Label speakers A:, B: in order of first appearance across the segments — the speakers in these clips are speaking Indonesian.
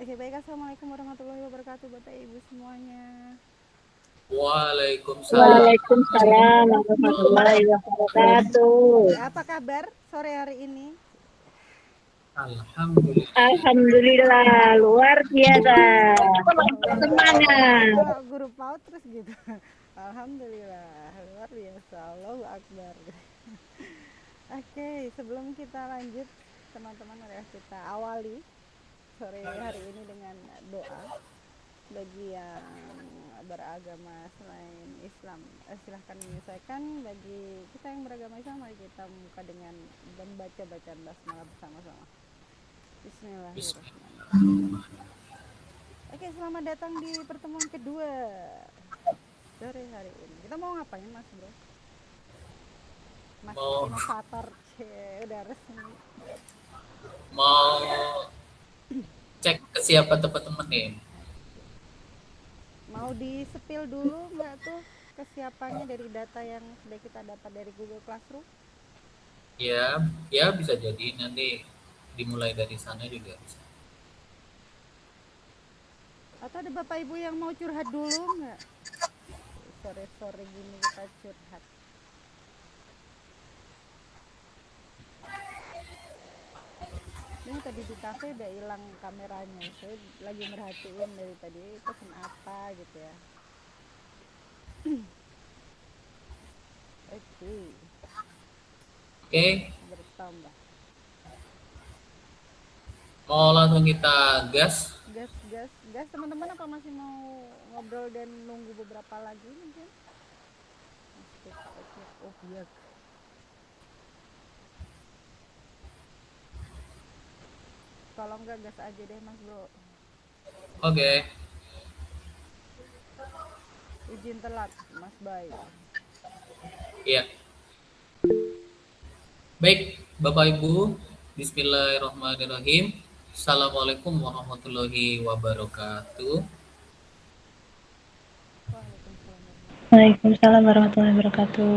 A: Oke, baik. Assalamualaikum warahmatullahi wabarakatuh, Bapak Ibu semuanya.
B: Waalaikumsalam
C: Waalaikumsalam
B: warahmatullahi
C: warahmatullahi wabarakatuh.
A: Apa kabar sore hari ini?
B: wabarakatuh. Alhamdulillah.
C: Alhamdulillah, luar biasa.
A: Luar biasa.
C: Semangat.
A: Kalau guru PAUD terus gitu. Alhamdulillah, luar biasa. Allahu Akbar. Oke, sebelum kita lanjut, teman-teman, mari kita awali sore hari ini dengan doa bagi yang beragama selain Islam. Silahkan menyesuaikan. Bagi kita yang beragama Islam, mari kita membuka dengan membaca bacaan basmalah bersama-sama. Bismillahirrahmanirrahim. Oke, selamat datang di pertemuan kedua sore hari ini. Kita mau ngapain, Mas Bro? Mas
B: Mau
A: inovator, udah resmi.
B: mau cek ke siapa teman-teman nih?
A: Mau di-spill dulu nggak tuh kesiapannya dari data yang sudah kita dapat dari Google Classroom?
B: Ya, ya bisa jadi nanti dimulai dari sana juga bisa.
A: Atau ada Bapak Ibu yang mau curhat dulu nggak? Sore-sore gini kita curhat. Ini tadi di kafe udah hilang kameranya. Saya lagi merhatiin dari tadi pesen apa gitu ya. Oke,
B: Oke,
A: bertambah.
B: mau langsung kita gas.
A: Gas, gas, gas, teman-teman, apa masih mau ngobrol dan nunggu beberapa lagi mungkin? Oh iya. Kalau nggak gas aja deh, Mas Bro.
B: Oke,
A: Izin telat, Mas Bay.
B: iya. Baik, Bapak Ibu, Bismillahirrahmanirrahim. Assalamualaikum warahmatullahi wabarakatuh.
A: Waalaikumsalam warahmatullahi
C: Waalaikumsalam warahmatullahi wabarakatuh.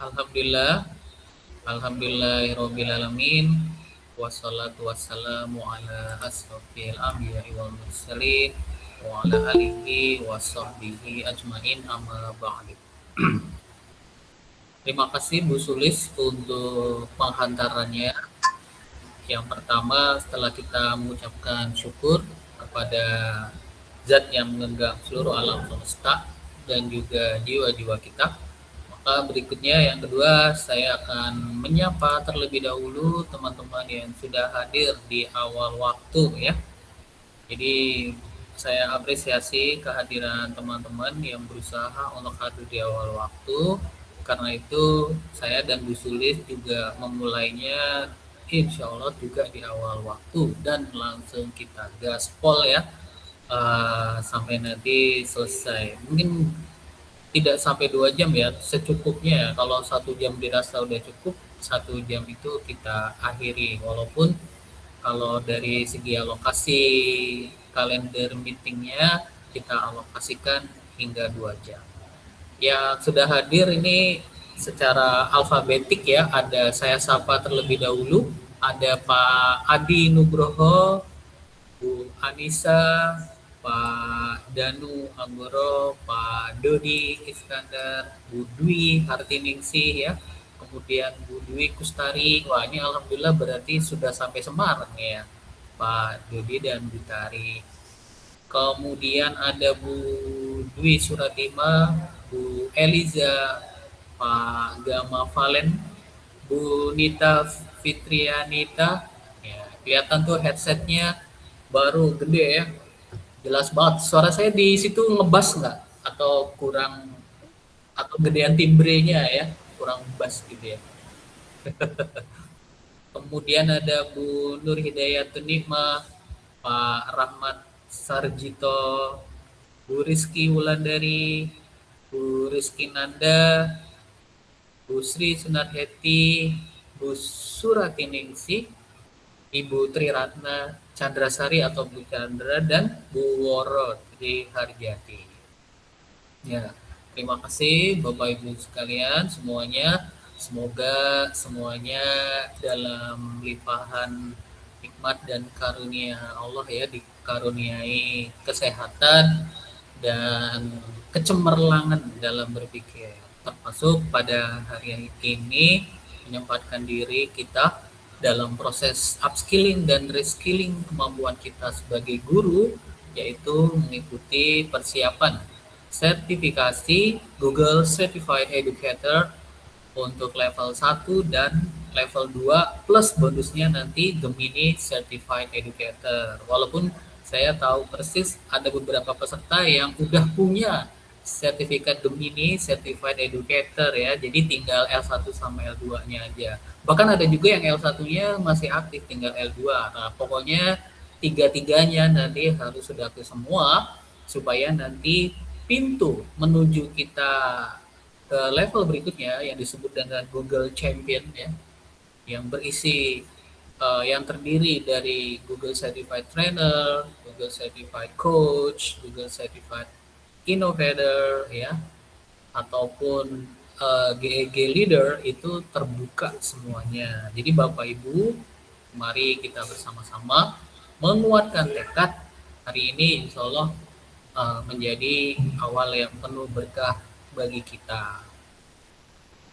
B: Alhamdulillah, alhamdulillahirobbilalamin. Wassalatu wassalamu ala asrofil anbiya'i wal mursalin wa ala alihi wa sahbihi ajmain amma ba'du. Terima kasih Bu Sulis untuk penghantarannya. Yang pertama, setelah kita mengucapkan syukur kepada Zat yang menggenggam seluruh alam semesta dan juga jiwa-jiwa kita, maka berikutnya yang kedua, saya akan menyapa terlebih dahulu teman-teman yang sudah hadir di awal waktu ya. Jadi saya apresiasi kehadiran teman-teman yang berusaha untuk hadir di awal waktu. Karena itu saya dan Bu Sulis juga memulainya insya Allah juga di awal waktu dan langsung kita gaspol ya, sampai nanti selesai. Mungkin tidak sampai 2 jam ya, secukupnya. Kalau 1 jam dirasa udah cukup, 1 jam itu kita akhiri. Walaupun kalau dari segi alokasi kalender meetingnya kita alokasikan hingga 2 jam. Yang sudah hadir ini secara alfabetik ya, ada saya sapa terlebih dahulu, ada Pak Adi Nugroho, Bu Anissa, Pak Danu Anggoro, Pak Dodi Iskandar, Bu Dwi Hartiningsih ya, kemudian Bu Dwi Kustari. Wah ini alhamdulillah berarti sudah sampai Semarang ya, Pak Dodi dan Bu Tari. Kemudian ada Bu Dwi Suratima, Bu Eliza, Pak Gama Valen, Bu Nita Fitrianita. Ya, kelihatan tuh headsetnya baru gede ya, jelas banget. Suara saya di situ ngebas nggak? Atau kurang, atau gedean timbrenya ya, kurang bass gitu ya. Kemudian ada Bu Nur Hidayatun Nikmah, Pak Rahmat Sarjito, Bu Rizky Wulandari, Bu Rizky Nanda, Bu Sri Sunarheti, Bu Suratiningsih, Ibu Triratna Chandrasari atau Bu Chandra, dan Bu Woro Tri Harjati. Ya, terima kasih Bapak Ibu sekalian semuanya. Semoga semuanya dalam limpahan hikmat dan karunia Allah ya, dikaruniai kesehatan dan kecemerlangan dalam berpikir, termasuk pada hari ini menyempatkan diri kita dalam proses upskilling dan reskilling kemampuan kita sebagai guru, yaitu mengikuti persiapan sertifikasi Google Certified Educator untuk level 1 dan level 2 plus bonusnya nanti Gemini Certified Educator. Walaupun saya tahu persis ada beberapa peserta yang udah punya sertifikat Gemini Certified Educator ya. Jadi tinggal L1 sama L2-nya aja. Bahkan ada juga yang L1-nya masih aktif, tinggal L2. Nah, pokoknya tiga-tiganya nanti harus sudah aktif semua supaya nanti pintu menuju kita ke level berikutnya yang disebut dengan Google Champion ya, yang berisi yang terdiri dari Google Certified Trainer, Google Certified Coach, Google Certified Innovator ya, ataupun GEG Leader, itu terbuka semuanya. Jadi Bapak Ibu, mari kita bersama-sama menguatkan tekad. Hari ini insya Allah menjadi awal yang penuh berkah bagi kita.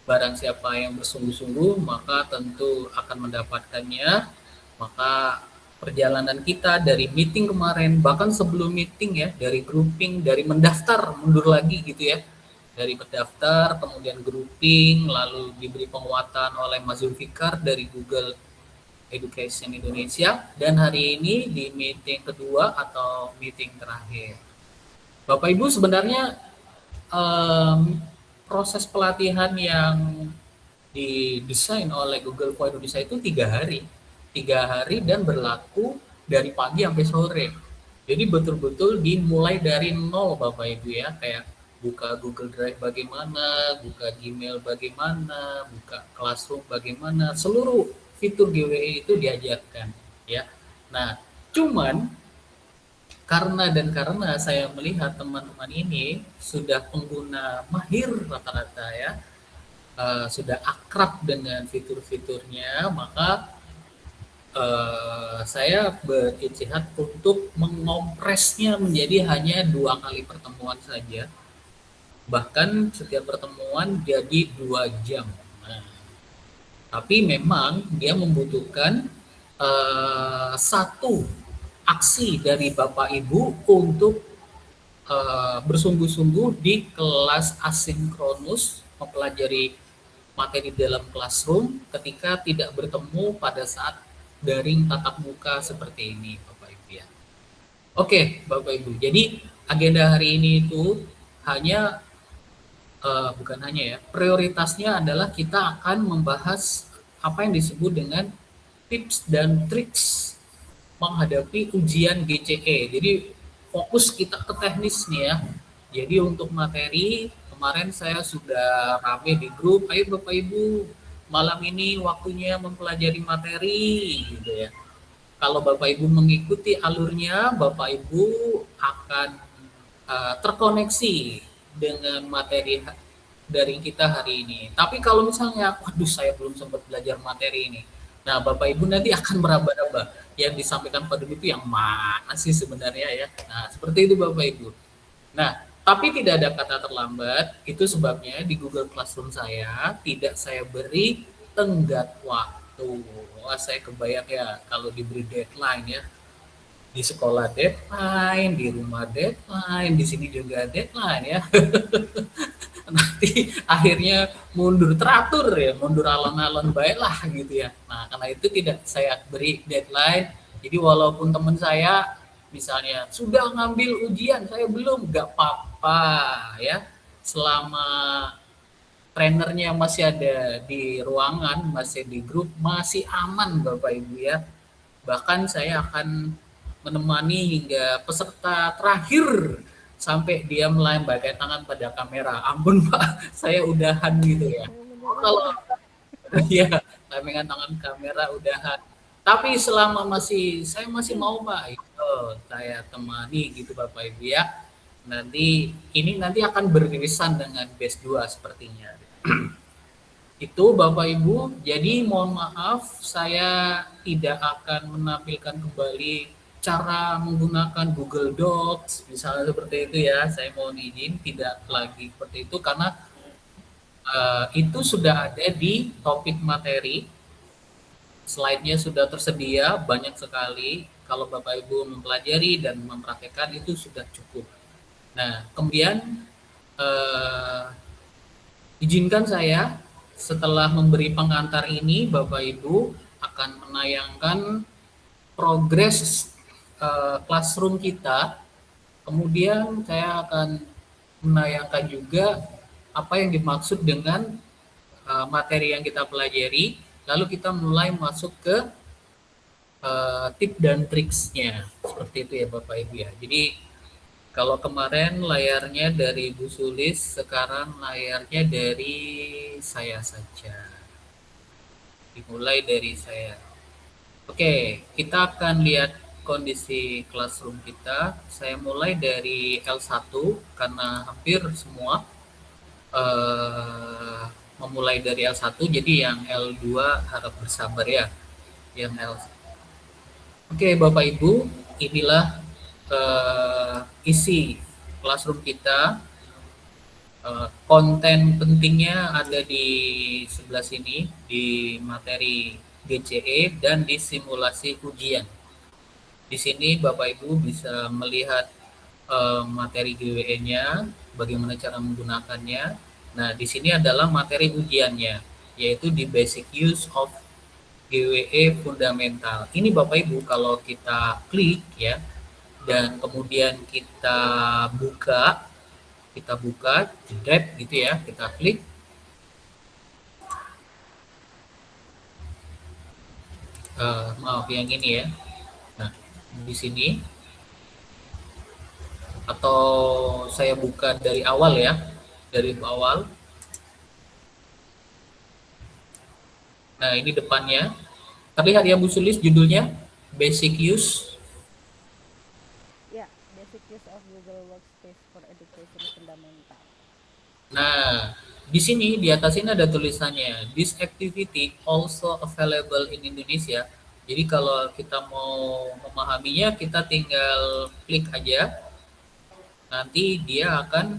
B: Barang siapa yang bersungguh-sungguh maka tentu akan mendapatkannya. Maka perjalanan kita dari meeting kemarin, bahkan sebelum meeting ya, dari grouping, dari mendaftar, mundur lagi gitu ya, dari mendaftar, kemudian grouping, lalu diberi penguatan oleh Mas Zulfikar dari Google Education Indonesia, dan hari ini di meeting kedua atau meeting terakhir. Bapak Ibu, sebenarnya proses pelatihan yang didesain oleh Google for Indonesia itu 3 hari dan berlaku dari pagi sampai sore. Jadi betul-betul dimulai dari nol Bapak Ibu ya, kayak buka Google Drive bagaimana, buka Gmail bagaimana, buka Classroom bagaimana, seluruh fitur GWE itu diajarkan ya. Nah, cuman karena saya melihat teman-teman ini sudah pengguna mahir rata-rata ya, sudah akrab dengan fitur-fiturnya, maka saya beristihad untuk mengompresnya menjadi hanya 2 kali pertemuan saja. Bahkan setiap pertemuan jadi 2 jam. Nah, tapi memang dia membutuhkan satu aksi dari Bapak Ibu untuk bersungguh-sungguh di kelas asinkronus mempelajari materi dalam classroom ketika tidak bertemu pada saat daring tatap muka seperti ini Bapak Ibu ya. Oke Bapak Ibu, jadi agenda hari ini itu hanya bukan hanya ya, prioritasnya adalah kita akan membahas apa yang disebut dengan tips dan triks menghadapi ujian GCE. Jadi fokus kita ke teknis nih ya. Jadi untuk materi, kemarin saya sudah rame di grup, ayo Bapak Ibu, malam ini waktunya mempelajari materi gitu ya. Kalau Bapak Ibu mengikuti alurnya, Bapak Ibu akan terkoneksi dengan materi dari kita hari ini. Tapi kalau misalnya, waduh saya belum sempat belajar materi ini, nah Bapak Ibu nanti akan meraba-raba yang disampaikan Pak Dulu itu yang mana sih sebenarnya ya. Nah seperti itu Bapak Ibu. Nah tapi tidak ada kata terlambat, itu sebabnya di Google Classroom saya tidak saya beri tenggat waktu. Wah saya kebayang ya kalau diberi deadline ya, di sekolah deadline, di rumah deadline, di sini juga deadline ya. Nanti akhirnya mundur teratur ya, mundur alon-alon baiklah gitu ya. Nah karena itu tidak saya beri deadline. Jadi walaupun teman saya misalnya sudah ngambil ujian, saya belum, nggak apa-apa ya. Selama trainernya masih ada di ruangan, masih di grup, masih aman Bapak Ibu ya. Bahkan saya akan menemani hingga peserta terakhir sampai dia melambaikan tangan pada kamera. Ampun Pak, saya udahan gitu ya. Kalau ya lambaikan tangan kamera udahan. Tapi selama saya masih mau Pak, itu saya temani gitu Bapak Ibu ya. Nanti akan beririsan dengan batch 2 sepertinya. Itu Bapak Ibu, jadi mohon maaf saya tidak akan menampilkan kembali cara menggunakan Google Docs, misalnya seperti itu ya. Saya mohon izin tidak lagi seperti itu karena itu sudah ada di topik materi, slide-nya sudah tersedia banyak sekali. Kalau Bapak Ibu mempelajari dan mempraktekkan itu sudah cukup. Nah, kemudian izinkan saya setelah memberi pengantar ini, Bapak Ibu akan menayangkan progres classroom kita. Kemudian saya akan menayangkan juga apa yang dimaksud dengan materi yang kita pelajari. Lalu kita mulai masuk ke tip dan triksnya. Seperti itu ya Bapak Ibu ya. Jadi kalau kemarin layarnya dari Bu Sulis, sekarang layarnya dari saya saja. Dimulai dari saya. Oke, kita akan lihat kondisi classroom kita. Saya mulai dari L1 karena hampir semua memulai dari L1, jadi yang L2 harap bersabar ya. Yang L1. Oke, Bapak Ibu, inilah isi classroom kita. Konten pentingnya ada di sebelah sini, di materi GCE dan di simulasi ujian. Di sini Bapak Ibu bisa melihat materi GWE-nya, bagaimana cara menggunakannya. Nah, di sini adalah materi ujiannya, yaitu di Basic Use of GWE Fundamental. Ini Bapak Ibu kalau kita klik ya, dan kemudian kita buka drag gitu ya, kita klik. Maaf yang ini ya. Nah, di sini atau saya buka dari awal ya, dari awal. Nah, ini depannya. Terlihat ya Bu Sulis judulnya Basic Use.
A: Ya, Basic Use of Google Workspace for Education Fundamental.
B: Nah, di sini di atas ini ada tulisannya this activity also available in Indonesia. Jadi kalau kita mau memahaminya kita tinggal klik aja. Nanti dia akan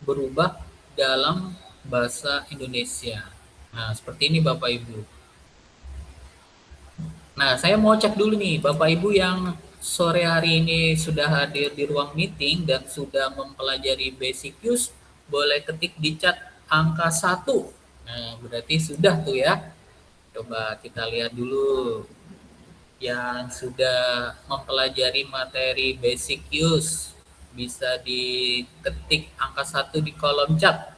B: berubah dalam bahasa Indonesia. Nah, seperti ini Bapak Ibu. Nah, saya mau cek dulu nih Bapak Ibu yang sore hari ini sudah hadir di ruang meeting dan sudah mempelajari basic use, boleh ketik di chat angka 1. Nah, berarti sudah tuh ya. Coba kita lihat dulu yang sudah mempelajari materi basic use. Bisa diketik angka 1 di kolom chat.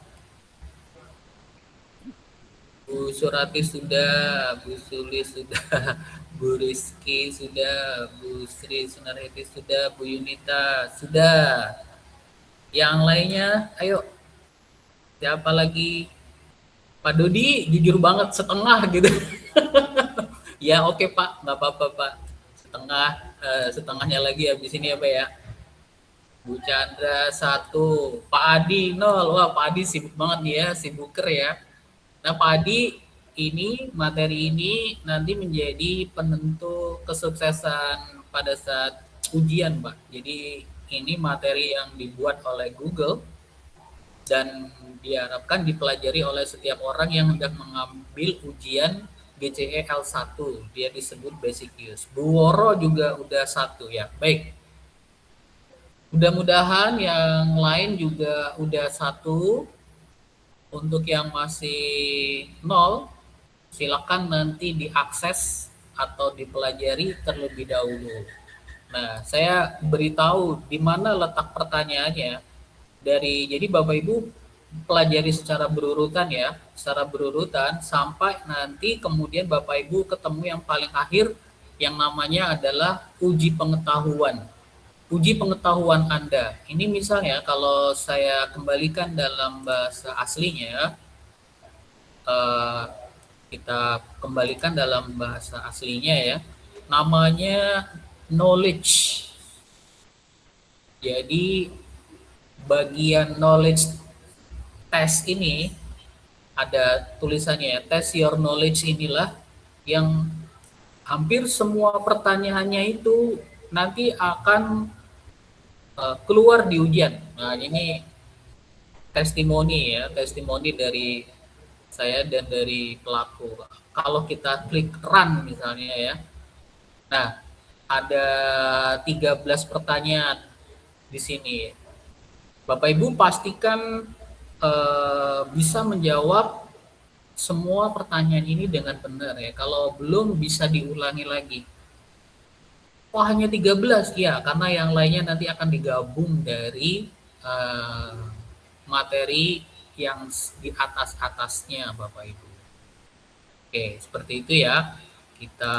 B: Bu Surati sudah, Bu Sulis sudah, Bu Rizky sudah, Bu Sri Sunarheti sudah, Bu Yunita sudah. Yang lainnya, ayo. Siapa lagi? Pak Dodi jujur banget setengah gitu. Ya oke Pak, nggak apa-apa Pak. Setengahnya lagi habis ini ya Pak ya. Bu Chandra 1, Pak Adi 0. Wah Pak Adi sibuk banget nih ya, sibuker ya. Nah Pak Adi, ini materi ini nanti menjadi penentu kesuksesan pada saat ujian Pak. Jadi ini materi yang dibuat oleh Google dan diharapkan dipelajari oleh setiap orang yang hendak mengambil ujian GCE L1. Dia disebut Basic Use. Bu Woro juga udah 1 ya. Baik. Mudah-mudahan yang lain juga udah 1. Untuk yang masih 0, silakan nanti diakses atau dipelajari terlebih dahulu. Nah, saya beritahu di mana letak pertanyaannya. Jadi Bapak Ibu pelajari secara berurutan ya, secara berurutan sampai nanti kemudian Bapak Ibu ketemu yang paling akhir yang namanya adalah uji pengetahuan. Uji pengetahuan Anda. Ini misalnya kalau saya kembalikan dalam bahasa aslinya, kita kembalikan dalam bahasa aslinya ya, namanya knowledge. Jadi bagian knowledge test ini ada tulisannya ya, test your knowledge inilah yang hampir semua pertanyaannya itu nanti akan keluar di ujian. Nah, ini testimoni dari saya dan dari pelaku. Kalau kita klik run misalnya ya, nah ada 13 pertanyaan di sini. Bapak Ibu pastikan bisa menjawab semua pertanyaan ini dengan benar ya. Kalau belum bisa diulangi lagi. Oh hanya 13 ya, karena yang lainnya nanti akan digabung dari materi yang di atas-atasnya Bapak Ibu. Oke, seperti itu ya. Kita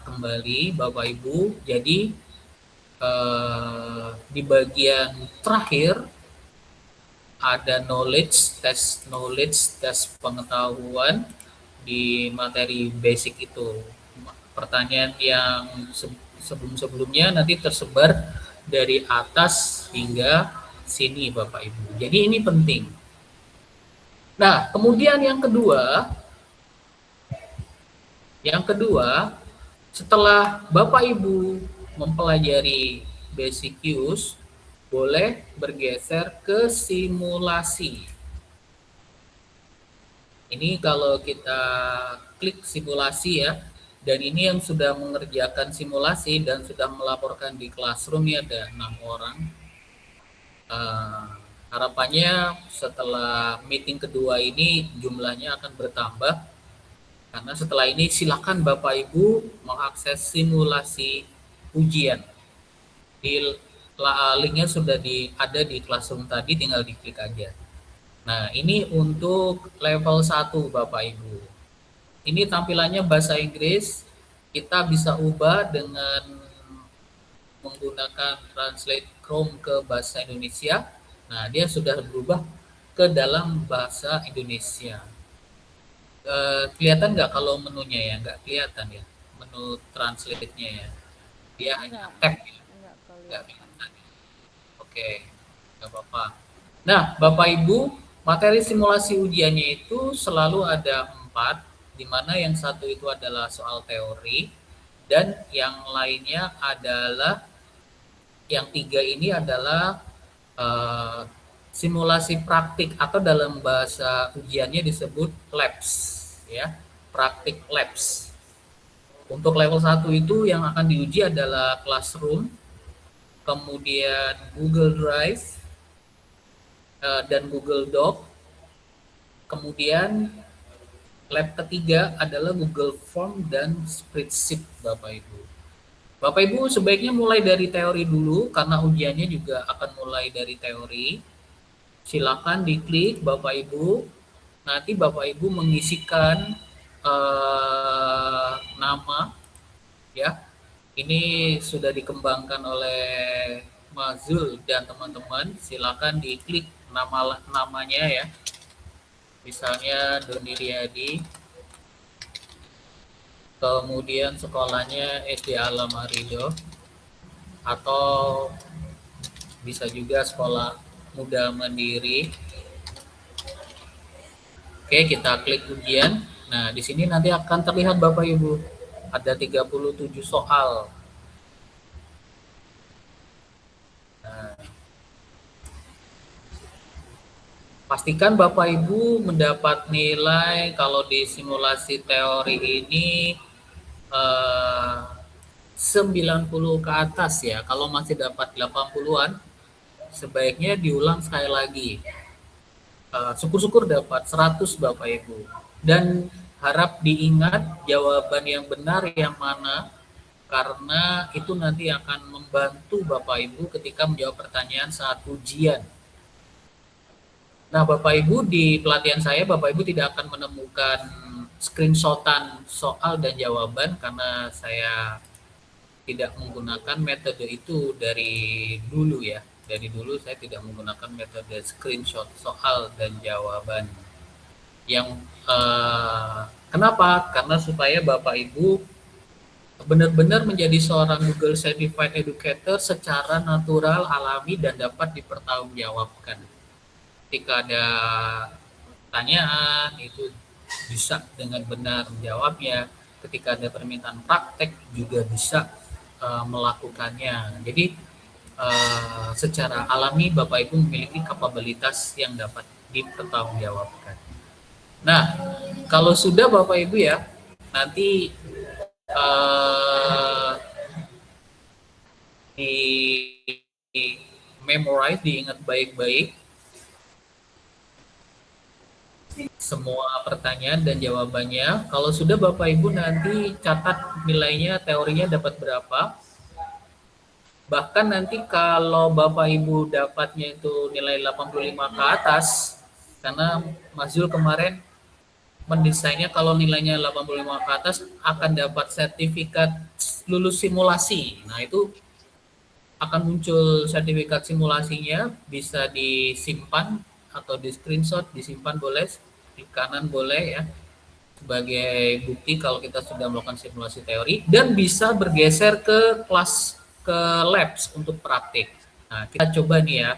B: kembali Bapak Ibu. Jadi di bagian terakhir ada knowledge, tes pengetahuan di materi basic itu. Pertanyaan yang sebelum-sebelumnya nanti tersebar dari atas hingga sini Bapak Ibu. Jadi ini penting. Nah, kemudian yang kedua, setelah Bapak Ibu mempelajari basic use, boleh bergeser ke simulasi. Ini kalau kita klik simulasi ya, dan ini yang sudah mengerjakan simulasi dan sudah melaporkan di Classroom ini ada 6 orang. Harapannya setelah meeting kedua ini jumlahnya akan bertambah, karena setelah ini silakan Bapak Ibu mengakses simulasi ujian. Linknya sudah ada di Classroom tadi, tinggal diklik aja. Nah, ini untuk level 1 Bapak Ibu. Ini tampilannya bahasa Inggris, kita bisa ubah dengan menggunakan Translate Chrome ke bahasa Indonesia. Nah, dia sudah berubah ke dalam bahasa Indonesia. Kelihatan nggak kalau menunya ya? Nggak kelihatan ya, menu translate-nya ya. Dia hanya tab ya. Nggak kelihatan. Oke, nggak apa-apa. Nah, Bapak Ibu, materi simulasi ujiannya itu selalu ada 4, di mana yang satu itu adalah soal teori, dan yang lainnya adalah, yang 3 ini adalah simulasi praktik, atau dalam bahasa ujiannya disebut labs, ya, praktik labs. Untuk level 1 itu yang akan diuji adalah Classroom, kemudian Google Drive, dan Google Doc. Kemudian lab ketiga adalah Google Form dan Spreadsheet Bapak Ibu. Bapak Ibu sebaiknya mulai dari teori dulu, karena ujiannya juga akan mulai dari teori. Silakan diklik Bapak Ibu, nanti Bapak Ibu mengisikan nama ya. Ini sudah dikembangkan oleh Mazul dan teman-teman. Silakan diklik namanya ya. Misalnya Doni Riyadi, kemudian sekolahnya SD Alam Arido, atau bisa juga Sekolah Muda Mandiri. Oke, kita klik ujian. Nah, di sini nanti akan terlihat Bapak Ibu, ada 37 soal. Nah, pastikan Bapak Ibu mendapat nilai kalau di simulasi teori ini 90 ke atas ya. Kalau masih dapat 80-an, sebaiknya diulang sekali lagi. Syukur-syukur dapat 100 Bapak Ibu. Dan harap diingat jawaban yang benar yang mana, karena itu nanti akan membantu Bapak Ibu ketika menjawab pertanyaan saat ujian. Nah, Bapak Ibu, di pelatihan saya Bapak Ibu tidak akan menemukan screenshotan soal dan jawaban, karena saya tidak menggunakan metode itu dari dulu ya. Dari dulu saya tidak menggunakan metode screenshot soal dan jawaban. Yang kenapa? Karena supaya Bapak Ibu benar-benar menjadi seorang Google Certified Educator secara natural, alami, dan dapat dipertanggungjawabkan. Ketika ada pertanyaan itu bisa dengan benar menjawabnya. Ketika ada permintaan praktek juga bisa melakukannya. Jadi secara alami Bapak Ibu memiliki kapabilitas yang dapat dipertanggungjawabkan. Nah, kalau sudah Bapak Ibu ya, nanti di memorize, diingat baik-baik semua pertanyaan dan jawabannya. Kalau sudah Bapak Ibu nanti catat nilainya, teorinya dapat berapa. Bahkan nanti kalau Bapak Ibu dapatnya itu nilai 85 ke atas, karena Mas Zul kemarin mendesainnya kalau nilainya 85 ke atas akan dapat sertifikat lulus simulasi. Nah, itu akan muncul sertifikat simulasinya, bisa disimpan atau di screenshot, disimpan boleh, di kanan boleh ya, sebagai bukti kalau kita sudah melakukan simulasi teori, dan bisa bergeser ke kelas, ke labs untuk praktik. Nah, kita coba nih ya,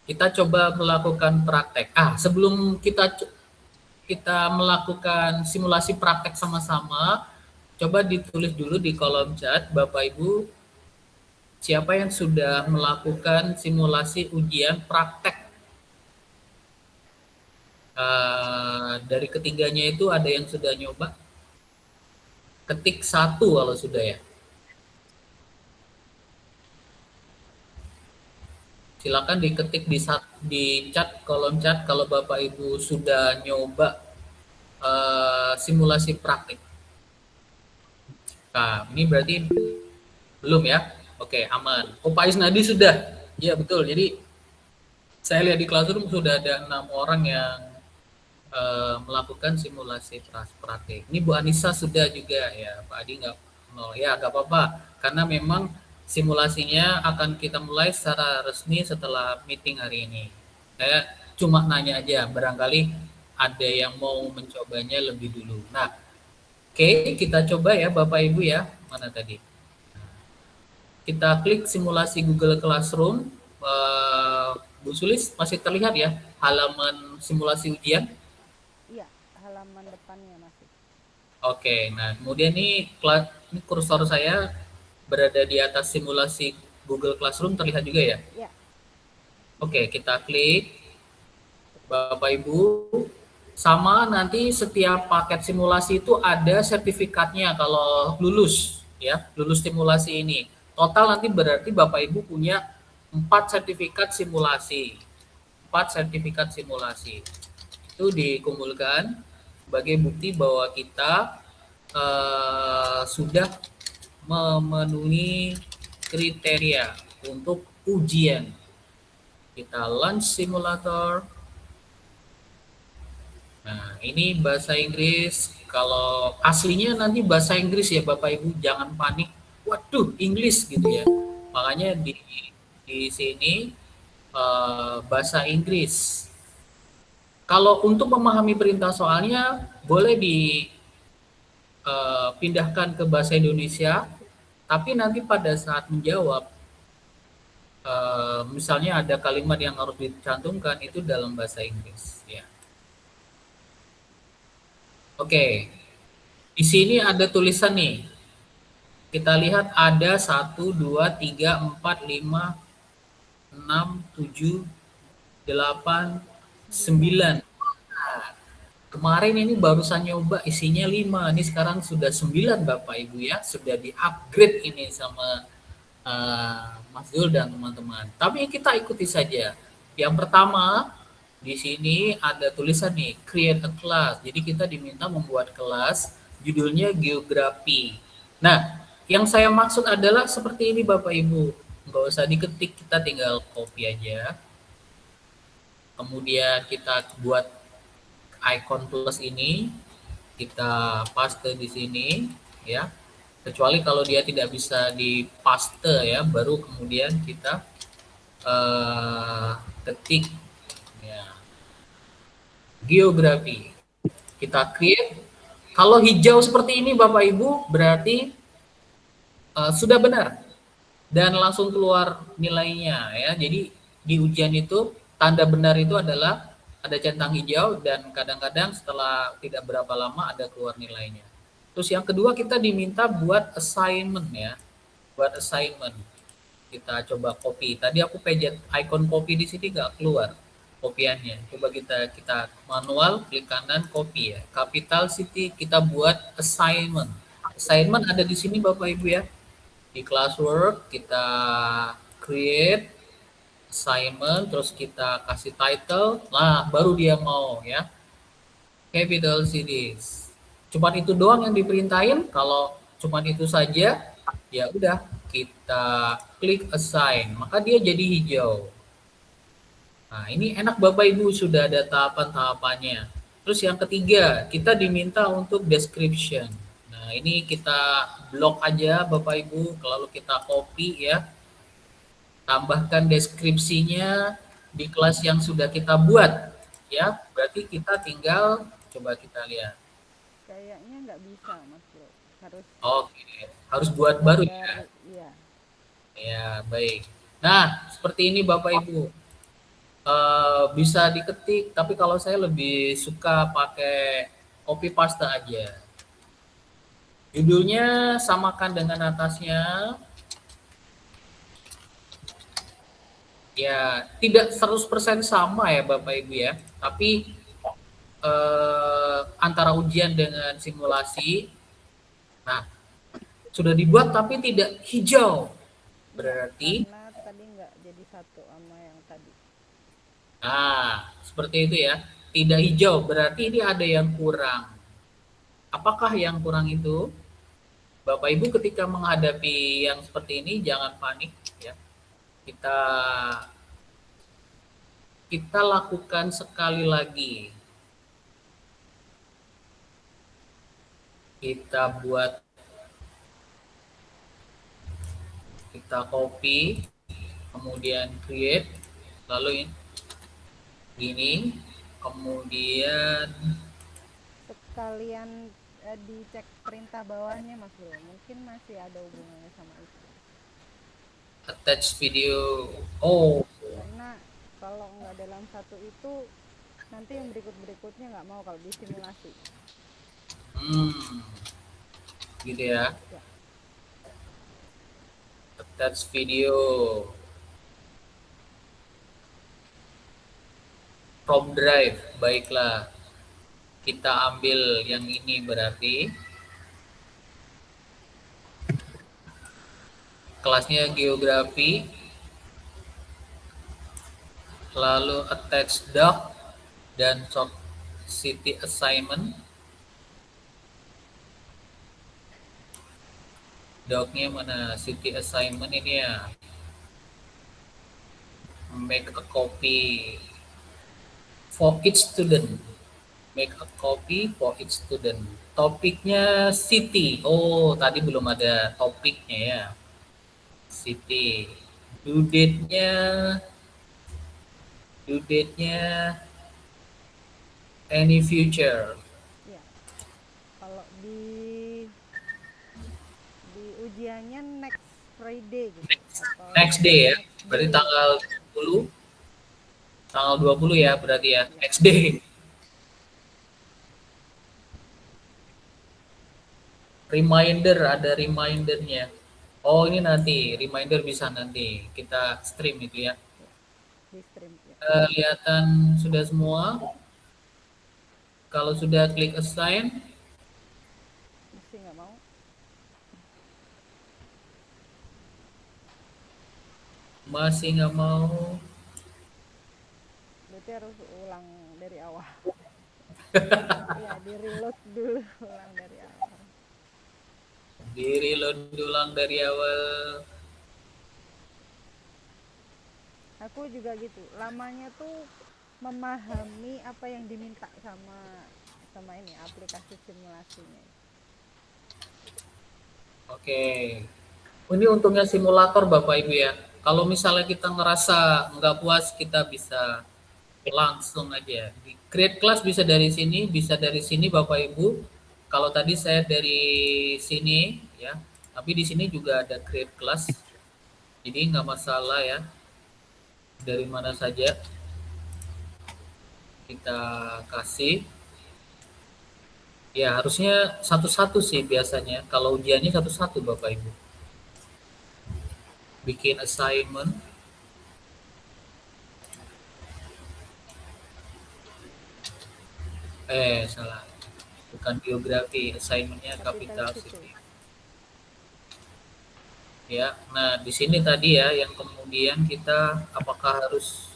B: kita coba melakukan praktek. Sebelum kita melakukan simulasi praktek sama-sama, coba ditulis dulu di kolom chat, Bapak Ibu, siapa yang sudah melakukan simulasi ujian praktek. Dari ketiganya itu ada yang sudah nyoba? Ketik 1 kalau sudah ya. Silakan diketik di chat, kolom chat kalau Bapak Ibu sudah nyoba simulasi praktik. Nah, ini berarti belum ya? Oke, aman. Oh, Pak Isnadi sudah. Iya, betul. Jadi saya lihat di Classroom sudah ada 6 orang yang melakukan simulasi praktik. Ini Bu Anissa sudah juga ya, Pak Adi nggak nol. Ya, nggak apa-apa. Karena memang simulasinya akan kita mulai secara resmi setelah meeting hari ini. Saya cuma nanya aja, barangkali ada yang mau mencobanya lebih dulu. Nah, oke, kita coba ya Bapak Ibu ya. Mana tadi? Kita klik simulasi Google Classroom. Bu Sulis masih terlihat ya halaman simulasi ujian?
A: Iya, halaman depannya masih.
B: Oke, nah kemudian ini kursor saya berada di atas simulasi Google Classroom, terlihat juga ya?
A: Iya.
B: Oke, kita klik. Bapak Ibu, sama nanti setiap paket simulasi itu ada sertifikatnya kalau lulus ya, lulus simulasi ini. Total nanti berarti Bapak Ibu punya 4 sertifikat simulasi. 4 sertifikat simulasi. Itu dikumpulkan sebagai bukti bahwa kita sudah memenuhi kriteria untuk ujian. Kita launch simulator. Nah, ini bahasa Inggris. Kalau aslinya nanti bahasa Inggris ya Bapak Ibu, jangan panik. Waduh, Inggris gitu ya. Makanya di sini bahasa Inggris. Kalau untuk memahami perintah soalnya boleh dipindahkan ke bahasa Indonesia, tapi nanti pada saat menjawab, misalnya ada kalimat yang harus dicantumkan itu dalam bahasa Inggris. Ya. Oke, di sini ada tulisan nih. Kita lihat ada 1, 2, 3, 4, 5, 6, 7, 8, 9. Nah, kemarin ini barusan nyoba isinya 5, ini sekarang sudah 9 Bapak Ibu ya, sudah di-upgrade ini sama Mas Zul dan teman-teman. Tapi kita ikuti saja. Yang pertama, di sini ada tulisan nih, create a class. Jadi kita diminta membuat kelas, judulnya geografi. Nah, yang saya maksud adalah seperti ini Bapak Ibu. Nggak usah diketik, kita tinggal copy aja. Kemudian kita buat icon plus ini, kita paste di sini ya. Kecuali kalau dia tidak bisa dipaste ya, baru kemudian kita ketik ya. Geografi. Kita create. Kalau hijau seperti ini Bapak Ibu berarti sudah benar dan langsung keluar nilainya ya. Jadi di ujian itu tanda benar itu adalah ada centang hijau dan kadang-kadang setelah tidak berapa lama ada keluar nilainya. Terus yang kedua kita diminta buat assignment ya. Buat assignment. Kita coba copy. Tadi aku pencet icon copy di sini nggak keluar kopiannya. Coba kita manual klik kanan copy ya. Capital City kita buat assignment. Assignment ada di sini Bapak Ibu ya. Di classwork kita create assignment terus kita kasih title. Nah, baru dia mau ya. Capital cities. Cuman itu doang yang diperintahin. Kalau cuman itu saja, ya udah kita klik assign, maka dia jadi hijau. Nah, ini enak Bapak Ibu sudah ada tahapan-tahapannya. Terus yang ketiga, kita diminta untuk description. Nah, ini kita blok aja Bapak Ibu, lalu kita copy ya. Tambahkan deskripsinya di kelas yang sudah kita buat ya. Berarti kita tinggal coba kita lihat.
A: Kayaknya nggak bisa Mas Bro.
B: Oke, harus buat baru ya.
A: Dari, iya.
B: Ya, baik. Nah, seperti ini Bapak Ibu. Bisa diketik, tapi kalau saya lebih suka pakai copy paste aja. Judulnya samakan dengan atasnya. Ya, tidak 100% sama ya Bapak Ibu ya. Tapi antara ujian dengan simulasi, nah sudah dibuat tapi tidak hijau. Berarti
A: karena tadi nggak jadi satu sama yang tadi.
B: nah, seperti itu ya. Tidak hijau, berarti ini ada yang kurang. Apakah yang kurang itu? Bapak Ibu ketika menghadapi yang seperti ini jangan panik ya. Kita lakukan sekali lagi. Kita copy, kemudian create, lalu ini, kemudian
A: Sekalian dicek perintah bawahnya Mas Bro, mungkin masih ada hubungannya sama itu.
B: attach video. Oh,
A: Karena kalau nggak dalam satu itu, nanti yang berikutnya nggak mau kalau disimulasi.
B: gitu ya.
A: Ya.
B: Attach video. From drive, baiklah. Kita ambil yang ini berarti kelasnya geografi, lalu attach doc dan short city assignment. Docnya mana? City assignment ini ya. Make a copy for each student. Make a copy for each student. Topiknya city. Oh, tadi belum ada topiknya ya. City. Due date-nya any future.
A: Ya. Kalau di ujiannya next Friday gitu.
B: Next day ya. Berarti tanggal 20. Tanggal 20 ya berarti ya. Next day. Reminder, ada remindernya. Oh, ini nanti reminder bisa nanti kita stream itu ya.
A: Di stream ya.
B: Kelihatan sudah semua. Kalau sudah klik assign,
A: Masih nggak mau.
B: masih nggak mau.
A: Berarti harus ulang dari awal. Ya, di reload dulu, ulang dari awal.
B: Ulang dari awal.
A: Aku juga gitu, lamanya tuh memahami apa yang diminta sama ini aplikasi simulasinya.
B: Oke. Ini untungnya simulator Bapak Ibu ya. Kalau misalnya kita ngerasa nggak puas, kita bisa langsung aja. Di create class bisa dari sini Bapak Ibu. Kalau tadi saya dari sini ya, tapi di sini juga ada create class. Jadi nggak masalah ya. Dari mana saja. kita kasih. Ya harusnya satu-satu sih biasanya. Kalau ujiannya satu-satu Bapak Ibu. Bikin assignment. Salah. Bukan biografi, assignmentnya
A: Capital
B: capital
A: city.
B: city. Ya, nah di sini tadi ya yang kemudian kita apakah harus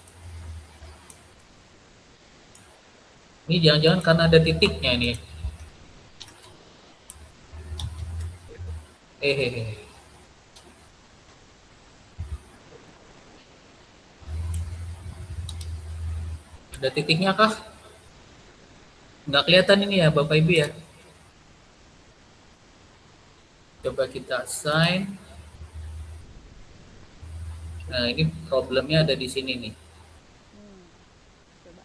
B: ini jangan-jangan karena ada titiknya nih. Hehehe. Ada titiknya kah? Nggak kelihatan ini ya Bapak Ibu ya. Coba kita assign. Nah ini problemnya ada di sini nih.
A: Coba.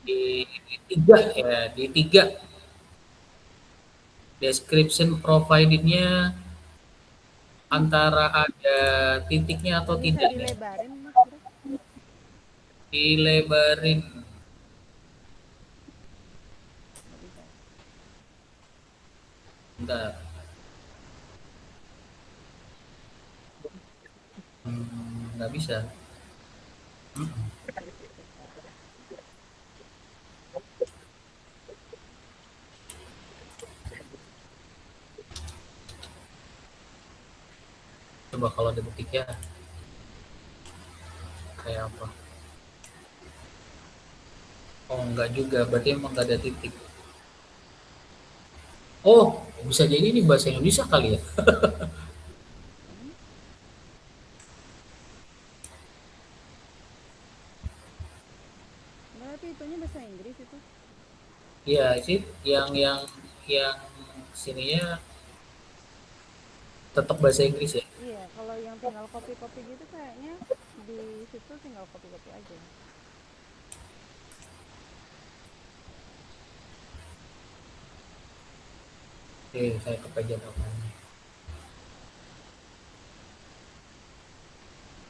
B: Di tiga ya, di tiga. Description provided-nya antara ada titiknya atau
A: Nggak bisa
B: tidak nih.
A: dilebarin, Mas Bro?
B: Dilebarin.
A: Nggak bisa.
B: Bentar. Nggak bisa. Coba kalau ada titiknya kayak apa? Oh enggak juga, berarti emang nggak ada titik. Oh, bisa jadi ini bahasa Indonesia kali ya?
A: Berarti itunya bahasa Inggris itu.
B: Iya sih, yang sininya tetap bahasa Inggris ya.
A: Iya, kalau yang tinggal copy-copy gitu kayaknya di situ tinggal copy-copy aja.
B: Oke, saya kepencet apa ini.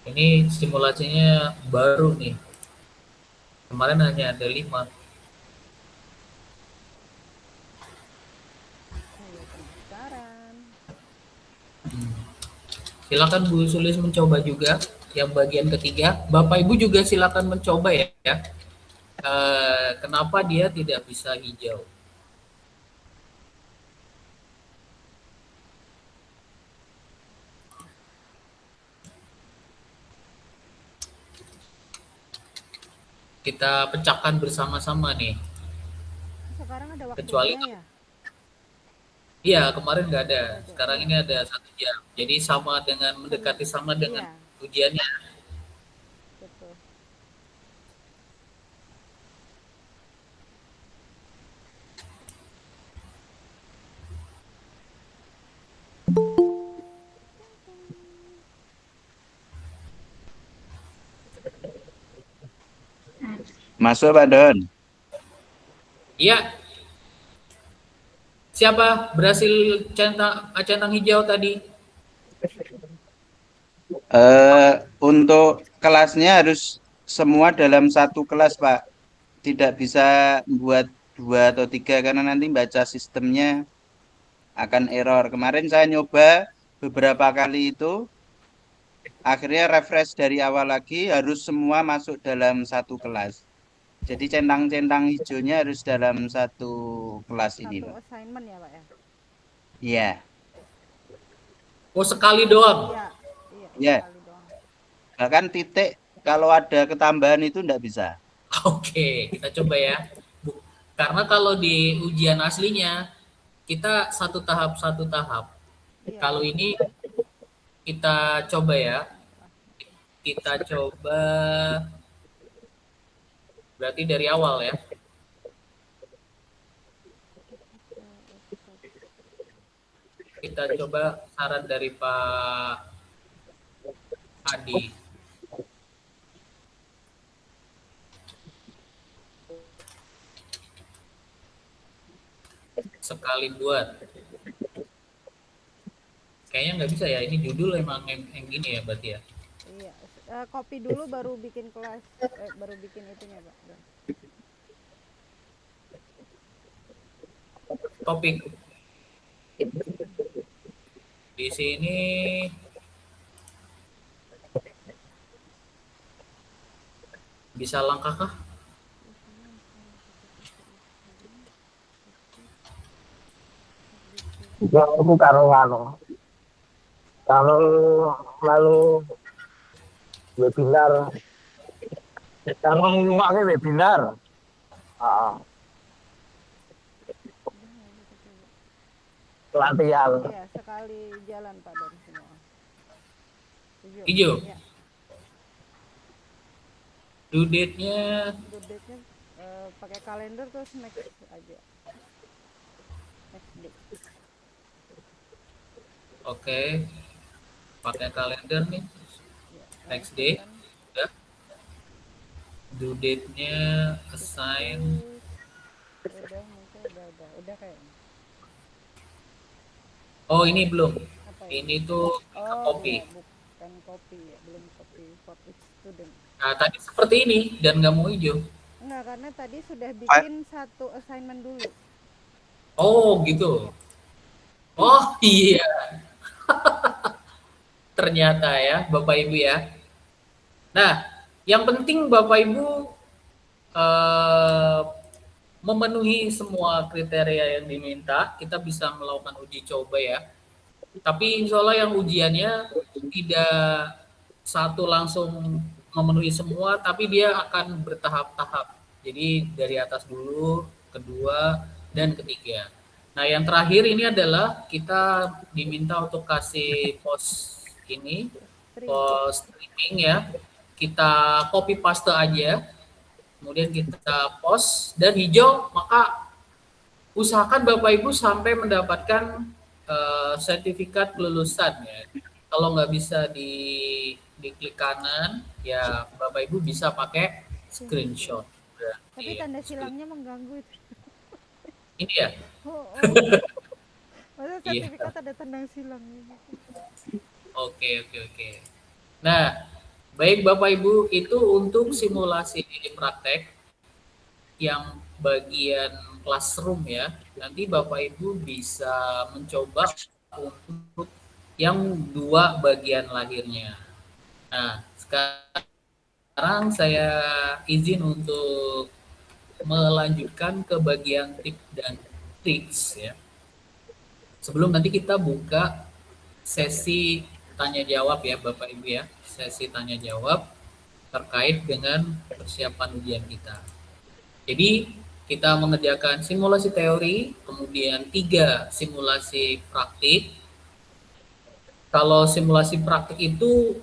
B: Ini simulasinya baru nih. Kemarin hanya ada 5.
A: Saya penasaran.
B: Silakan Bu Sulis mencoba juga yang bagian ketiga. Bapak Ibu juga silakan mencoba ya. Kenapa dia tidak bisa hijau? Kita pecahkan bersama-sama nih.
A: Sekarang ada
B: Kecuali
A: waktunya ya?
B: iya kemarin nggak ada.
A: Nggak ada.
B: Sekarang ini ada 1 jam. Jadi sama dengan mendekati sama dengan
A: Iya,
B: ujiannya.
A: betul.
D: Masuk Pak Don.
B: Iya. Siapa berhasil centang hijau tadi?
D: Untuk kelasnya harus semua dalam satu kelas Pak. Tidak bisa buat 2 atau 3 karena nanti baca sistemnya akan error. Kemarin saya nyoba beberapa kali itu, akhirnya refresh dari awal lagi harus semua masuk dalam satu kelas. Jadi centang-centang hijaunya harus dalam satu kelas ini
A: Satu
D: Pak.
A: assignment ya, Pak ya?
D: Iya,
B: Oh sekali doang.
A: Iya, iya,
D: iya.
A: sekali doang.
D: Bahkan titik kalau ada ketambahan itu enggak bisa.
B: Oke, kita coba ya. Karena kalau di ujian aslinya kita satu tahap.
A: Iya.
B: Kalau ini kita coba ya. Kita coba berarti dari awal ya. Kita coba saran dari Pak Adi. Sekali buat. Kayaknya nggak bisa ya. Ini judul emang yang gini ya berarti ya.
A: Iya, copy dulu baru bikin kelas, baru bikin itunya, Pak.
B: topik. Di sini bisa langkah kah?
E: Ya, aku karo kalau lalu webinar, kalau ngomongnya webinar, ah, pelatihan.
A: Iya, sekali jalan Pak dari semua.
B: Hijau.
A: Ya,
B: Due date-nya
A: due date-nya pakai kalender terus next aja. Next day.
B: oke. Pakai kalender nih.
A: Ya,
B: Next day.
A: langsung kan.
B: Udah. Due date-nya assign.
A: Udah mungkin udah kayaknya.
B: Oh, ini belum.
A: Apa ya?
B: Ini tuh copy.
A: Iya, bukan copy ya, belum copy for each student.
B: Nah, tadi seperti ini dan nggak mau hijau.
A: Enggak, karena tadi sudah bikin satu assignment dulu.
B: Oh, gitu. Oh, iya. Ternyata ya, Bapak Ibu ya. Nah, yang penting Bapak Ibu memenuhi semua kriteria yang diminta, kita bisa melakukan uji coba ya. Tapi insya Allah yang ujiannya tidak satu langsung memenuhi semua, tapi dia akan bertahap-tahap. Jadi dari atas dulu, kedua, dan ketiga. Nah yang terakhir ini adalah kita diminta untuk kasih post ini, post streaming ya. Kita copy paste aja, kemudian kita post dan hijau, maka usahakan Bapak Ibu sampai mendapatkan sertifikat kelulusan ya. Kalau nggak bisa di klik kanan, ya Bapak Ibu bisa pakai screenshot.
A: Tapi tanda silangnya mengganggu itu.
B: Ini ya.
A: Masa sertifikat ada tanda silangnya?
B: Oke. Nah, baik Bapak Ibu, itu untuk simulasi praktek yang bagian classroom ya. Nanti Bapak Ibu bisa mencoba untuk yang dua bagian lahirnya. Nah, sekarang saya izin untuk melanjutkan ke bagian tips dan triks ya. Sebelum nanti kita buka sesi tanya jawab ya Bapak Ibu ya. Sesi tanya jawab terkait dengan persiapan ujian kita. Jadi kita mengerjakan simulasi teori, kemudian 3 simulasi praktik. Kalau simulasi praktik itu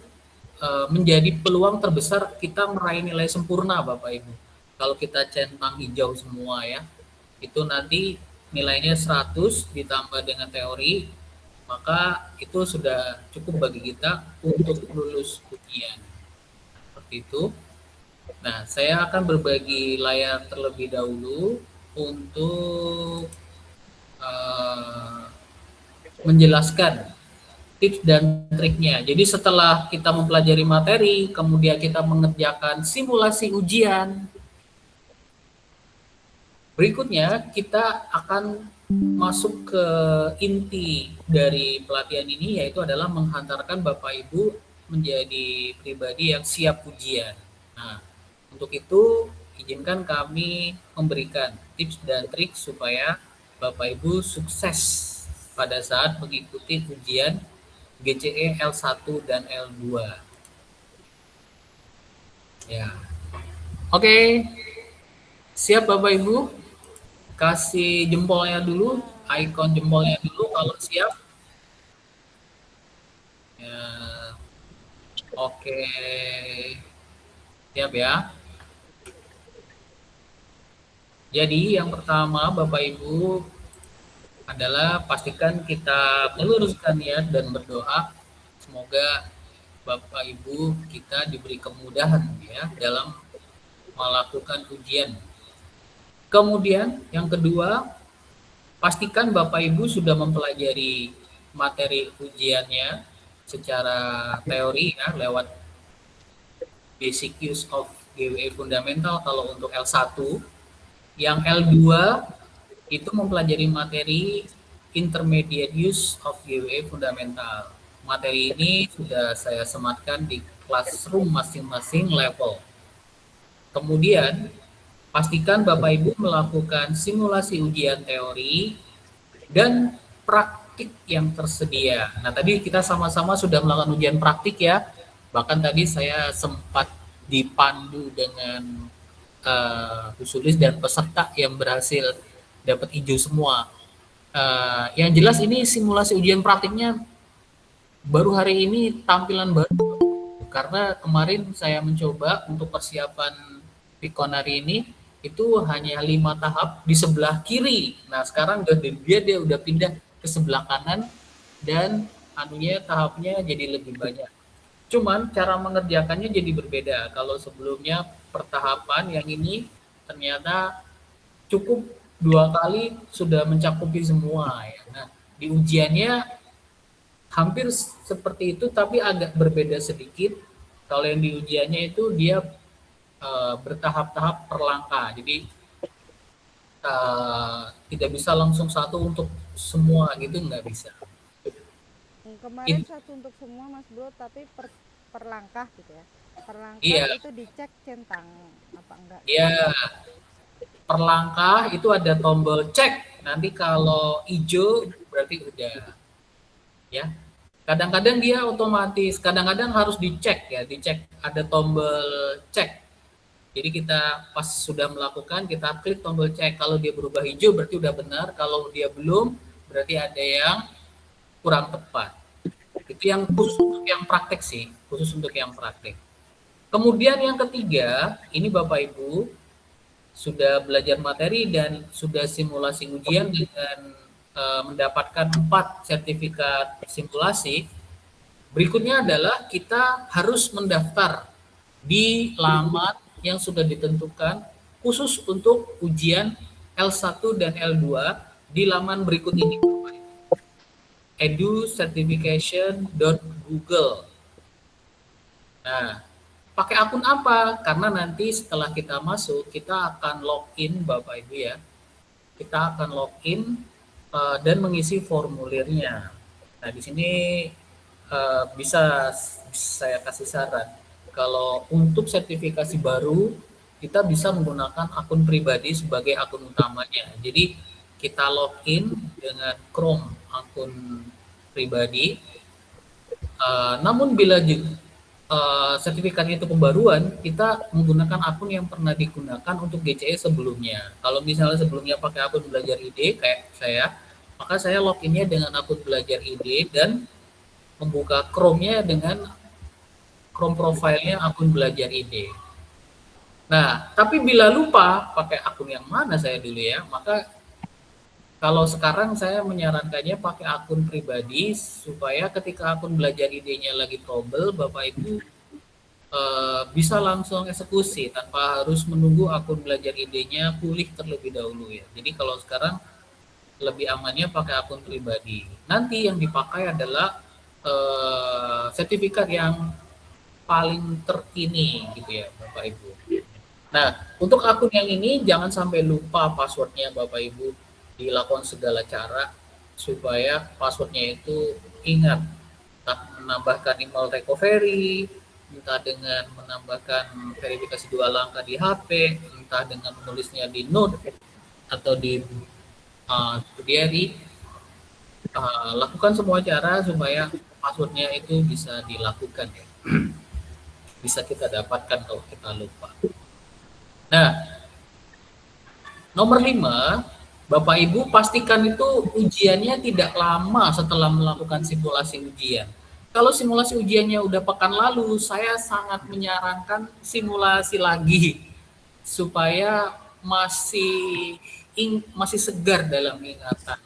B: menjadi peluang terbesar kita meraih nilai sempurna Bapak Ibu. Kalau kita centang hijau semua ya, itu nanti nilainya 100 ditambah dengan teori, maka itu sudah cukup bagi kita untuk lulus ujian. Seperti itu. Nah, saya akan berbagi layar terlebih dahulu untuk menjelaskan tips dan triknya. Jadi setelah kita mempelajari materi, kemudian kita mengerjakan simulasi ujian, berikutnya kita akan masuk ke inti dari pelatihan ini, yaitu adalah menghantarkan Bapak Ibu menjadi pribadi yang siap ujian. Nah, untuk itu, izinkan kami memberikan tips dan trik supaya Bapak Ibu sukses pada saat mengikuti ujian GCE L1 dan L2. Ya. Oke. Siap Bapak Ibu? Kasih jempolnya dulu, icon jempolnya dulu kalau siap. Ya. Oke. Siap ya. Jadi yang pertama Bapak Ibu adalah pastikan kita meluruskan niat dan berdoa semoga Bapak Ibu kita diberi kemudahan ya dalam melakukan ujian. Kemudian yang kedua, pastikan Bapak Ibu sudah mempelajari materi ujiannya secara teori ya lewat basic use of GWE fundamental kalau untuk L1. Yang L2 itu mempelajari materi Intermediate Use of GWA Fundamental. Materi ini sudah saya sematkan di classroom masing-masing level. Kemudian, pastikan Bapak Ibu melakukan simulasi ujian teori dan praktik yang tersedia. Nah, tadi kita sama-sama sudah melakukan ujian praktik ya. Bahkan tadi saya sempat dipandu dengan usulis dan peserta yang berhasil dapat hijau semua. Yang jelas ini simulasi ujian praktiknya baru hari ini tampilan baru. Karena kemarin saya mencoba untuk persiapan Pikon hari ini itu hanya 5 tahap di sebelah kiri. Nah sekarang dia udah pindah ke sebelah kanan dan tahapnya jadi lebih banyak. Cuman cara mengerjakannya jadi berbeda. Kalau sebelumnya pertahapan yang ini ternyata cukup 2 kali sudah mencakupi semua ya. Nah di ujiannya hampir seperti itu tapi agak berbeda sedikit. Kalau yang di ujiannya itu dia bertahap-tahap per langkah. Jadi tidak bisa langsung satu untuk semua gitu, nggak bisa.
A: Kemarin satu untuk semua Mas Bro, tapi per langkah gitu ya. Per langkah
B: Iya.
A: itu dicek centang apa enggak?
B: Iya. Per langkah itu ada tombol cek. Nanti kalau hijau berarti udah. Ya. Kadang-kadang dia otomatis, kadang-kadang harus dicek ya, dicek ada tombol cek. Jadi kita pas sudah melakukan, kita klik tombol cek. Kalau dia berubah hijau berarti udah benar. Kalau dia belum, berarti ada yang kurang tepat. Itu yang khusus untuk yang praktek sih, khusus untuk yang praktek. Kemudian yang ketiga, ini Bapak Ibu sudah belajar materi dan sudah simulasi ujian dengan mendapatkan 4 sertifikat simulasi. Berikutnya adalah kita harus mendaftar di laman yang sudah ditentukan khusus untuk ujian L1 dan L2 di laman berikut ini. educertification.google. Nah, pakai akun apa? Karena nanti setelah kita masuk, kita akan login Bapak Ibu ya. Kita akan login dan mengisi formulirnya. Nah, di sini bisa saya kasih saran. Kalau untuk sertifikasi baru, kita bisa menggunakan akun pribadi sebagai akun utamanya. Jadi kita login dengan Chrome akun pribadi. Namun bila sertifikatnya itu pembaruan, kita menggunakan akun yang pernah digunakan untuk GCE sebelumnya. Kalau misalnya sebelumnya pakai akun belajar ID kayak saya, maka saya loginnya dengan akun belajar ID dan membuka Chrome-nya dengan Chrome profile-nya akun belajar ID. Nah, tapi bila lupa pakai akun yang mana saya dulu ya, maka kalau sekarang saya menyarankannya pakai akun pribadi supaya ketika akun belajar ID-nya lagi trouble, Bapak Ibu bisa langsung eksekusi tanpa harus menunggu akun belajar ID-nya pulih terlebih dahulu ya. Jadi kalau sekarang lebih amannya pakai akun pribadi. Nanti yang dipakai adalah sertifikat yang paling terkini gitu ya Bapak Ibu. Nah, untuk akun yang ini jangan sampai lupa passwordnya Bapak Ibu. Dilakukan segala cara supaya passwordnya itu ingat. Entah menambahkan email recovery, entah dengan menambahkan verifikasi 2 langkah di HP, entah dengan menulisnya di note atau di diary. Lakukan semua cara supaya passwordnya itu bisa dilakukan ya. Bisa kita dapatkan kalau kita lupa. Nah, nomor 5, Bapak Ibu pastikan itu ujiannya tidak lama setelah melakukan simulasi ujian. Kalau simulasi ujiannya udah pekan lalu, saya sangat menyarankan simulasi lagi supaya masih segar dalam ingatan.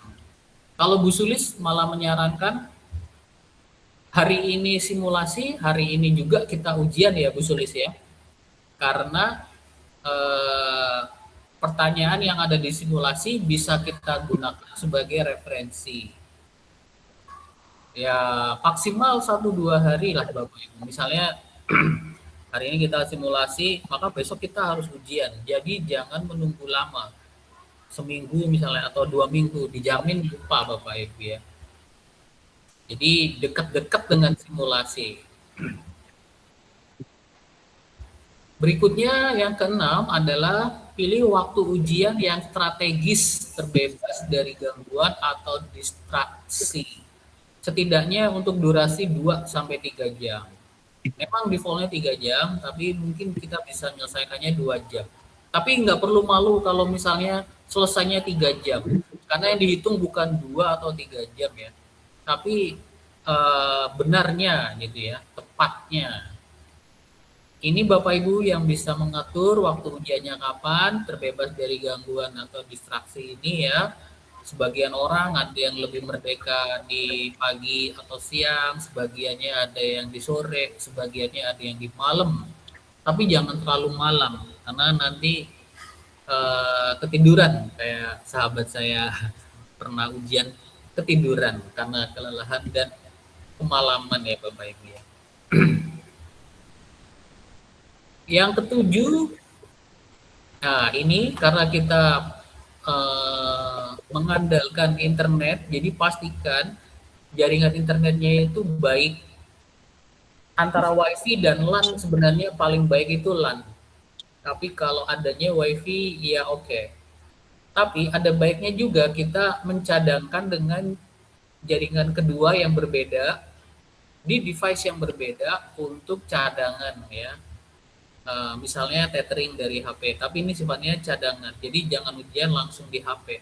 B: Kalau Bu Sulis malah menyarankan hari ini simulasi, hari ini juga kita ujian ya Bu Sulis ya. Karena pertanyaan yang ada di simulasi bisa kita gunakan sebagai referensi. Ya maksimal 1-2 hari lah Bapak Ibu. Misalnya hari ini kita simulasi, maka besok kita harus ujian. Jadi jangan menunggu lama. seminggu misalnya atau 2 minggu, dijamin lupa Bapak Ibu ya. Jadi dekat-dekat dengan simulasi. Berikutnya yang keenam adalah pilih waktu ujian yang strategis, terbebas dari gangguan atau distraksi. Setidaknya untuk durasi 2-3 jam. Memang defaultnya 3 jam, tapi mungkin kita bisa menyelesaikannya 2 jam. Tapi nggak perlu malu kalau misalnya selesainya 3 jam. Karena yang dihitung bukan 2 atau 3 jam ya. Tapi benarnya gitu ya, tepatnya. Ini Bapak Ibu yang bisa mengatur waktu ujiannya kapan, terbebas dari gangguan atau distraksi ini ya. Sebagian orang ada yang lebih merdeka di pagi atau siang, sebagiannya ada yang di sore, sebagiannya ada yang di malam. Tapi jangan terlalu malam, karena nanti ketiduran. Kayak sahabat saya pernah ujian ketiduran karena kelelahan dan kemalaman ya Bapak Ibu ya. Yang ketujuh, nah ini karena kita mengandalkan internet, jadi pastikan jaringan internetnya itu baik. Antara WiFi dan LAN sebenarnya paling baik itu LAN. Tapi kalau adanya WiFi ya oke. Tapi ada baiknya juga kita mencadangkan dengan jaringan kedua yang berbeda di device yang berbeda untuk cadangan ya. Misalnya tethering dari HP, tapi ini sifatnya cadangan. Jadi jangan ujian langsung di HP.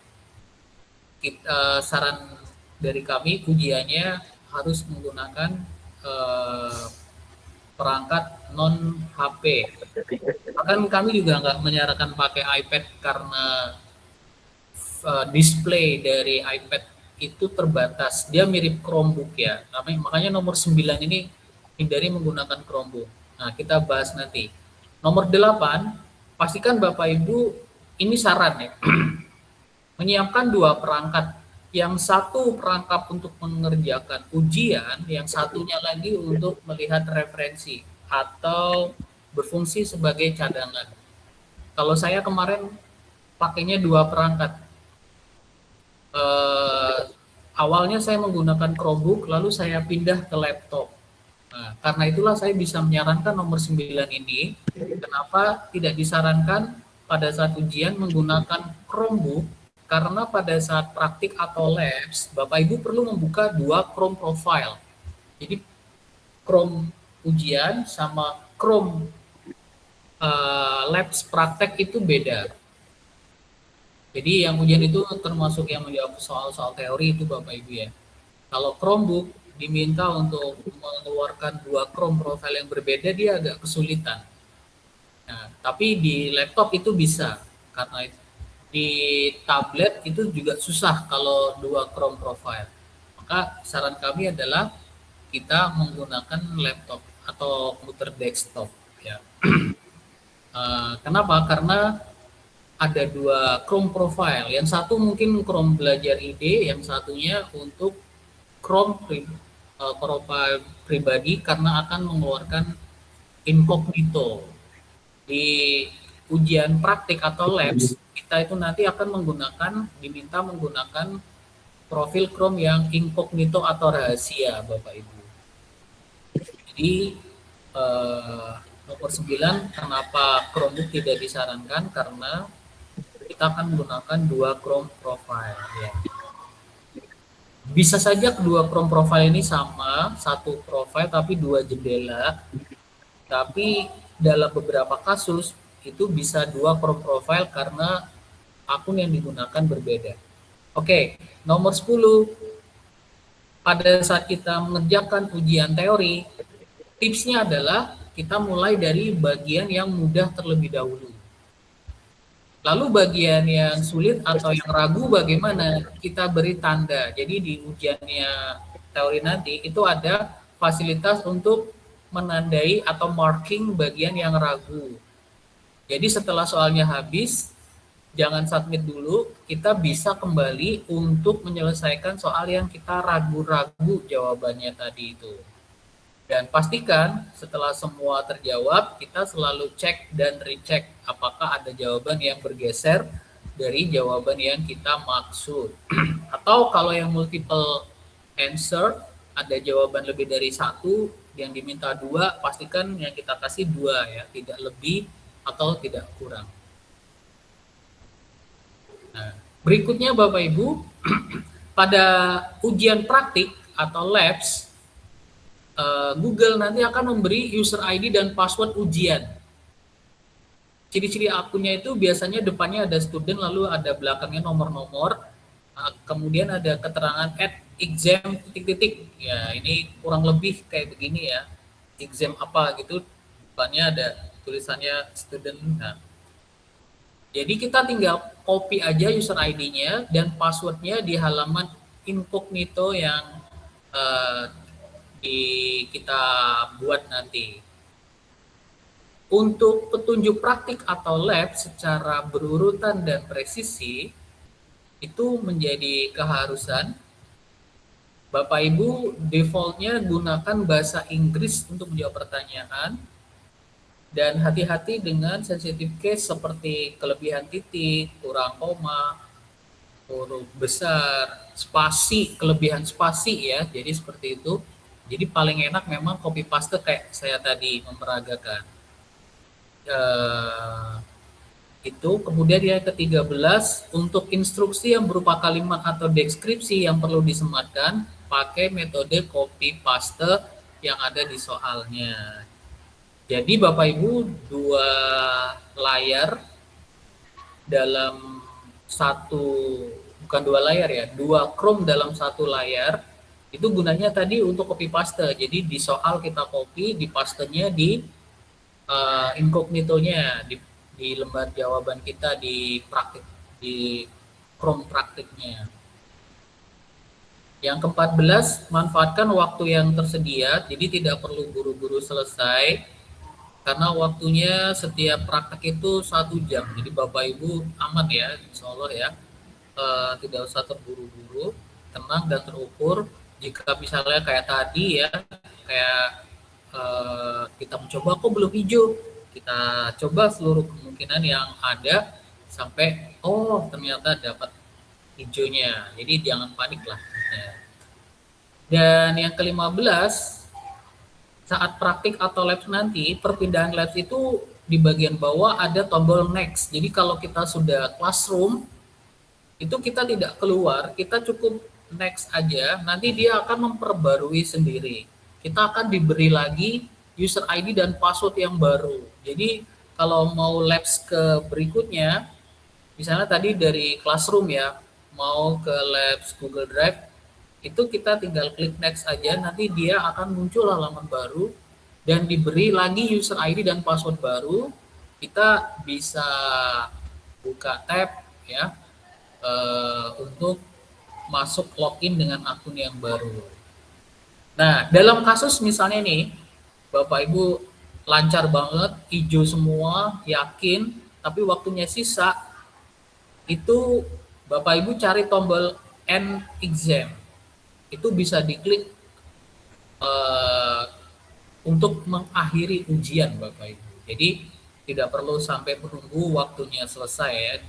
B: Saran dari kami ujiannya harus menggunakan perangkat non HP. Bahkan kami juga nggak menyarankan pakai iPad karena display dari iPad itu terbatas. Dia mirip Chromebook ya. Makanya nomor 9 ini hindari menggunakan Chromebook. Nah, kita bahas nanti. Nomor 8, pastikan Bapak Ibu, ini saran ya, menyiapkan 2 perangkat. Yang satu perangkap untuk mengerjakan ujian, yang satunya lagi untuk melihat referensi atau berfungsi sebagai cadangan. Kalau saya kemarin pakainya 2 perangkat. Awalnya saya menggunakan Chromebook, lalu saya pindah ke laptop. Nah, karena itulah saya bisa menyarankan nomor 9 ini. Kenapa tidak disarankan pada saat ujian menggunakan Chromebook? Karena pada saat praktik atau labs, Bapak Ibu perlu membuka 2 Chrome profile. Jadi Chrome ujian sama Chrome labs praktek itu beda. Jadi yang ujian itu termasuk yang menjawab soal-soal teori itu Bapak Ibu ya. Kalau Chromebook diminta untuk mengeluarkan 2 Chrome profile yang berbeda, dia agak kesulitan. Nah, tapi di laptop itu bisa, karena di tablet itu juga susah kalau 2 Chrome profile. Maka saran kami adalah kita menggunakan laptop atau komputer desktop. Ya. Kenapa? Karena ada 2 Chrome profile. Yang satu mungkin Chrome belajar ide, yang satunya untuk Chrome profile pribadi karena akan mengeluarkan incognito. Di ujian praktik atau labs, kita itu nanti akan diminta menggunakan profil Chrome yang incognito atau rahasia, Bapak Ibu. Jadi nomor 9, kenapa Chromebook tidak disarankan? Karena kita akan menggunakan 2 Chrome profile. Ya. Bisa saja kedua Chrome profile ini sama, satu profile tapi 2 jendela. Tapi dalam beberapa kasus itu bisa 2 Chrome profile karena akun yang digunakan berbeda. Oke, nomor 10. Pada saat kita mengerjakan ujian teori, tipsnya adalah kita mulai dari bagian yang mudah terlebih dahulu. Lalu bagian yang sulit atau yang ragu bagaimana? Kita beri tanda. Jadi di ujiannya teori nanti itu ada fasilitas untuk menandai atau marking bagian yang ragu. Jadi setelah soalnya habis, jangan submit dulu, kita bisa kembali untuk menyelesaikan soal yang kita ragu-ragu jawabannya tadi itu. Dan pastikan setelah semua terjawab, kita selalu cek dan recheck apakah ada jawaban yang bergeser dari jawaban yang kita maksud. Atau kalau yang multiple answer, ada jawaban lebih dari satu, yang diminta dua, pastikan yang kita kasih dua ya, tidak lebih atau tidak kurang. Nah, berikutnya Bapak Ibu, pada ujian praktik atau labs, Google nanti akan memberi user ID dan password ujian. Ciri-ciri akunnya itu biasanya depannya ada student, lalu ada belakangnya nomor-nomor, kemudian ada keterangan exam titik-titik. Ya, ini kurang lebih kayak begini ya. Exam apa gitu, depannya ada tulisannya student. Nah, jadi kita tinggal copy aja user ID-nya dan password-nya di halaman incognito yang kita buat nanti. Untuk petunjuk praktik atau lab secara berurutan dan presisi, itu menjadi keharusan. Bapak Ibu defaultnya gunakan bahasa Inggris untuk menjawab pertanyaan, dan hati-hati dengan sensitive case seperti kelebihan titik, kurang koma, huruf besar, spasi, kelebihan spasi ya, jadi seperti itu. Jadi paling enak memang copy paste kayak saya tadi memperagakan. Itu kemudian yang ke-13, untuk instruksi yang berupa kalimat atau deskripsi yang perlu disematkan, pakai metode copy paste yang ada di soalnya. Jadi Bapak Ibu, dua layar dalam satu, bukan dua layar ya, dua Chrome dalam satu layar, itu gunanya tadi untuk copy paste. Jadi di soal kita copy, di pastenya di incognito-nya, di lembar jawaban kita di praktik, di Chrome praktiknya. Yang ke-14, manfaatkan waktu yang tersedia, jadi tidak perlu buru-buru selesai, karena waktunya setiap praktek itu 1 jam. Jadi Bapak Ibu aman ya, insya Allah ya, tidak usah terburu-buru, tenang dan terukur. Jika misalnya kayak tadi ya, kayak kita mencoba kok belum hijau, kita coba seluruh kemungkinan yang ada sampai ternyata dapat hijaunya. Jadi jangan panik lah. Dan yang ke-15, saat praktik atau labs nanti, perpindahan labs itu di bagian bawah ada tombol next. Jadi kalau kita sudah classroom, itu kita tidak keluar, kita cukup next aja, nanti dia akan memperbarui sendiri. Kita akan diberi lagi user ID dan password yang baru. Jadi kalau mau labs ke berikutnya, misalnya tadi dari classroom ya, mau ke labs Google Drive, itu kita tinggal klik next aja, nanti dia akan muncul halaman baru dan diberi lagi user ID dan password baru. Kita bisa buka tab ya untuk masuk login dengan akun yang baru. Nah, dalam kasus misalnya nih, Bapak Ibu lancar banget, hijau semua, yakin, tapi waktunya sisa, itu Bapak Ibu cari tombol end exam. Itu bisa diklik untuk mengakhiri ujian Bapak Ibu. Jadi tidak perlu sampai menunggu waktunya selesai ya.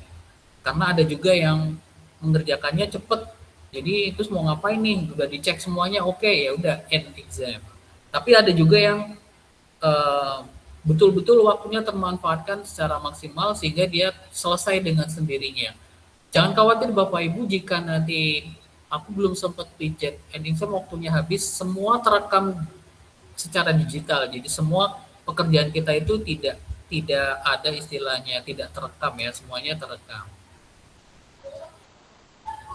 B: Karena ada juga yang mengerjakannya cepet. Jadi terus mau ngapain nih? Udah dicek semuanya, oke, ya udah end exam. Tapi ada juga yang betul-betul waktunya termanfaatkan secara maksimal sehingga dia selesai dengan sendirinya. Jangan khawatir Bapak Ibu jika nanti aku belum sempat pijat end exam, waktunya habis, semua terekam secara digital. Jadi semua pekerjaan kita itu tidak ada istilahnya tidak terekam ya, semuanya terekam.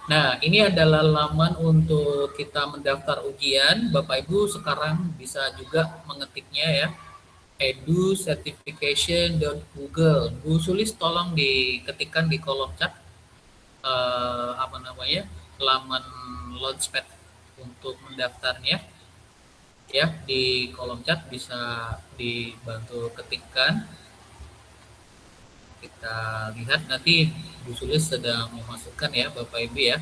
B: Nah, ini adalah laman untuk kita mendaftar ujian. Bapak Ibu sekarang bisa juga mengetiknya ya, educertification.google. Bu Sulis tolong diketikkan di kolom chat laman launchpad untuk mendaftarnya ya, di kolom chat bisa dibantu ketikkan. Kita lihat nanti Bu Sulis sedang memasukkan ya Bapak Ibu ya.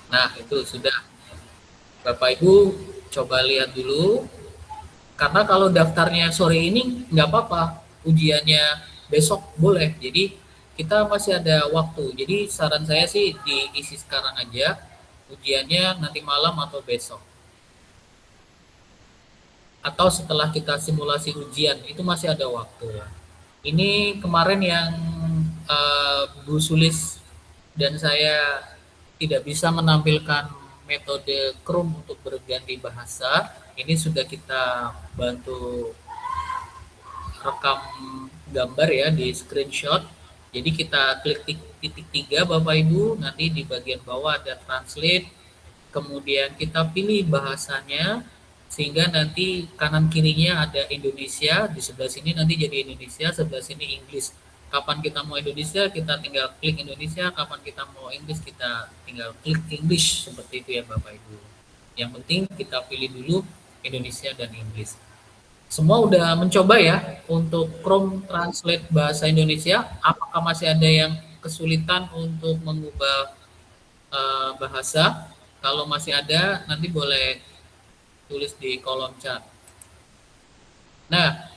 B: Nah, itu sudah. Bapak Ibu coba lihat dulu, karena kalau daftarnya sore ini nggak apa-apa, ujiannya besok boleh. Jadi kita masih ada waktu. Jadi saran saya sih diisi sekarang aja, ujiannya nanti malam atau besok. Atau setelah kita simulasi ujian, itu masih ada waktu. Ini kemarin yang Bu Sulis dan saya tidak bisa menampilkan metode Chrome untuk berganti bahasa, ini sudah kita bantu rekam gambar ya di screenshot. Jadi kita klik titik 3 Bapak Ibu, nanti di bagian bawah ada translate, kemudian kita pilih bahasanya, sehingga nanti kanan kirinya ada Indonesia, di sebelah sini nanti jadi Indonesia, sebelah sini Inggris. Kapan kita mau Indonesia, kita tinggal klik Indonesia, kapan kita mau Inggris, kita tinggal klik English, seperti itu ya Bapak Ibu. Yang penting kita pilih dulu Indonesia dan Inggris. Semua udah mencoba ya untuk Chrome Translate bahasa Indonesia. Apakah masih ada yang kesulitan untuk mengubah bahasa? Kalau masih ada, nanti boleh tulis di kolom chat. Nah,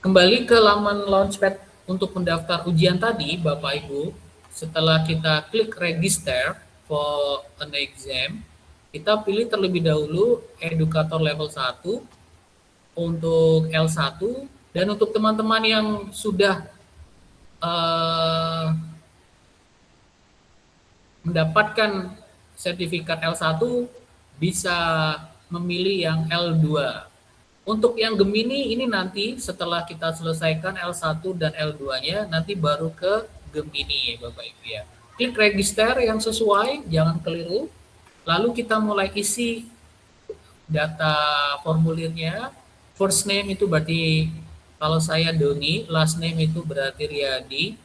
B: kembali ke laman Launchpad untuk mendaftar ujian tadi, Bapak Ibu. Setelah kita klik register for an exam, kita pilih terlebih dahulu edukator level 1 untuk L1, dan untuk teman-teman yang sudah mendapatkan sertifikat L1 bisa memilih yang L2. Untuk yang Gemini ini nanti setelah kita selesaikan L1 dan L2-nya, nanti baru ke Gemini Bapak Ibu ya. Klik register yang sesuai, jangan keliru. Lalu kita mulai isi data formulirnya. First name itu berarti kalau saya Doni, last name itu berarti Riyadi.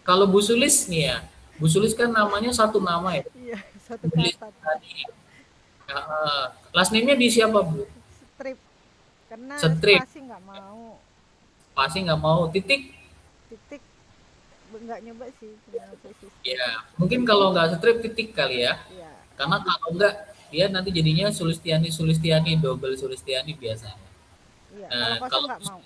B: Kalau Bu Sulis nih ya, Bu Sulis kan namanya satu nama ya.
A: Iya, satu
B: Sulis
A: kata.
B: tadi. Last name-nya di siapa Bu?
A: Strip. Karena
B: Strip.
A: spasi nggak mau.
B: Pasti nggak mau titik.
A: Titik nggak nyoba sih. Cuma posisi.
B: Ya, mungkin kalau nggak strip titik kali ya.
A: Iya.
B: Karena kalau nggak, dia nanti jadinya Sulistiani, double Sulistiani biasanya.
A: Iya,
B: Nah,
A: kalau kosong nggak mau.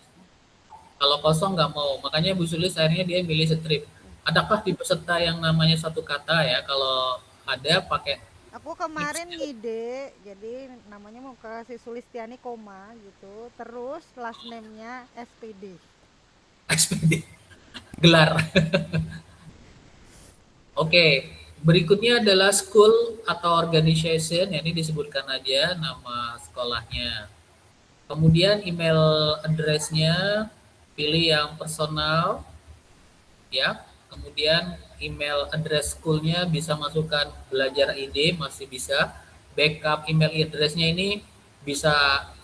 B: Kalau kosong nggak mau, makanya Bu Sulis akhirnya dia milih strip. Adakah di peserta yang namanya satu kata ya? Kalau ada pakai
A: Aku kemarin ngide, jadi namanya mau kasih Sulistiani koma gitu, terus last name-nya SPD.
B: ekspedisi gelar. Oke, berikutnya adalah school atau organization, ya, ini disebutkan aja nama sekolahnya. Kemudian email address-nya pilih yang personal ya. Kemudian email address school-nya bisa masukkan belajar ID, masih bisa. Backup email address-nya ini bisa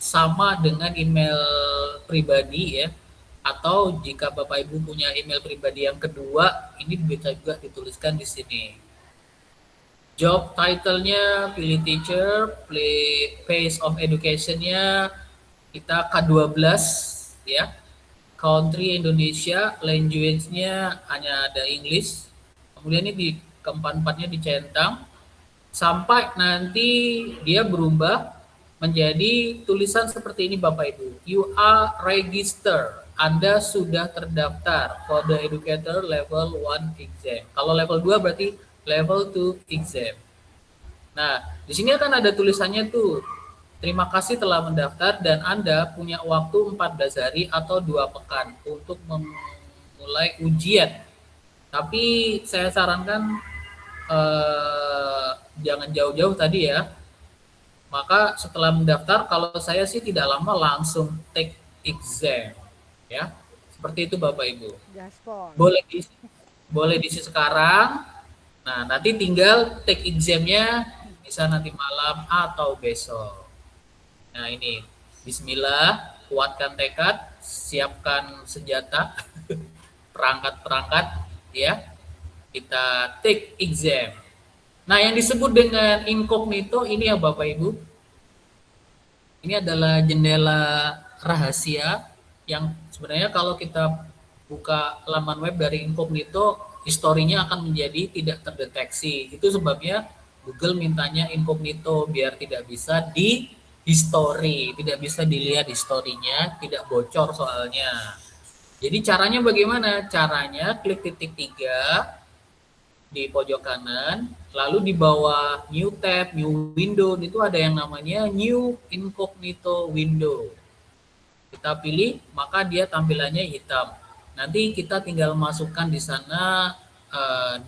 B: sama dengan email pribadi ya. Atau jika Bapak Ibu punya email pribadi yang kedua, ini bisa juga dituliskan di sini. Job title-nya pilih teacher, pilih phase of education-nya kita K12 ya. Country Indonesia, language-nya hanya ada English. Kemudian ini di keempat-empatnya dicentang sampai nanti dia berubah menjadi tulisan seperti ini Bapak Ibu. You are registered. Anda sudah terdaftar for the educator level 1 exam. Kalau level 2 berarti level 2 exam. Nah, di sini kan ada tulisannya tuh. Terima kasih telah mendaftar dan Anda punya waktu 14 hari atau 2 pekan untuk memulai ujian. Tapi saya sarankan jangan jauh-jauh tadi ya. Maka setelah mendaftar, kalau saya sih tidak lama langsung take exam. Ya, seperti itu Bapak Ibu.
A: Gaspol.
B: Boleh diisi sekarang. Nah, nanti tinggal take examnya bisa nanti malam atau besok. Nah ini, bismillah, kuatkan tekad, siapkan senjata, perangkat-perangkat, ya. Kita take exam. Nah yang disebut dengan incognito ini ya Bapak Ibu, ini adalah jendela rahasia yang sebenarnya kalau kita buka laman web dari incognito, historinya akan menjadi tidak terdeteksi. Itu sebabnya Google mintanya incognito biar tidak bisa history, tidak bisa dilihat historinya, tidak bocor soalnya. Jadi caranya bagaimana? Caranya klik titik 3 di pojok kanan, lalu di bawah new tab, new window itu ada yang namanya new incognito window. Kita pilih, maka dia tampilannya hitam. Nanti kita tinggal masukkan di sana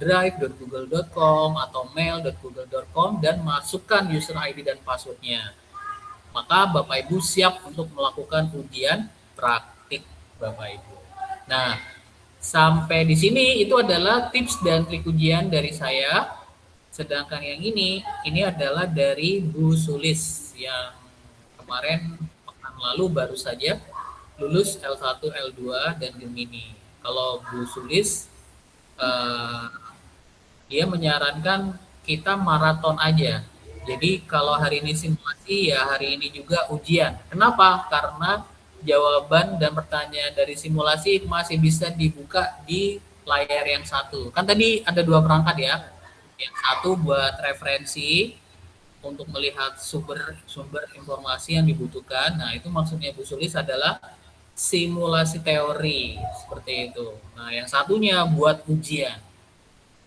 B: drive.google.com atau mail.google.com dan masukkan user ID dan passwordnya. Maka Bapak Ibu siap untuk melakukan ujian praktik Bapak Ibu. Nah, sampai di sini itu adalah tips dan trik ujian dari saya. Sedangkan yang ini adalah dari Bu Sulis yang kemarin pekan lalu baru saja lulus L1, L2 dan Gemini. Kalau Bu Sulis dia menyarankan kita maraton aja. Jadi kalau hari ini simulasi ya hari ini juga ujian. Kenapa? Karena jawaban dan pertanyaan dari simulasi masih bisa dibuka di layar yang satu. Kan tadi ada 2 perangkat ya. Yang satu buat referensi untuk melihat sumber informasi yang dibutuhkan. Nah, itu maksudnya Bu Sulis adalah simulasi teori seperti itu. Nah, yang satunya buat ujian.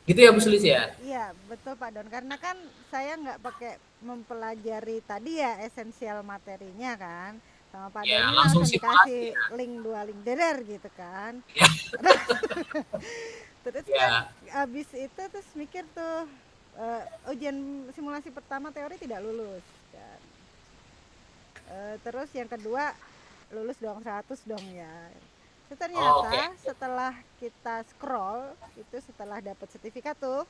B: Gitu ya Bu Sulis ya?
A: Iya, betul Pak Don. Karena kan saya nggak pakai mempelajari tadi ya esensial materinya kan. Sama Pak
B: Ya,
A: Don ini
B: langsung
A: langsung dikasih
B: simulasi ya.
A: link 2 link deder gitu kan.
B: Ya.
A: Terus
B: Ya.
A: kan abis itu terus mikir tuh ujian simulasi pertama teori tidak lulus kan. Terus yang kedua lulus dong 100 dong ya. Ternyata
B: Oke.
A: setelah kita scroll itu setelah dapat sertifikat tuh,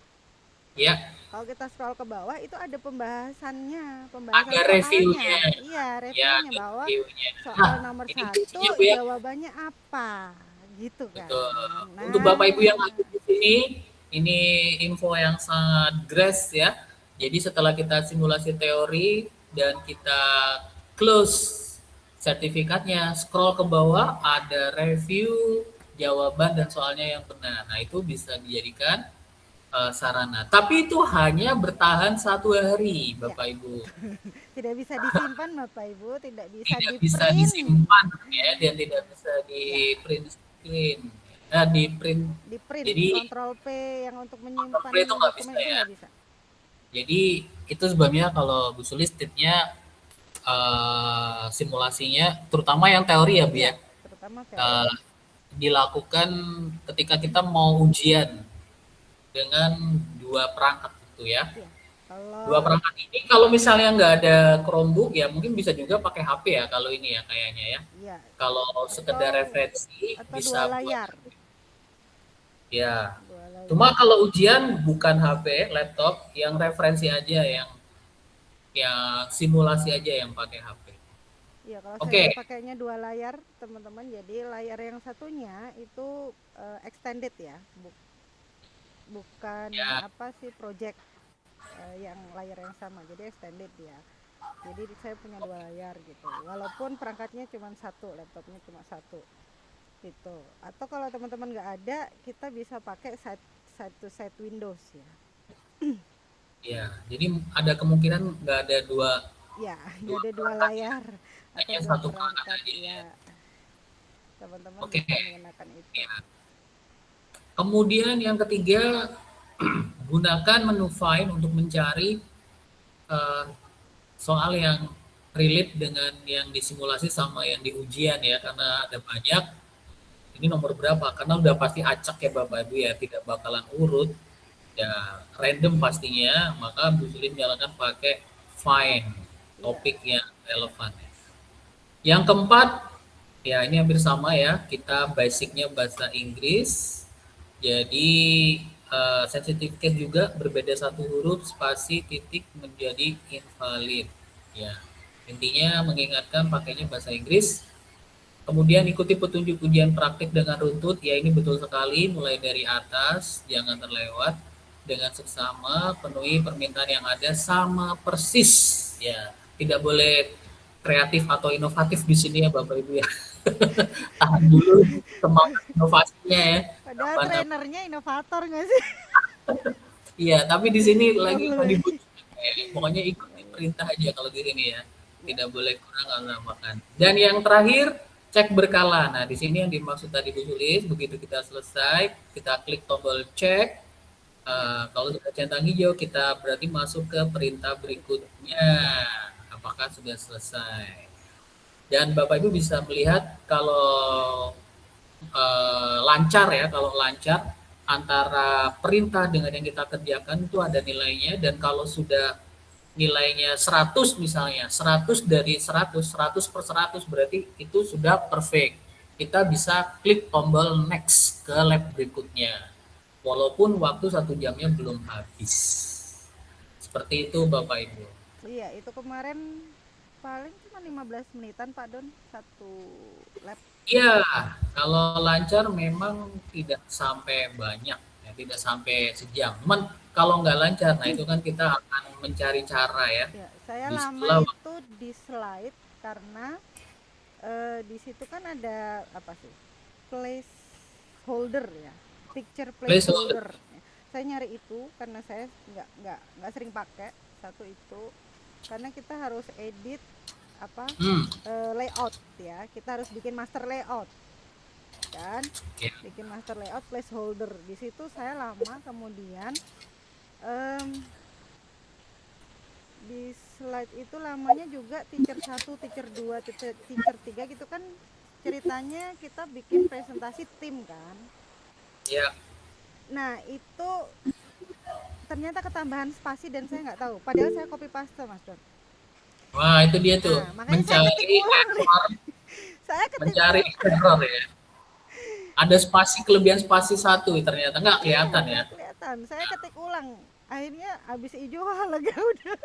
B: Ya,
A: kalau kita scroll ke bawah itu ada pembahasan
B: ada
A: soalnya.
B: reviewnya.
A: Iya,
B: Ya,
A: reviewnya
B: ada
A: bahwa
B: reviewnya.
A: soal nomor
B: ini
A: 1
B: kuncinya Bu ya.
A: jawabannya apa gitu kan.
B: Betul.
A: Nah,
B: Untuk Bapak Ibu yang ada di sini, ini info yang sangat grass ya. Jadi setelah kita simulasi teori dan kita close sertifikatnya, scroll ke bawah ada review jawaban dan soalnya yang benar. Nah, itu bisa dijadikan sarana. Tapi itu hanya bertahan 1 hari, Bapak Ibu.
A: tidak bisa disimpan Bapak Ibu, tidak bisa
B: Tidak
A: di
B: bisa
A: print.
B: disimpan ya, dan tidak bisa di print screen. Nah, di print.
A: Di print,
B: Jadi
A: Ctrl P yang untuk menyimpan
B: Ctrl P itu nggak
A: dokumen
B: bisa
A: itu
B: ya.
A: nggak bisa.
B: Jadi itu sebabnya kalau Bu Sulis tipnya simulasinya, terutama yang teori ya Bu ya,
A: Terutama
B: eh, dilakukan ketika kita mau ujian dengan 2 perangkat itu ya.
A: Iya. Kalau
B: 2 perangkat ini kalau misalnya nggak ada Chromebook ya mungkin bisa juga pakai HP ya kalau ini ya kayaknya ya.
A: iya,
B: Kalau sekedar referensi
A: atau
B: bisa
A: 2 layar.
B: ya.
A: 2 layar.
B: Cuma kalau ujian bukan HP, laptop, yang referensi aja, yang simulasi aja yang pakai HP.
A: Iya, kalau
B: Oke.
A: saya pakainya 2 layar, teman-teman. Jadi layar yang satunya itu extended ya, bukan
B: Ya.
A: apa sih project yang layar yang sama. Jadi extended ya. Jadi saya punya 2 layar gitu. Walaupun perangkatnya cuma 1, laptopnya cuma 1 gitu. Atau kalau teman-teman nggak ada, kita bisa pakai side to side Windows ya.
B: Ya, jadi ada kemungkinan nggak ada 2.
A: Ya, nggak ada 2 layar atau
B: Hanya
A: 2
B: satu perangkat
A: perangkat
B: aja ya.
A: ya. Teman-teman
B: Oke.
A: bisa menggunakan itu.
B: Ya. Kemudian yang ketiga, gunakan menu find untuk mencari soal yang relate dengan yang disimulasi sama yang di ujian ya, karena ada banyak. Ini nomor berapa? Karena udah pasti acak ya Bapak Ibu ya, tidak bakalan urut ya, random pastinya. Maka Bu Sulis jalankan pakai find topik yang relevan. Yang keempat, ya ini hampir sama ya, kita basicnya bahasa Inggris. Jadi sensitive case juga berbeda 1 huruf, spasi, titik menjadi invalid. Ya, intinya mengingatkan pakainya bahasa Inggris. Kemudian ikuti petunjuk ujian praktik dengan runtut, ya ini betul sekali, mulai dari atas, jangan terlewat, dengan seksama, penuhi permintaan yang ada sama persis, ya tidak boleh kreatif atau inovatif di sini ya Bapak Ibu ya. Tahan dulu semangat inovasinya ya.
A: Padahal trainernya inovator nggak sih?
B: Iya, tapi di sini lagi pokoknya ikuti perintah aja kalau di sini ya. Tidak boleh kurang atau makan. Dan yang terakhir, cek berkala. Nah, di sini yang dimaksud tadi Bu Sulis, begitu kita selesai, kita klik tombol cek. Kalau sudah centang hijau, kita berarti masuk ke perintah berikutnya. Apakah sudah selesai? Dan Bapak Ibu bisa melihat kalau lancar ya, kalau lancar antara perintah dengan yang kita kerjakan itu ada nilainya, dan kalau sudah nilainya 100 misalnya, 100 dari 100, 100 per 100 berarti itu sudah perfect. Kita bisa klik tombol next ke lab berikutnya. Walaupun waktu 1 jamnya belum habis. Seperti itu Bapak Ibu.
A: Iya, itu kemarin paling cuma 15 menitan Pak Don, satu lab.
B: Iya, kalau lancar memang tidak sampai banyak, ya, tidak sampai sejam. Cuman kalau nggak lancar, nah itu kan kita akan mencari cara ya.
A: Ya, saya
B: Di
A: lama
B: sebelah
A: itu di slide karena di situ kan ada apa sih? Placeholder ya, picture placeholder. Saya nyari itu karena saya nggak sering pakai satu itu, karena kita harus edit apa layout ya, kita harus bikin master layout kan, bikin master layout placeholder. Di situ saya lama, kemudian di slide itu lamanya juga teacher 1, teacher 2, teacher 3 gitu kan, ceritanya kita bikin presentasi tim kan.
B: Ya.
A: Nah itu ternyata ketambahan spasi dan saya nggak tahu, padahal saya copy paste Mas Don.
B: Wah, itu dia tuh, mencari error ya. Ada spasi, kelebihan spasi 1 ternyata nggak kelihatan ya.
A: Kelihatan, saya ketik ulang, akhirnya habis hijau lega udah.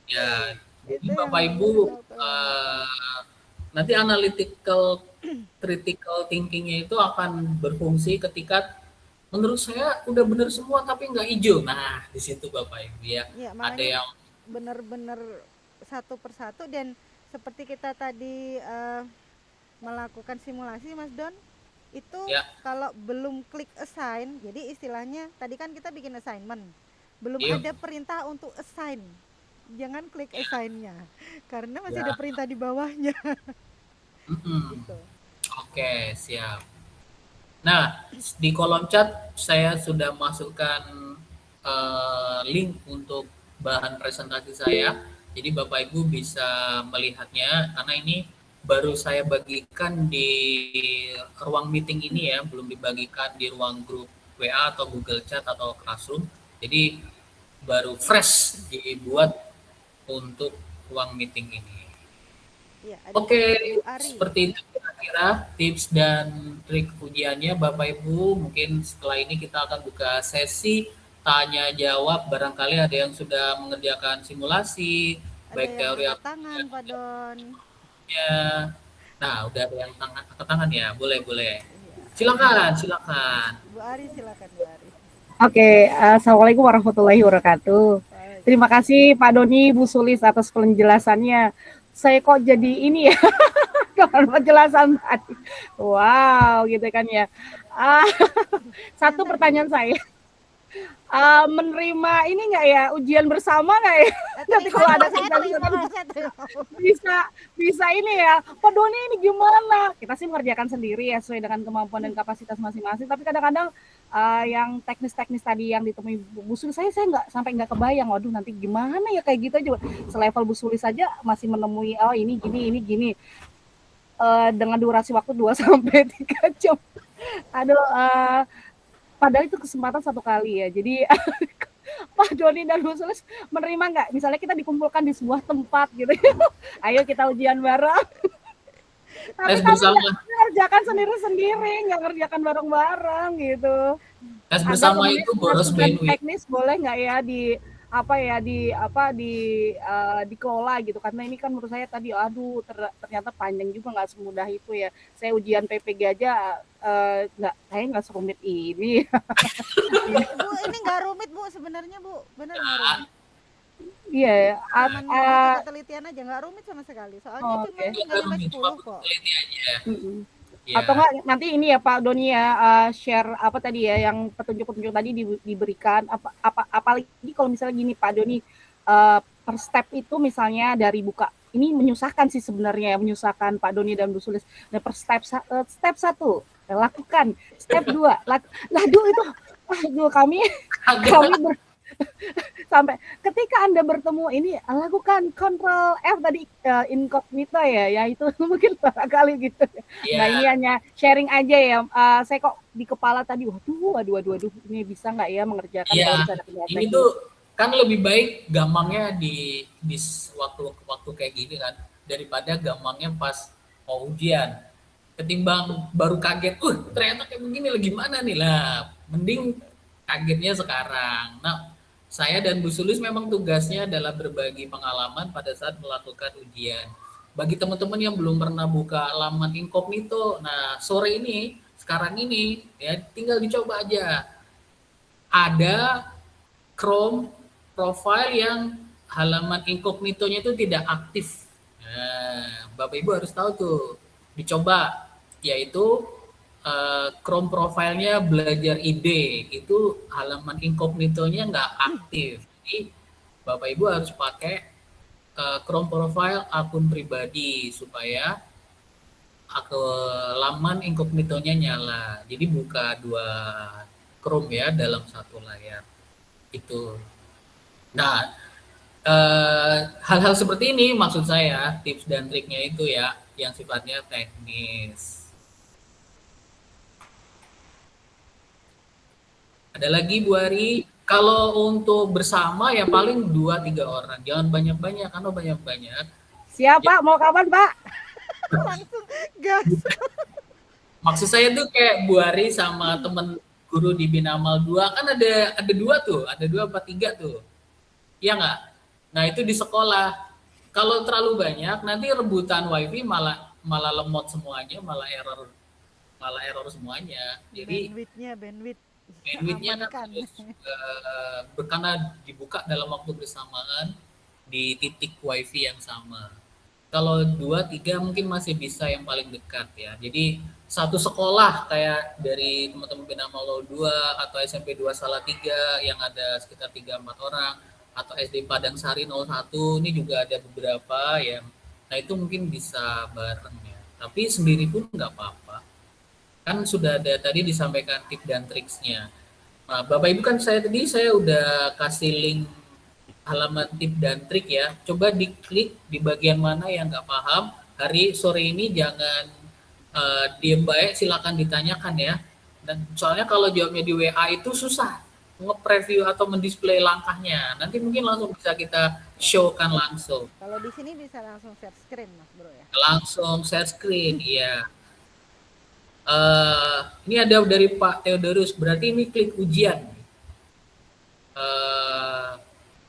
B: Ya, jadi Bapak Ibu nanti analytical critical thinkingnya itu akan berfungsi ketika menurut saya udah benar semua tapi nggak hijau. Nah, di situ Bapak Ibu ya, ada yang
A: benar-benar satu persatu. Dan seperti kita tadi melakukan simulasi Mas Don, itu kalau belum klik assign, jadi istilahnya tadi kan kita bikin assignment, belum ada perintah untuk assign, jangan klik assign-nya karena masih ada perintah di bawahnya. Gitu.
B: Oke, siap. Nah, di kolom chat saya sudah masukkan link untuk bahan presentasi saya. Jadi Bapak Ibu bisa melihatnya, karena ini baru saya bagikan di ruang meeting ini ya, belum dibagikan di ruang grup WA atau Google Chat atau Classroom. Jadi baru fresh dibuat untuk ruang meeting ini. Ya, oke, seperti itu kira-kira tips dan trik ujiannya Bapak Ibu. Mungkin setelah ini kita akan buka sesi tanya jawab, barangkali ada yang sudah mengerjakan simulasi,
A: ada
B: baik teori
A: atau tangan Pak Don.
B: Ya. Nah, udah ada yang angkat tangan ya, boleh. Silakan.
A: Bu Ari, silakan Bu Ari.
F: Oke, Assalamualaikum warahmatullahi wabarakatuh. Terima kasih Pak Doni, Bu Sulis atas penjelasannya. Saya kok jadi ini ya, dengan penjelasan tadi. Wow, gitu kan ya. Satu pertanyaan saya, menerima ini nggak ya, ujian bersama nggak ya? Nanti kalau ada bisa ini ya, Pak Doni ini gimana? Kita sih mengerjakan sendiri ya, sesuai dengan kemampuan dan kapasitas masing-masing. Tapi kadang-kadang yang teknis-teknis tadi yang ditemui Bu Sulis, saya nggak kebayang. Waduh, nanti gimana ya kayak gitu aja. Selevel Bu Sulis saja masih menemui ini gini. Dengan durasi waktu 2-3 jam. Aduh, padahal itu kesempatan satu kali ya. Jadi Pak Doni dan Bu Sulis menerima nggak? Misalnya kita dikumpulkan di sebuah tempat gitu. Ayo kita ujian bareng. Tapi ngerjakan sendiri-sendiri, nggak ngerjakan bareng-bareng gitu.
B: Tes bersama itu boros bandwidth.
F: Teknis boleh nggak ya dikelola gitu, karena ini kan menurut saya tadi ternyata panjang juga, nggak semudah itu ya. Saya ujian PPG aja nggak serumit ini.
A: Bu, ini nggak rumit Bu sebenarnya Bu, benar nggak rumit?
F: Iya,
A: penelitian aja nggak rumit sama sekali, soalnya cuma tinggal 10 kok.
F: Atau nggak nanti ini ya Pak Doni ya, share apa tadi ya yang petunjuk-petunjuk tadi diberikan, apalagi kalau misalnya gini Pak Doni, per step itu misalnya dari buka ini menyusahkan sih sebenarnya, menyusahkan Pak Doni dan Bu Sulis. Nah, step 1 lakukan, step 2 aduh itu kami
B: Agak
F: sampai ketika Anda bertemu ini lakukan Control F tadi incognito ya itu mungkin barangkali gitu. Nah, ini
B: ya,
F: hanya sharing aja ya. Saya kok di kepala tadi waduh ini bisa nggak ya mengerjakan kalau
B: ya.
F: misalnya punya
B: Ini
F: teknik.
B: tuh kan lebih baik gampangnya di waktu kayak gini kan daripada gampangnya pas mau ujian. Ketimbang baru kaget, ternyata kayak begini lagi mana nih lah. Mending kagetnya sekarang. Nah, saya dan Bu Sulis memang tugasnya adalah berbagi pengalaman pada saat melakukan ujian. Bagi teman-teman yang belum pernah buka laman incognito, nah sore ini, sekarang ini, ya tinggal dicoba aja. Ada Chrome profile yang halaman incognito-nya itu tidak aktif. Nah, Bapak Ibu harus tahu tuh, dicoba, yaitu Chrome profile-nya belajar ID, itu halaman incognito-nya nggak aktif. Jadi Bapak Ibu harus pakai Chrome profile akun pribadi supaya laman incognito-nya nyala. Jadi buka 2 Chrome ya dalam satu layar. Itu. Nah, hal-hal seperti ini maksud saya tips dan triknya itu ya yang sifatnya teknis. Ada lagi Bu Ari, kalau untuk bersama ya paling 2-3 orang, jangan banyak-banyak, karena banyak-banyak.
F: Siap Pak, mau kapan Pak?
A: Langsung gas.
B: Maksud saya tuh kayak Bu Ari sama temen guru di Binamal 2 kan ada 2 tuh, ada 2 apa 3 tuh. Iya nggak? Nah itu di sekolah. Kalau terlalu banyak nanti rebutan wifi malah lemot semuanya, malah error semuanya. Jadi bandwidth-nya kan harus karena dibuka dalam waktu bersamaan di titik wifi yang sama. Kalau 2-3 mungkin masih bisa yang paling dekat ya. Jadi satu sekolah kayak dari teman-teman Binamal 2 atau SMP 2 Salatiga yang ada sekitar 3-4 orang, atau SD Padang Sari 01 ini juga ada beberapa yang, nah itu mungkin bisa bareng ya. Tapi sendiri pun nggak apa-apa. Kan sudah ada tadi disampaikan tips dan triksnya. Nah, Bapak Ibu kan saya udah kasih link halaman tips dan trik ya. Coba diklik di bagian mana yang nggak paham. Sore ini jangan diem baik, silakan ditanyakan ya. Dan soalnya kalau jawabnya di WA itu susah nge-preview atau mendisplay langkahnya. Nanti mungkin langsung bisa kita showkan langsung.
A: Kalau di sini bisa langsung share screen Mas Bro ya.
B: Langsung share screen, iya. Ini ada dari Pak Theodorus, berarti ini klik ujian.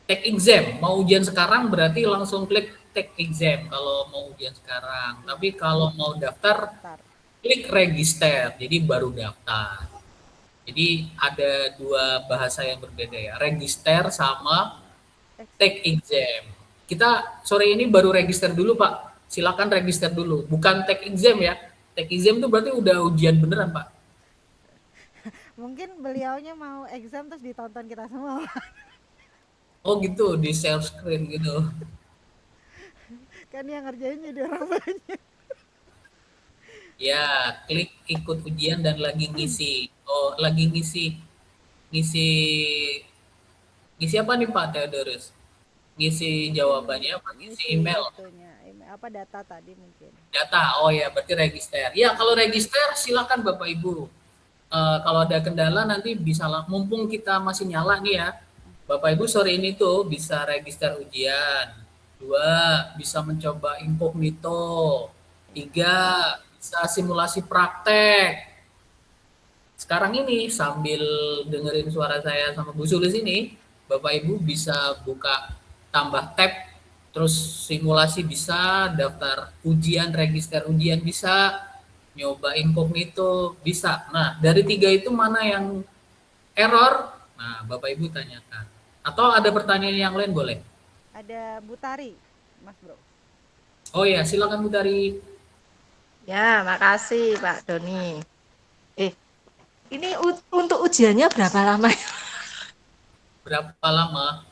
B: Take exam, mau ujian sekarang berarti langsung klik take exam kalau mau ujian sekarang. Tapi kalau mau daftar, klik register, jadi baru daftar. Jadi ada 2 bahasa yang berbeda ya, register sama take exam. Kita sore ini baru register dulu Pak, silakan register dulu, bukan take exam ya. Take exam itu berarti udah ujian beneran Pak.
A: Mungkin beliaunya mau exam terus ditonton kita semua.
B: Oh gitu, di share screen gitu.
A: Kan yang ngerjain jadi orang banyak.
B: Ya, klik ikut ujian dan lagi ngisi. Oh, lagi ngisi apa nih Pak Theodorus? Ngisi jawabannya apa? Ngisi email?
A: Apa data tadi mungkin?
B: Data, oh ya berarti register. Ya kalau register silakan Bapak Ibu. Kalau ada kendala nanti bisa, mumpung kita masih nyala nih ya. Bapak Ibu sore ini tuh bisa register ujian. 2, bisa mencoba incognito. 3, bisa simulasi praktek. Sekarang ini sambil dengerin suara saya sama Bu Sulis ini, Bapak Ibu bisa buka tambah tab, terus simulasi bisa, daftar ujian, register ujian bisa, nyoba incognito bisa. Nah, dari 3 itu mana yang error? Nah, Bapak Ibu tanyakan. Atau ada pertanyaan yang lain boleh?
A: Ada Bu Tari, Mas Bro.
B: Oh ya, silakan Bu Tari.
G: Ya, makasih Pak Doni. Ini untuk ujiannya berapa lama?
B: Berapa lama?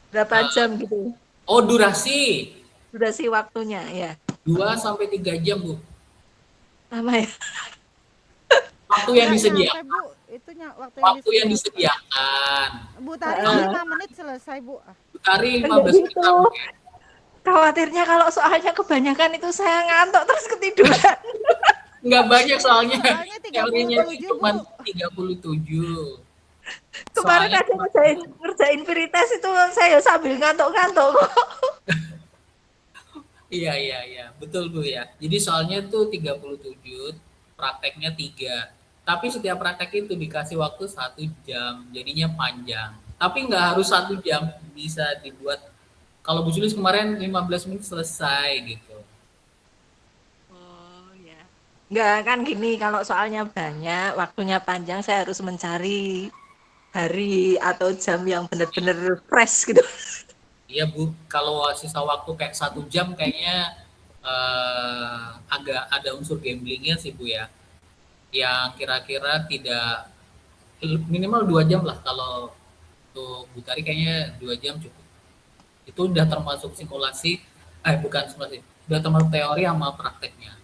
G: Berapa jam gitu?
B: Oh, durasi
G: Durasi waktunya ya.
B: 2 sampai 3 jam, Bu.
G: Lama ya.
B: Waktu yang
A: Nggak
B: disediakan.
A: nyampe, Bu. Itu waktu
B: Waktu yang
A: disediakan.
B: disediakan.
A: Bu Tari
G: Heeh.
A: 5 menit selesai, Bu.
B: Tari
G: Enggak
B: 15 menit.
G: gitu. Khawatirnya kalau soalnya kebanyakan itu saya ngantuk terus ketiduran.
B: Nggak banyak soalnya.
A: Soalnya 37,
B: Teorinya cuma
A: Bu.
B: 37.
G: Kemarin
B: Soalnya
G: ada ngerjain pretest itu saya sambil ngantuk-ngantuk kok.
B: iya, betul Bu ya. Jadi soalnya tuh 37, prakteknya 3. Tapi setiap praktek itu dikasih waktu 1 jam, jadinya panjang. Tapi nggak harus 1 jam, bisa dibuat. Kalau Bu Sulis kemarin 15 menit selesai gitu.
G: Oh ya. Enggak kan gini, kalau soalnya banyak, waktunya panjang, saya harus mencari hari atau jam yang benar-benar fresh gitu.
B: Iya Bu, kalau sisa waktu kayak 1 jam kayaknya agak ada unsur gamblingnya sih Bu ya. Yang kira-kira tidak minimal 2 jam lah, kalau untuk Bu Tari kayaknya 2 jam cukup. Itu udah termasuk simulasi, bukan simulasi, udah termasuk teori sama prakteknya.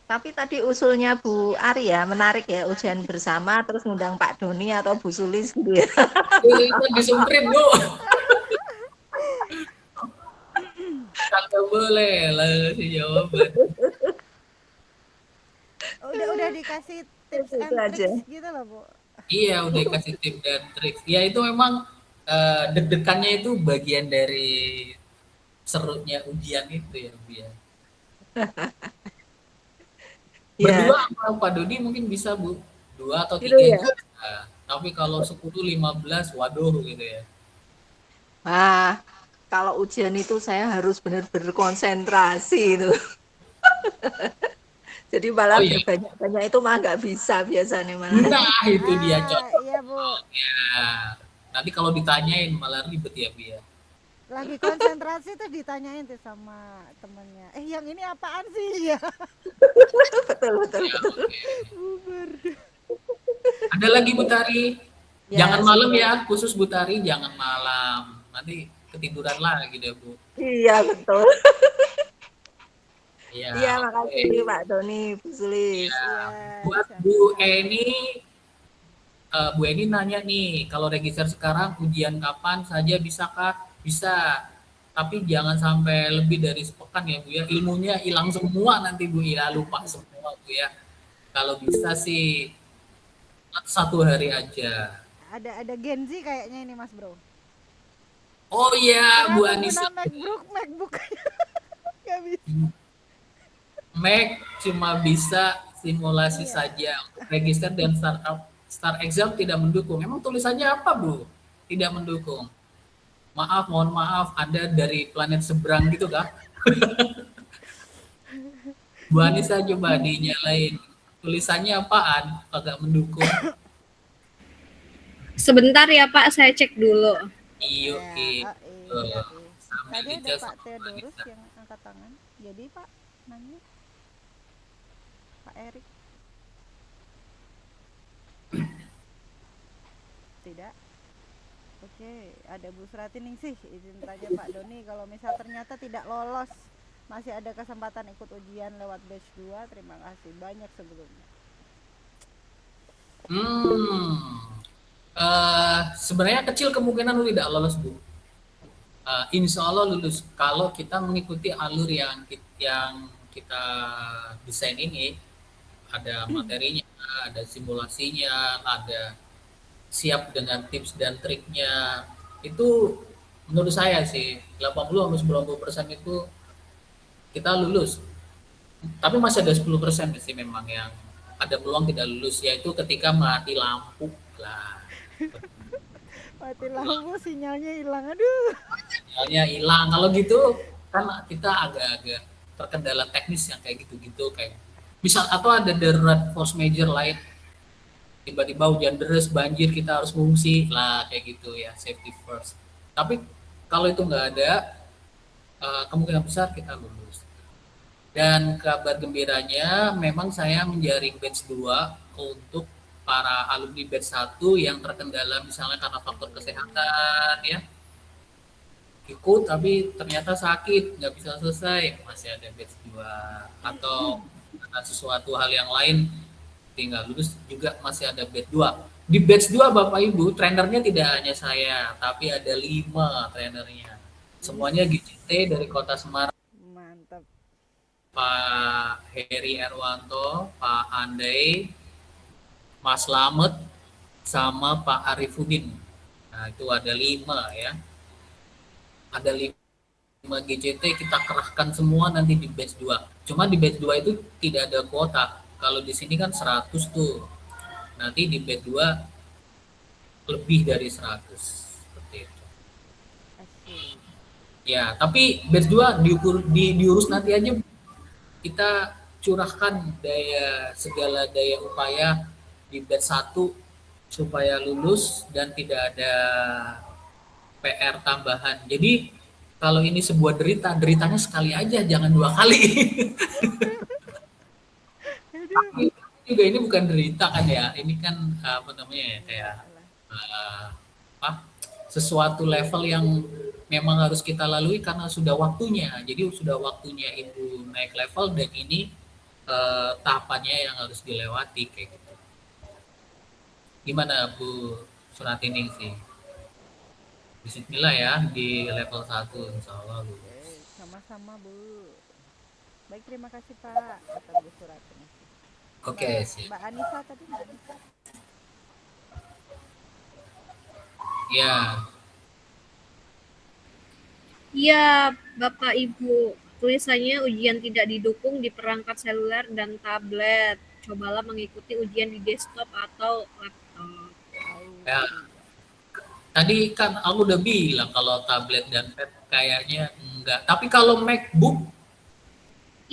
G: Tapi tadi usulnya Bu Arya menarik ya, ujian bersama terus ngundang Pak Doni atau Bu Sulis gitu ya.
B: Itu disemprit Bu. Kagak boleh lah ngasih jawaban.
A: Udah dikasih tips
G: Itu
A: and
G: aja.
A: tricks gitu loh, Bu.
B: Iya, udah kasih tips dan trik. Ya itu memang deg-degannya itu bagian dari serunya ujian itu ya Bu ya.
G: Ya,
B: Berdua sama Pak Dodi mungkin bisa Bu, 2 atau
G: gitu
B: 3
G: ya.
B: juga. Tapi kalau 10-15, waduh gitu ya.
G: Wah, kalau ujian itu saya harus benar-benar konsentrasi itu. Jadi malah
B: Oh iya,
G: banyak-banyak itu mah nggak bisa biasanya malah.
B: nah itu dia
A: Ah,
B: contoh.
A: iya, Bu.
B: Ya, nanti kalau ditanyain malah ribet ya Bu ya.
A: Lagi konsentrasi tuh ditanyain tuh sama temennya. Yang ini apaan sih? Ya,
G: Betul, betul,
B: Ya,
G: betul.
B: oke.
A: bubar.
B: Ada lagi Bu Tari.
G: Ya,
B: Jangan malam
G: sudah.
B: ya, khusus Bu Tari jangan malam. Nanti ketiduran lagi deh Bu.
G: Iya, betul.
B: Ya,
G: Iya,
B: oke.
G: makasih Pak Doni, Bu Sulis.
B: Ya,
A: Iya,
B: buat Bu Eni, Bu Eni nanya nih, kalau register sekarang ujian kapan saja bisakah? Bisa, tapi jangan sampai lebih dari sepekan ya Bu ya. Ilmunya hilang semua nanti Bu ya, lupa semua Bu ya. Kalau bisa sih 1 hari aja.
A: Ada Gen Z kayaknya ini, Mas Bro.
B: Oh iya, Bu
A: Pengguna
B: Anissa.
A: MacBook. Nggak bisa.
B: Mac cuma bisa simulasi
A: Iya.
B: saja. Untuk register dan start exam tidak mendukung. Emang tulisannya apa Bu? Tidak mendukung. Maaf, mohon maaf, Anda dari planet seberang gitu kah? Bu Anissa coba dinyalain. Tulisannya apaan? Agak mendukung.
H: Sebentar ya Pak, saya cek dulu.
B: Iya,
A: Ya,
B: oke.
A: iya.
B: Sambil
A: Tadi ada
B: dicas
A: Pak
B: sama Bu
A: Theodorus
B: Anissa.
A: yang angkat tangan. Jadi Pak nanya Pak Erik. Tidak. Oke, ada Bu Suratining sih. Izin tanya Pak Doni, kalau misal ternyata tidak lolos, masih ada kesempatan ikut ujian lewat batch 2. Terima kasih banyak sebelumnya.
B: Sebenarnya kecil kemungkinan lu tidak lolos Bu. Insya Allah lulus kalau kita mengikuti alur yang kita desain ini. Ada materinya, ada simulasinya, ada siap dengan tips dan triknya. Itu menurut saya sih 80-90% itu kita lulus. Tapi masih ada 10% sih memang yang ada peluang tidak lulus, yaitu ketika mati lampu lah.
A: Mati lampu, sinyalnya hilang. Aduh.
B: Sinyalnya hilang. Kalau gitu kan kita agak-agak terkendala teknis yang kayak gitu-gitu, kayak misal atau ada darurat force major lain, tiba-tiba hujan deras, banjir, kita harus mengungsi lah kayak gitu ya, safety first. Tapi kalau itu nggak ada, kemungkinan besar kita lulus. Dan kabar gembiranya memang saya menjaring batch 2 untuk para alumni batch 1 yang terkendala misalnya karena faktor kesehatan ya, ikut tapi ternyata sakit nggak bisa selesai, masih ada batch 2. Atau karena sesuatu hal yang lain tinggal lulus juga masih ada batch 2. Di batch 2 Bapak Ibu, trainernya tidak hanya saya, tapi ada 5 trainernya. Semuanya GCT dari Kota Semarang.
A: Mantap.
B: Pak Heri Erwanto, Pak Andai, Mas Lamet, sama Pak Arifudin. Nah, itu ada 5 ya. Ada 5 GCT, kita kerahkan semua nanti di batch 2. Cuma di batch 2 itu tidak ada kuota. Kalau di sini kan 100 tuh. Nanti di batch 2 lebih dari 100. Seperti itu.
A: Asik.
B: Ya, tapi batch 2 diurus nanti aja. Kita curahkan segala daya upaya di batch 1 supaya lulus dan tidak ada PR tambahan. Jadi kalau ini sebuah deritanya sekali aja, jangan 2 kali. Tapi juga ini bukan derita kan ya, ini kan apa namanya ya, kayak sesuatu level yang memang harus kita lalui karena sudah waktunya. Jadi sudah waktunya Ibu naik level dan ini tahapannya yang harus dilewati kayak gitu. Gimana Bu Suratining sih? Bismillah ya, di level 1 insya Allah lulus.
A: Oke, sama-sama Bu. Baik, terima kasih Pak atas Bu Suratini.
B: Oke, sih.
A: Mbak Anissa tadi, Mbak Anissa.
B: Ya,
H: Iya, Bapak Ibu. Tulisannya ujian tidak didukung di perangkat seluler dan tablet. Cobalah mengikuti ujian di desktop atau laptop.
B: ya. Tadi kan aku udah bilang kalau tablet dan pad kayaknya enggak. Tapi kalau MacBook,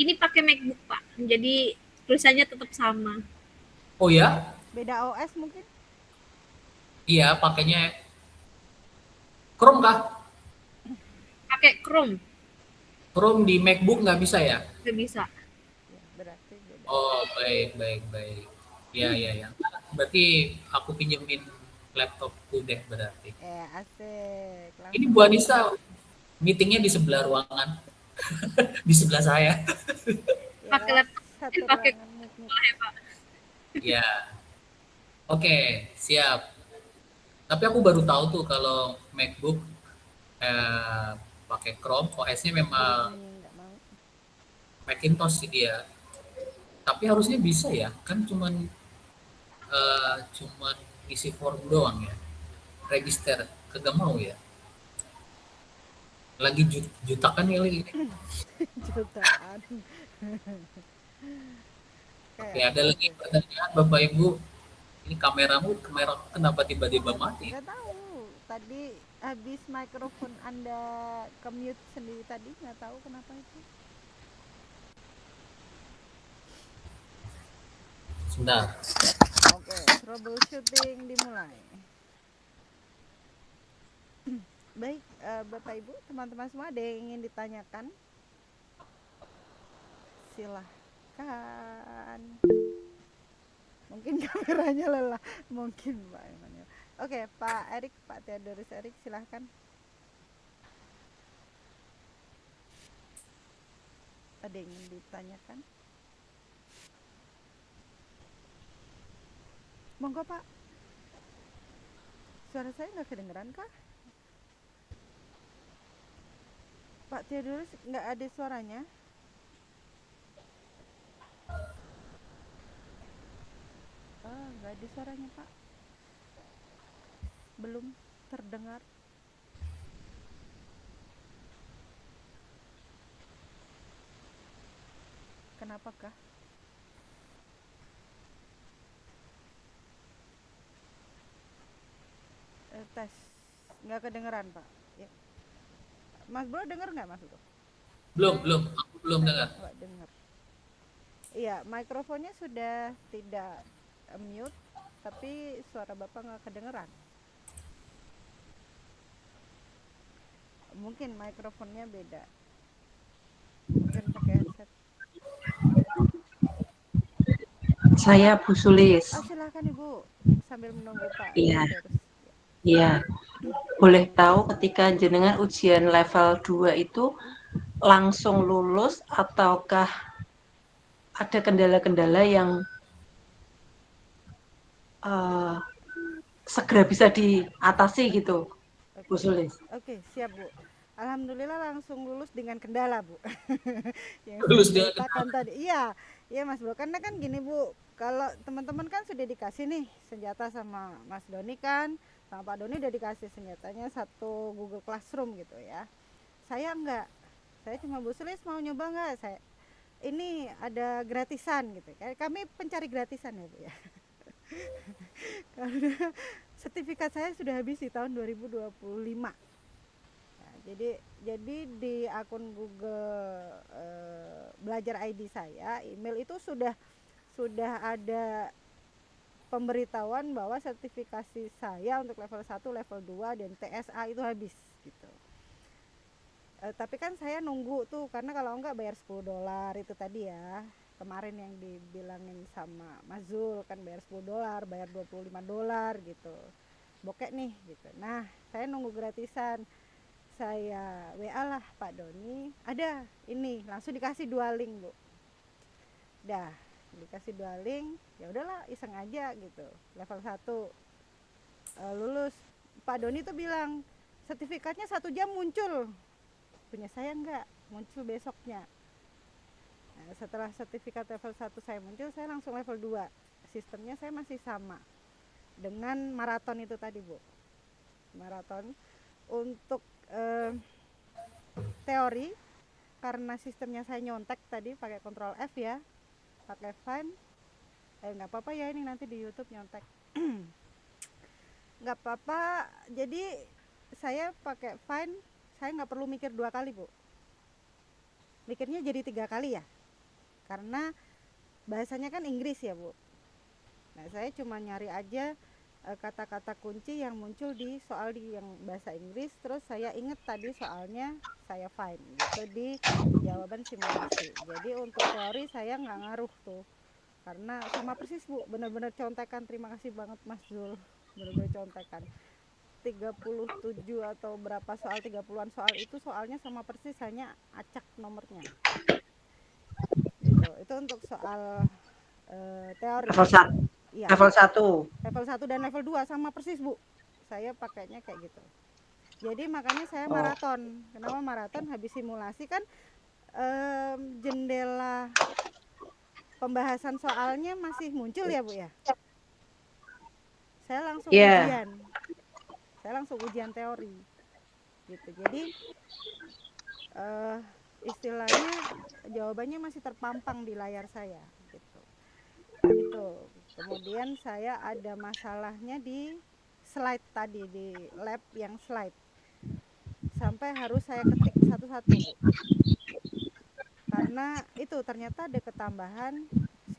H: Ini pakai MacBook, Pak. Jadi tulisannya tetap sama.
B: oh ya,
A: Beda OS mungkin?
B: iya pakainya Chrome kah?
H: Pakai Chrome,
B: Chrome di MacBook nggak bisa ya?
H: nggak bisa.
A: Ya, berarti beda.
B: Oh, baik. Ya. Berarti aku pinjemin laptopku deh berarti.
A: Asik.
B: Ini Bu Anissa meetingnya di sebelah ruangan, di sebelah saya.
H: Pakai laptop,
A: Satu
H: pakai
A: ruangan mik-mik.
H: boleh, Pak.
B: Ya, oke, siap. Tapi aku baru tahu tuh kalau MacBook pakai Chrome, OS-nya memang
A: Nggak mau.
B: Macintosh sih dia. Tapi harusnya bisa ya, kan cuman isi form doang ya. Register, kagak mau ya. Lagi jutaan kali ini.
A: Jutaan.
B: Oke, ada lagi pertanyaan Bapak Ibu. Ini kameramu kenapa tiba-tiba mati?
A: Nggak tahu. Tadi habis mikrofon Anda ke-mute sendiri tadi, nggak tahu kenapa itu.
B: Sebentar.
A: Oke, troubleshooting dimulai. Baik, Bapak Ibu, teman-teman semua ada yang ingin ditanyakan? Silahkan. Mungkin kameranya lelah, mungkin Pak Emmanuel. Oke, Pak Erik, Pak Theodorus Erik, silahkan. Ada yang ingin ditanyakan? Monggo Pak. Suara saya nggak kedengeran kah? Pak Theodorus nggak ada suaranya? Nggak ada suaranya Pak. Belum terdengar. Kenapakah? Tes. Nggak kedengeran Pak. Ya. Mas Bro denger nggak Mas Bro?
B: Belum. Aku belum dengar.
A: Nggak denger. Iya, mikrofonnya sudah tidak mute, tapi suara Bapak nggak kedengeran. Mungkin mikrofonnya beda. Mungkin pakai headset.
G: Saya Bu Sulis.
A: Silakan Ibu, sambil menunggu Pak.
G: Iya.
A: Terus.
G: Iya. boleh tahu ketika jenengan ujian level 2 itu langsung lulus ataukah ada kendala-kendala yang segera bisa diatasi gitu, Bu
A: Oke,
G: Sulis?
A: oke, siap Bu. Alhamdulillah langsung lulus dengan kendala Bu. Yang saya
B: Lulus dengan
A: ceritakan tadi. Iya, iya Mas Bro. Karena kan gini Bu, kalau teman-teman kan sudah dikasih nih senjata sama Mas Doni kan, sama Pak Doni udah dikasih senjatanya satu Google Classroom gitu ya. Saya enggak. Saya cuma Bu Sulis mau nyoba enggak? Saya ini ada gratisan gitu. Kami pencari gratisan ya Bu ya. Karena sertifikat saya sudah habis di tahun 2025. Nah, jadi di akun Google Belajar ID saya, email itu sudah ada pemberitahuan bahwa sertifikasi saya untuk level 1, level 2 dan TSA itu habis gitu. Tapi kan saya nunggu tuh, karena kalau enggak bayar $10 itu tadi ya. Kemarin yang dibilangin sama Mas Zul kan bayar $10, bayar $25 gitu. Bokek nih gitu. Nah, saya nunggu gratisan. Saya WA lah Pak Doni, ada ini, langsung dikasih 2 link Bu. Dah, dikasih 2 link, ya udahlah iseng aja gitu. Level 1 lulus. Pak Doni tuh bilang, sertifikatnya 1 jam muncul. Punya saya enggak, muncul besoknya. Nah, setelah sertifikat level 1 saya muncul, saya langsung level 2. Sistemnya saya masih sama dengan maraton itu tadi Bu. Maraton untuk teori, karena sistemnya saya nyontek tadi pakai Ctrl F ya, pakai find, nggak apa-apa ya ini nanti di YouTube nyontek. Nggak apa-apa, jadi saya pakai find, saya nggak perlu mikir 2 kali Bu, mikirnya jadi 3 kali ya, karena bahasanya kan Inggris ya Bu. Nah saya cuma nyari aja kata-kata kunci yang muncul di soal di yang bahasa Inggris, terus saya inget tadi soalnya saya find gitu di jawaban simulasi. Jadi untuk teori saya nggak ngaruh tuh, karena sama persis Bu, bener-bener contekan. Terima kasih banget Mas Zul, bener-bener contekan 37 atau berapa soal, 30-an soal itu soalnya sama persis, hanya acak nomornya gitu. Itu untuk soal teori
G: Level 1.
A: iya.
G: Level 1.
A: Level 1 dan level 2 sama persis Bu, saya pakainya kayak gitu. Jadi makanya saya maraton. Kenapa maraton? Habis simulasi kan jendela pembahasan soalnya masih muncul ya Bu ya. Saya langsung ujian. Saya langsung ujian teori gitu. Jadi istilahnya jawabannya masih terpampang di layar saya gitu. Gitu. Kemudian saya ada masalahnya di slide tadi, di lab yang slide, sampai harus saya ketik satu-satu Bu, karena itu ternyata ada ketambahan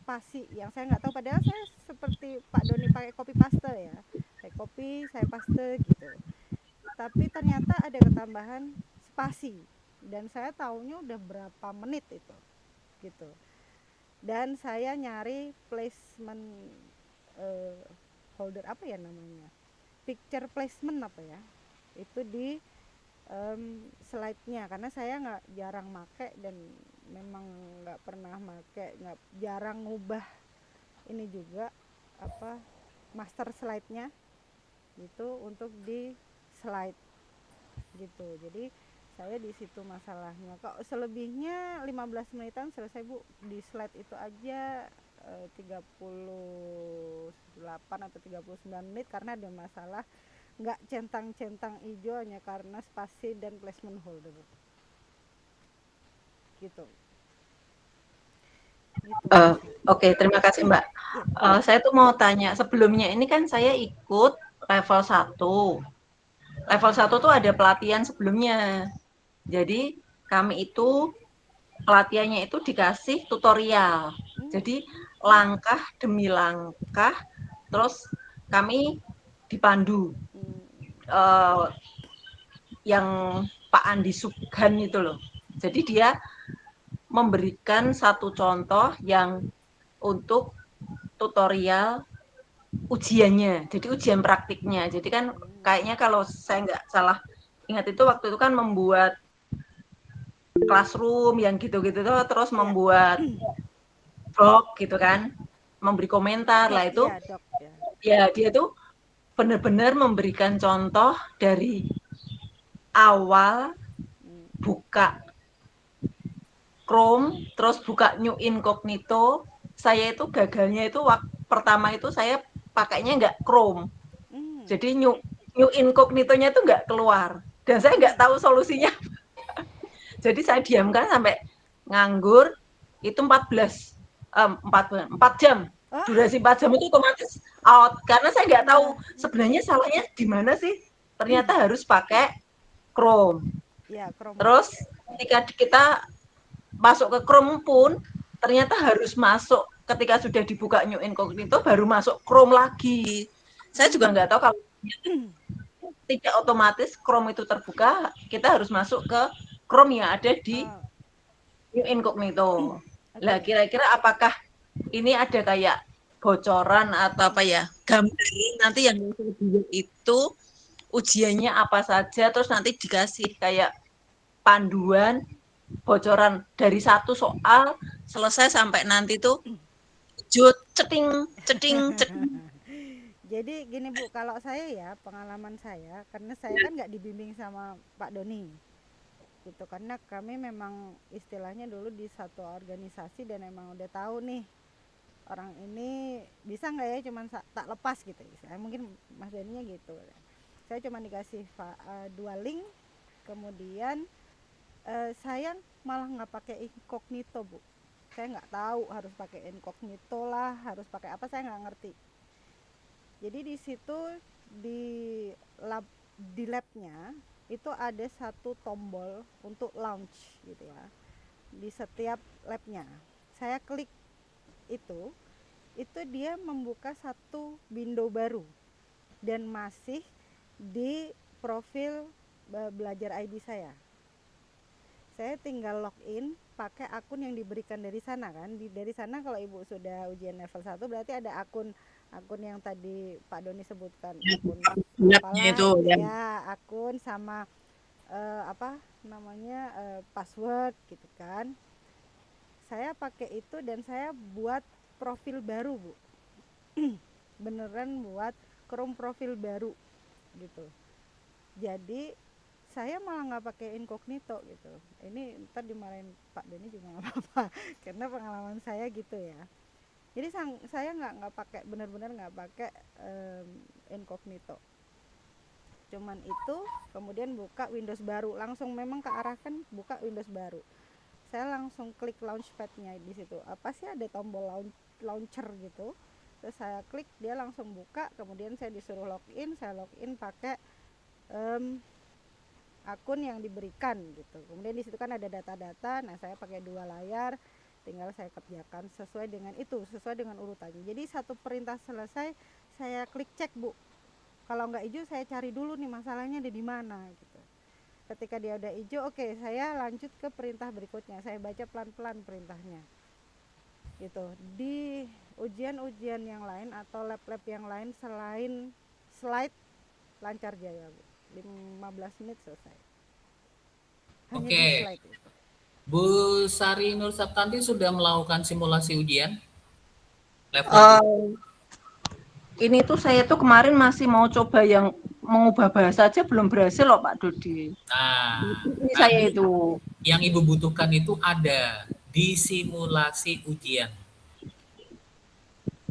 A: spasi yang saya nggak tahu, padahal saya seperti Pak Doni pakai copy paste ya, saya copy saya paste gitu, tapi ternyata ada ketambahan spasi dan saya taunya udah berapa menit itu gitu. Dan saya nyari placement holder apa ya namanya, picture placement apa ya, itu di slide-nya, karena saya nggak jarang make dan memang nggak pernah make, nggak jarang ngubah ini juga apa master slide-nya gitu untuk di slide gitu. Jadi saya di situ masalahnya. Kok selebihnya 15 menitan selesai Bu, di slide itu aja 38 atau 39 menit karena ada masalah nggak centang-centang hijau hanya karena spasi dan placement holder gitu.
G: Oke, terima kasih Mbak. Saya tuh mau tanya, sebelumnya ini kan saya ikut level 1. Level 1 tuh ada pelatihan sebelumnya. Jadi kami itu pelatihannya itu dikasih tutorial. Jadi langkah demi langkah, terus kami dipandu. Yang Pak Andi Subhan itu loh. Jadi dia memberikan satu contoh yang untuk tutorial ujiannya. Jadi ujian praktiknya. Jadi kan kayaknya kalau saya nggak salah ingat itu waktu itu kan membuat classroom yang gitu-gitu tuh, terus
A: Ya.
G: membuat blog gitu kan, memberi komentar lah itu.
A: Iya, Dok. Ya.
G: Ya dia tuh benar-benar memberikan contoh dari awal
A: Hmm.
G: buka Chrome, terus buka New Incognito. Saya itu gagalnya itu pertama itu saya pakainya nggak Chrome.
A: Hmm.
G: Jadi New Incognito-nya itu nggak keluar. Dan saya nggak tahu solusinya. Jadi saya diamkan sampai nganggur itu 4 jam.
A: Oh.
G: Durasi 4 jam itu otomatis out. Karena saya nggak tahu sebenarnya salahnya di mana sih. Ternyata harus pakai Chrome.
A: Ya, Chrome.
G: Terus ketika kita masuk ke Chrome pun ternyata harus masuk ketika sudah dibuka New Incognito baru masuk Chrome lagi. Saya juga nggak tahu kalau tidak otomatis Chrome itu terbuka, kita harus masuk ke Chrome yang ada di New Incognito. Lah kira-kira apakah ini ada kayak bocoran atau apa ya, gambaran nanti yang itu ujiannya apa saja, terus nanti dikasih kayak panduan bocoran dari satu soal selesai sampai nanti tuh ceting.
A: Jadi gini Bu, kalau saya ya pengalaman saya, karena saya kan nggak dibimbing sama Pak Doni gitu, karena kami memang istilahnya dulu di satu organisasi dan emang udah tahu nih orang ini bisa nggak ya, cuman tak lepas gitu. Saya mungkin Mas Doninya gitu. Saya cuma dikasih 2 link, kemudian saya malah nggak pakai incognito Bu. Saya nggak tahu harus pakai incognito lah, harus pakai apa, saya nggak ngerti. Jadi di situ di labnya itu ada satu tombol untuk launch gitu ya, di setiap labnya. Saya klik itu dia membuka satu window baru dan masih di profil belajar ID saya. Saya tinggal login pakai akun yang diberikan dari sana kan. Dari sana kalau Ibu sudah ujian level 1 berarti ada akun yang tadi Pak Doni sebutkan, akun
G: Labnya itu
A: ya, akun sama password gitu kan. Saya pakai itu dan saya buat profil baru Bu. Beneran buat Chrome profil baru gitu. Jadi saya malah nggak pakai incognito gitu. Ini ntar dimarahin Pak Doni juga nggak apa-apa karena pengalaman saya gitu ya. Jadi saya nggak pakai, benar-benar nggak pakai incognito. Cuman itu, kemudian buka Windows baru, langsung memang kearahkan buka Windows baru. Saya langsung klik launchpad-nya di situ. Apa sih ada tombol launcher gitu. Terus saya klik, dia langsung buka. Kemudian saya disuruh login, saya login pakai akun yang diberikan gitu. Kemudian di situ kan ada data-data. Nah, saya pakai 2 layar. Tinggal saya kerjakan sesuai dengan itu, sesuai dengan urutannya. Jadi satu perintah selesai, saya klik cek Bu. Kalau nggak hijau, saya cari dulu nih masalahnya ada di mana gitu. Ketika dia udah hijau, oke, saya lanjut ke perintah berikutnya. Saya baca pelan-pelan perintahnya gitu. Di ujian-ujian yang lain atau lab-lab yang lain selain slide, lancar jaya Bu. 15 menit selesai. Hanya
B: Oke.
A: di slide itu.
B: Bu Sari Nur Saptanti sudah melakukan simulasi ujian level
G: ini tuh saya tuh kemarin masih mau coba yang mengubah bahasa aja belum berhasil loh Pak Dodi.
B: Nah,
G: Ini saya itu
B: yang Ibu butuhkan itu ada di simulasi ujian.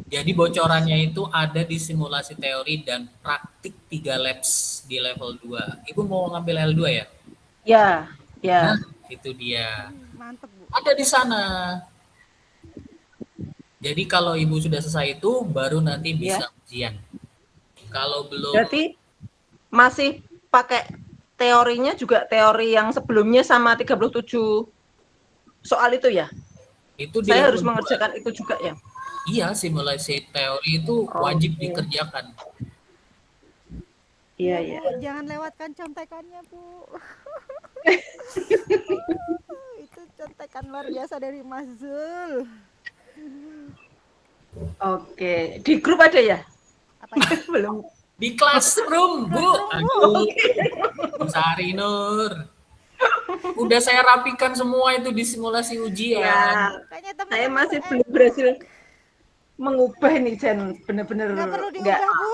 B: Jadi bocorannya itu ada di simulasi teori dan praktik 3 labs di level 2. Ibu mau ngambil L2 ya?
G: Ya.
B: Nah, itu dia.
A: Mantep Bu.
B: Ada di sana. Jadi kalau Ibu sudah selesai itu baru nanti bisa ujian. Kalau belum,
G: Berarti masih pakai teorinya juga teori yang sebelumnya sama 37 soal itu ya?
B: itu di
G: Saya
B: level
G: harus
B: 2.
G: mengerjakan itu juga ya?
B: Iya, simulasi teori itu wajib dikerjakan.
G: Iya.
A: Bu, jangan lewatkan contekannya Bu. Itu contekan luar biasa dari Mas Zul.
G: Oke, di grup ada ya?
A: Apa ya?
G: Belum
B: Di classroom, Bu. Aduh, Bu Sari Nur. Udah saya rapikan semua itu di simulasi ujian.
G: Ya,
A: Kayaknya
G: saya
A: teman-teman
G: masih belum berhasil mengubah nih Jen, bener-bener
A: nggak perlu
G: nggak.
A: diubah, Bu.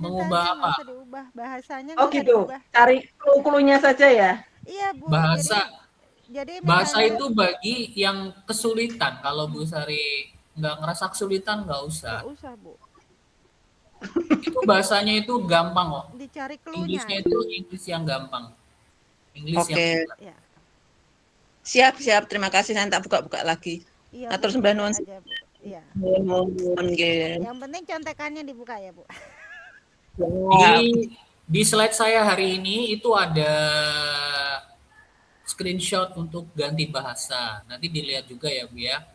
B: Mengubah
A: Nggak
B: apa?
A: usah diubah, bahasanya
G: Oh
A: nggak usah
G: gitu,
A: diubah.
G: cari clue-cluenya saja ya.
A: Iya, Bu.
B: Bahasa.
A: Jadi
B: Bahasa
A: misalnya
B: itu bagi yang kesulitan. Kalau Bu Sari nggak ngerasa kesulitan, nggak usah.
A: nggak usah, Bu.
B: Itu bahasanya itu gampang kok.
A: Dicari
B: Inggrisnya
A: clue-nya.
B: itu Inggris yang gampang. Inggris yang
I: Oke,
A: Ya.
I: siap. Terima kasih. Saya tak buka-buka lagi.
A: Iya,
I: Atur
A: Bu.
I: sembah
A: Buka
I: nuwun.
A: aja, Bu. Iya.
I: Nggih.
A: Yang penting contekannya dibuka ya, Bu.
B: di slide saya hari ini itu ada screenshot untuk ganti bahasa. Nanti dilihat juga ya, Bu ya.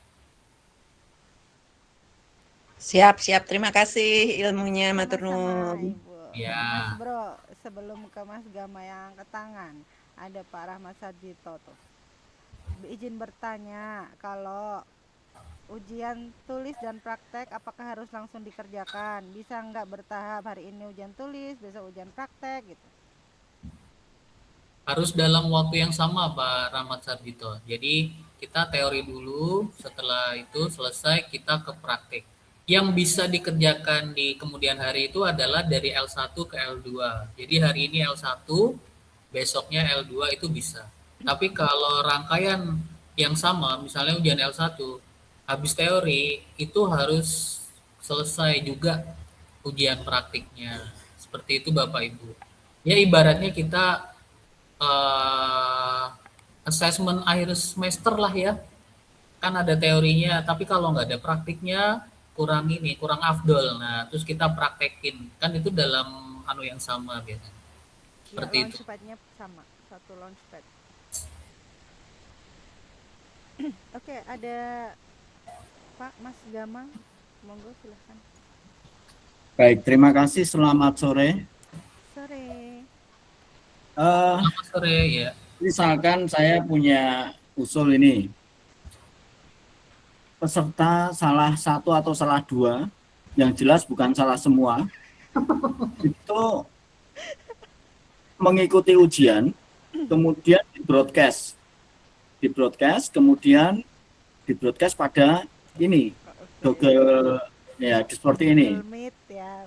I: Siap. Terima kasih ilmunya, matur
A: Sama-sama,
I: nuwun.
A: Ibu.
B: Ya.
A: Mas Bro, sebelum ke Mas Gama yang angkat tangan, ada Pak Rahmat Sarjito tuh. Izin bertanya, kalau ujian tulis dan praktek apakah harus langsung dikerjakan? Bisa nggak bertahap, hari ini ujian tulis, besok ujian praktek gitu?
B: Harus dalam waktu yang sama, Pak Rahmat Sarjito. Jadi kita teori dulu, setelah itu selesai kita ke praktik. Yang bisa dikerjakan di kemudian hari itu adalah dari L1 ke L2. Jadi hari ini L1, besoknya L2 itu bisa. Tapi kalau rangkaian yang sama, misalnya ujian L1, habis teori, itu harus selesai juga ujian praktiknya. Seperti itu Bapak Ibu. Ya ibaratnya kita assessment akhir semester lah ya. Kan ada teorinya, tapi kalau nggak ada praktiknya, kurang afdol. Nah, terus kita praktekin. Kan itu dalam yang sama biasanya. Seperti
A: Ya,
B: itu.
A: launchpad-nya sama, satu launchpad. Oke, ada Pak Mas Gama, monggo silahkan.
J: Baik, terima kasih. Selamat sore.
A: Sore.
B: Selamat sore ya.
J: Misalkan saya punya usul ini. Peserta salah satu atau salah dua, yang jelas bukan salah semua, itu mengikuti ujian, kemudian kemudian di-broadcast pada ini, Google, ya seperti ini,
A: Google Meet ya,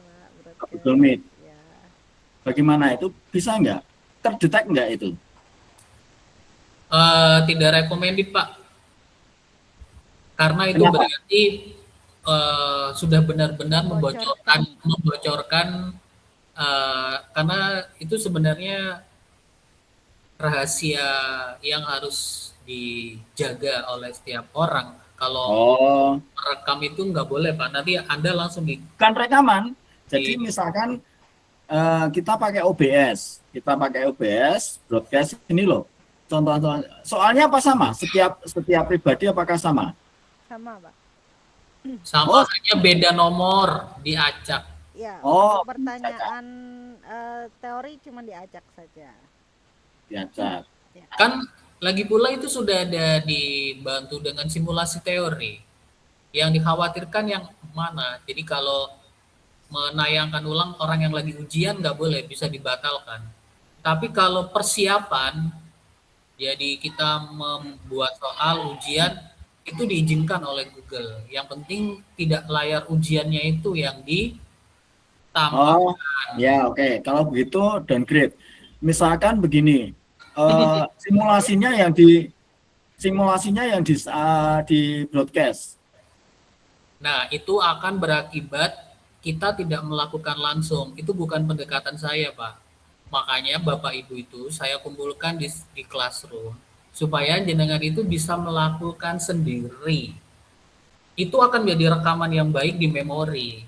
A: Pak.
J: Google Meet.
A: Ya.
J: Bagaimana itu? Bisa nggak? Terdetek nggak itu?
B: Tidak recommended Pak. Karena itu
J: Kenapa?
B: berarti sudah benar-benar membocorkan karena itu sebenarnya rahasia yang harus dijaga oleh setiap orang. Kalau merekam itu nggak boleh Pak, nanti Anda langsung
J: Bukan rekaman. Jadi misalkan kita pakai OBS, broadcast ini loh. Contoh, soalnya apa sama? Setiap pribadi apakah sama?
A: Sama, Pak.
B: sama hanya beda nomor diacak.
A: Ya,
J: Oh,
A: untuk pertanyaan teori cuma diacak saja.
J: Diacak.
A: Ya.
B: Kan lagi pula itu sudah ada dibantu dengan simulasi teori. Yang dikhawatirkan yang mana? Jadi kalau menayangkan ulang orang yang lagi ujian nggak boleh, bisa dibatalkan. Tapi kalau persiapan, jadi kita membuat soal ujian, itu diizinkan oleh Google. Yang penting tidak layar ujiannya itu yang ditambahkan.
J: Oh, ya oke. Kalau begitu downgrade. Misalkan begini, simulasinya yang di broadcast.
B: Nah, itu akan berakibat kita tidak melakukan langsung. Itu bukan pendekatan saya, Pak. Makanya Bapak Ibu itu saya kumpulkan di classroom supaya jenengan itu bisa melakukan sendiri. Itu akan menjadi rekaman yang baik di memori.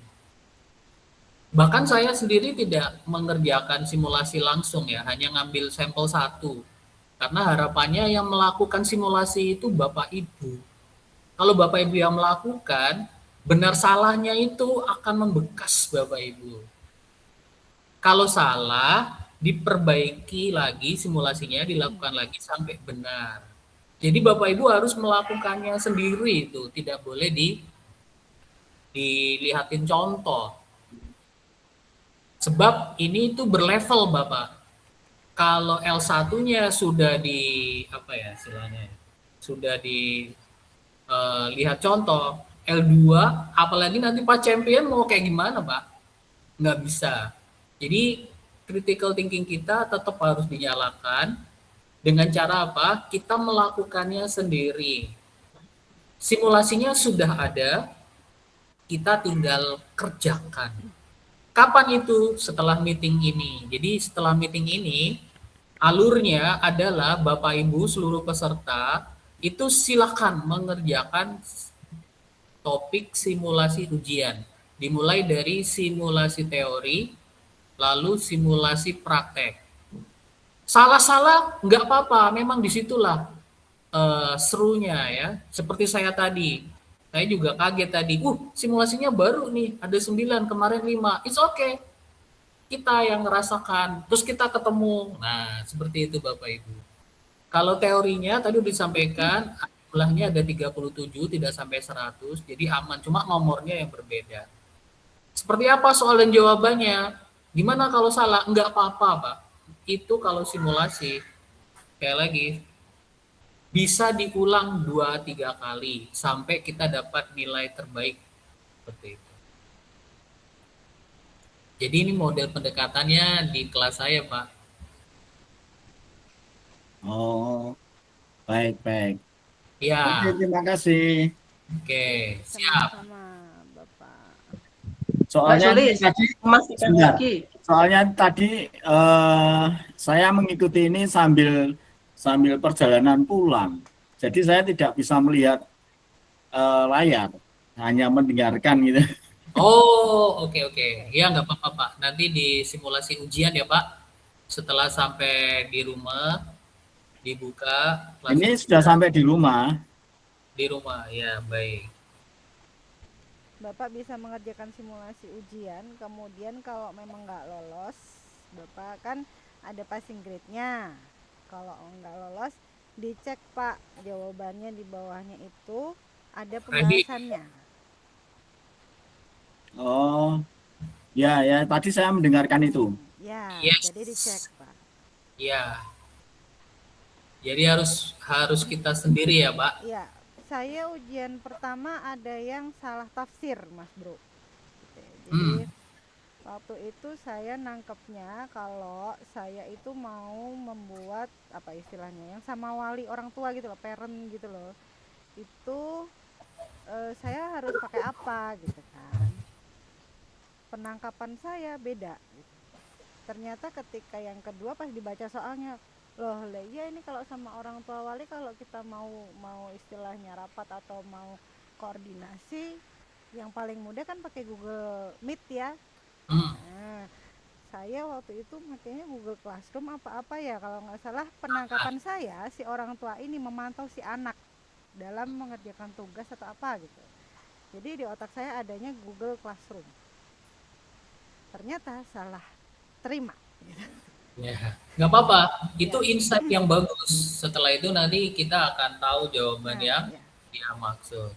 B: Bahkan saya sendiri tidak mengerjakan simulasi langsung ya, hanya ngambil sampel satu. Karena harapannya yang melakukan simulasi itu Bapak Ibu. Kalau Bapak Ibu yang melakukan, benar salahnya itu akan membekas Bapak Ibu. Kalau salah, diperbaiki lagi simulasinya, dilakukan lagi sampai benar. Jadi Bapak Ibu harus melakukannya sendiri itu, tidak boleh dilihatin contoh. Sebab ini itu berlevel Bapak. Kalau L1-nya sudah di apa ya istilahnya? Sudah di lihat contoh, L2 apalagi nanti Pak Champion mau kayak gimana, Pak? Nggak bisa. Jadi critical thinking kita tetap harus dinyalakan dengan cara apa? Kita melakukannya sendiri. Simulasinya sudah ada, kita tinggal kerjakan. Kapan itu? Setelah meeting ini. Jadi setelah meeting ini, alurnya adalah Bapak Ibu seluruh peserta itu silakan mengerjakan topik simulasi ujian. Dimulai dari simulasi teori, lalu simulasi praktek. Salah-salah nggak apa-apa, memang disitulah serunya ya. Seperti saya tadi, saya juga kaget tadi, simulasinya baru nih, ada 9, kemarin 5, it's okay. Kita yang ngerasakan, terus kita ketemu. Nah, seperti itu Bapak Ibu. Kalau teorinya tadi udah disampaikan, jumlahnya ada 37, tidak sampai 100, jadi aman, cuma nomornya yang berbeda. Seperti apa soal dan jawabannya? Gimana kalau salah? Enggak apa-apa, Pak. Itu kalau simulasi, sekali lagi, bisa diulang 2-3 kali sampai kita dapat nilai terbaik seperti itu. Jadi ini model pendekatannya di kelas saya, Pak.
J: Oh, baik.
B: Ya.
J: Oke, terima kasih.
B: Oke, siap.
A: Sama Bapak.
J: Soalnya tadi,
G: Soalnya
J: tadi saya mengikuti ini sambil perjalanan pulang. Jadi saya tidak bisa melihat layar, hanya mendengarkan gitu.
B: Oh, oke. Ya, nggak apa-apa, Pak. Nanti di simulasi ujian ya, Pak. Setelah sampai di rumah, dibuka.
J: Ini sudah sampai di rumah.
B: Di rumah, ya, baik.
A: Bapak bisa mengerjakan simulasi ujian, kemudian kalau memang nggak lolos, Bapak kan ada passing grade-nya. Kalau nggak lolos, dicek Pak, jawabannya di bawahnya itu ada pembahasannya.
J: Oh, ya, tadi saya mendengarkan itu.
A: Ya,
B: yes.
A: Jadi dicek Pak.
B: Ya, jadi harus kita sendiri ya Pak.
A: Iya, saya ujian pertama ada yang salah tafsir Mas Bro. Jadi waktu itu saya nangkepnya kalau saya itu mau membuat apa istilahnya yang sama wali orang tua gitu loh, parent gitu loh. Itu saya harus pakai apa gitu kan. Penangkapan saya beda gitu. Ternyata ketika yang kedua pas dibaca soalnya, loh ya ini kalau sama orang tua wali kalau kita mau istilahnya rapat atau mau koordinasi yang paling mudah kan pakai Google Meet ya. Nah, saya waktu itu makanya Google Classroom apa ya kalau nggak salah penangkapan saya si orang tua ini memantau si anak dalam mengerjakan tugas atau apa gitu. Jadi di otak saya adanya Google Classroom. Ternyata salah terima gitu.
B: Ya, nggak apa-apa. Itu insight yang bagus. Setelah itu nanti kita akan tahu jawaban yang dia maksud.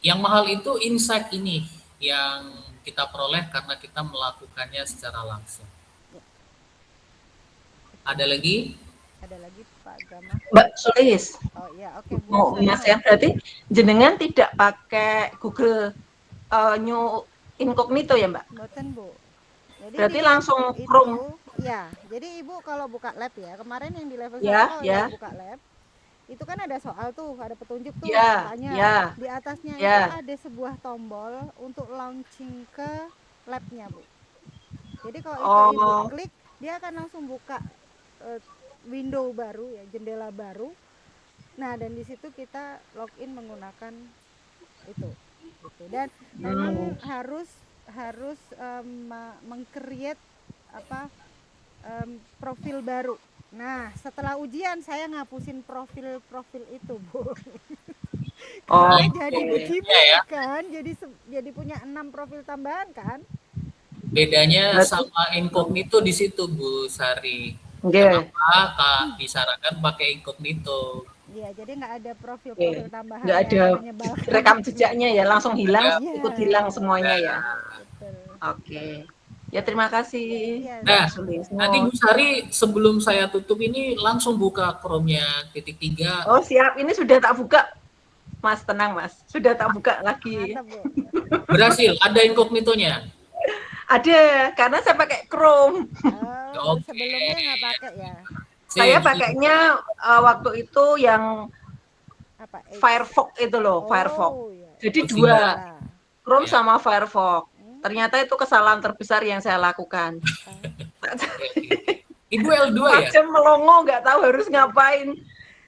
B: Yang mahal itu insight ini yang kita peroleh karena kita melakukannya secara langsung. Ada lagi?
A: Ada lagi Pak Gama?
G: Mbak Sulis.
A: Oh iya, oke.
G: Mas ya, berarti jenengan tidak pakai Google New Incognito ya Mbak?
A: Mboten Bu. Jadi
G: berarti langsung Chrome.
A: Ya, jadi Ibu kalau buka lab ya, kemarin yang di level 1
G: ya.
A: buka lab, itu kan ada soal tuh, ada petunjuk tuh,
G: ya.
A: di atasnya itu ada sebuah tombol untuk launching ke labnya Bu. Jadi kalau itu Ibu klik, dia akan langsung buka window baru ya, jendela baru. Nah dan di situ kita login menggunakan itu. Gitu. Dan memang harus meng-create profil baru. Nah, setelah ujian saya ngapusin profil itu, Bu. Jadi begini kan, jadi punya 6 profil tambahan kan?
B: Bedanya sama incognito di situ, Bu Sari. Kenapa disarankan pakai incognito?
A: Iya, jadi nggak ada profil tambahan.
G: Nggak ada rekam jejaknya ya, langsung hilang, ikut hilang semuanya ya. Oke. Ya terima kasih
A: Iya,
B: Nah,
G: Mbak Sulisno.
B: nanti Bu Sari sebelum saya tutup ini langsung buka Chrome-nya ×3.
G: Oh siap, ini sudah tak buka. Mas tenang Mas, sudah tak buka lagi.
A: mantap Bu.
B: Berhasil, ada incognito-nya.
G: Ada, karena saya pakai Chrome.
A: Oh,
B: Oke.
A: sebelumnya nggak pakai ya?
G: Saya
B: Sip,
G: pakainya waktu itu yang
A: Apa?
G: Firefox itu loh, Firefox.
A: Oh, iya.
G: Jadi
B: Oh,
G: dua,
A: Nah,
G: Chrome
B: Ya.
G: sama Firefox. Ternyata itu kesalahan terbesar yang saya lakukan.
B: Ibu L2 ya?
G: Macam melongo, nggak tahu harus ngapain.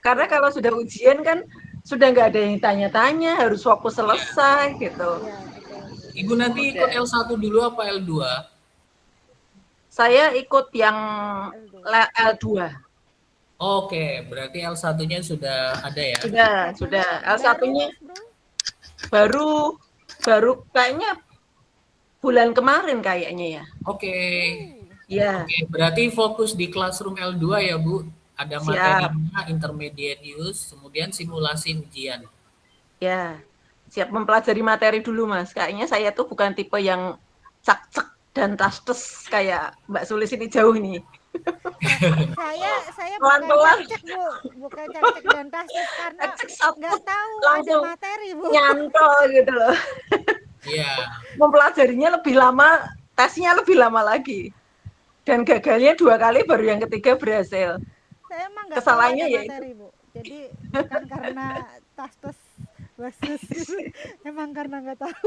G: Karena kalau sudah ujian kan sudah nggak ada yang tanya-tanya, harus fokus selesai gitu.
A: iya, betul.
B: Ibu nanti ikut L1 dulu apa L2?
G: Saya ikut yang L2.
B: Oke, berarti L1-nya sudah ada ya?
G: Sudah. L1-nya baru kayaknya bulan kemarin kayaknya ya.
B: Oke.
G: Ya.
B: Oke, berarti fokus di Classroom L2 ya, Bu? Ada
G: Siap.
B: materinya, intermediate use, kemudian simulasi ujian.
G: Ya. Siap mempelajari materi dulu, Mas. Kayaknya saya tuh bukan tipe yang cak-cek dan tas-tes kayak Mbak Sulis ini jauh nih.
A: Saya
G: Pelan-pelan.
A: bukan cek Bu, bukan cek dan tasnya karena nggak tahu ada
G: Langsung
A: materi Bu.
G: nyantol gitu loh.
B: Iya.
G: Mempelajarinya lebih lama, tesnya lebih lama lagi. Dan gagalnya 2 kali, baru yang ketiga berhasil.
A: Saya emang nggak tahu
G: Kesalahannya
A: ada
G: ya
A: materi Bu. Jadi bukan karena tas bagus, emang karena nggak tahu.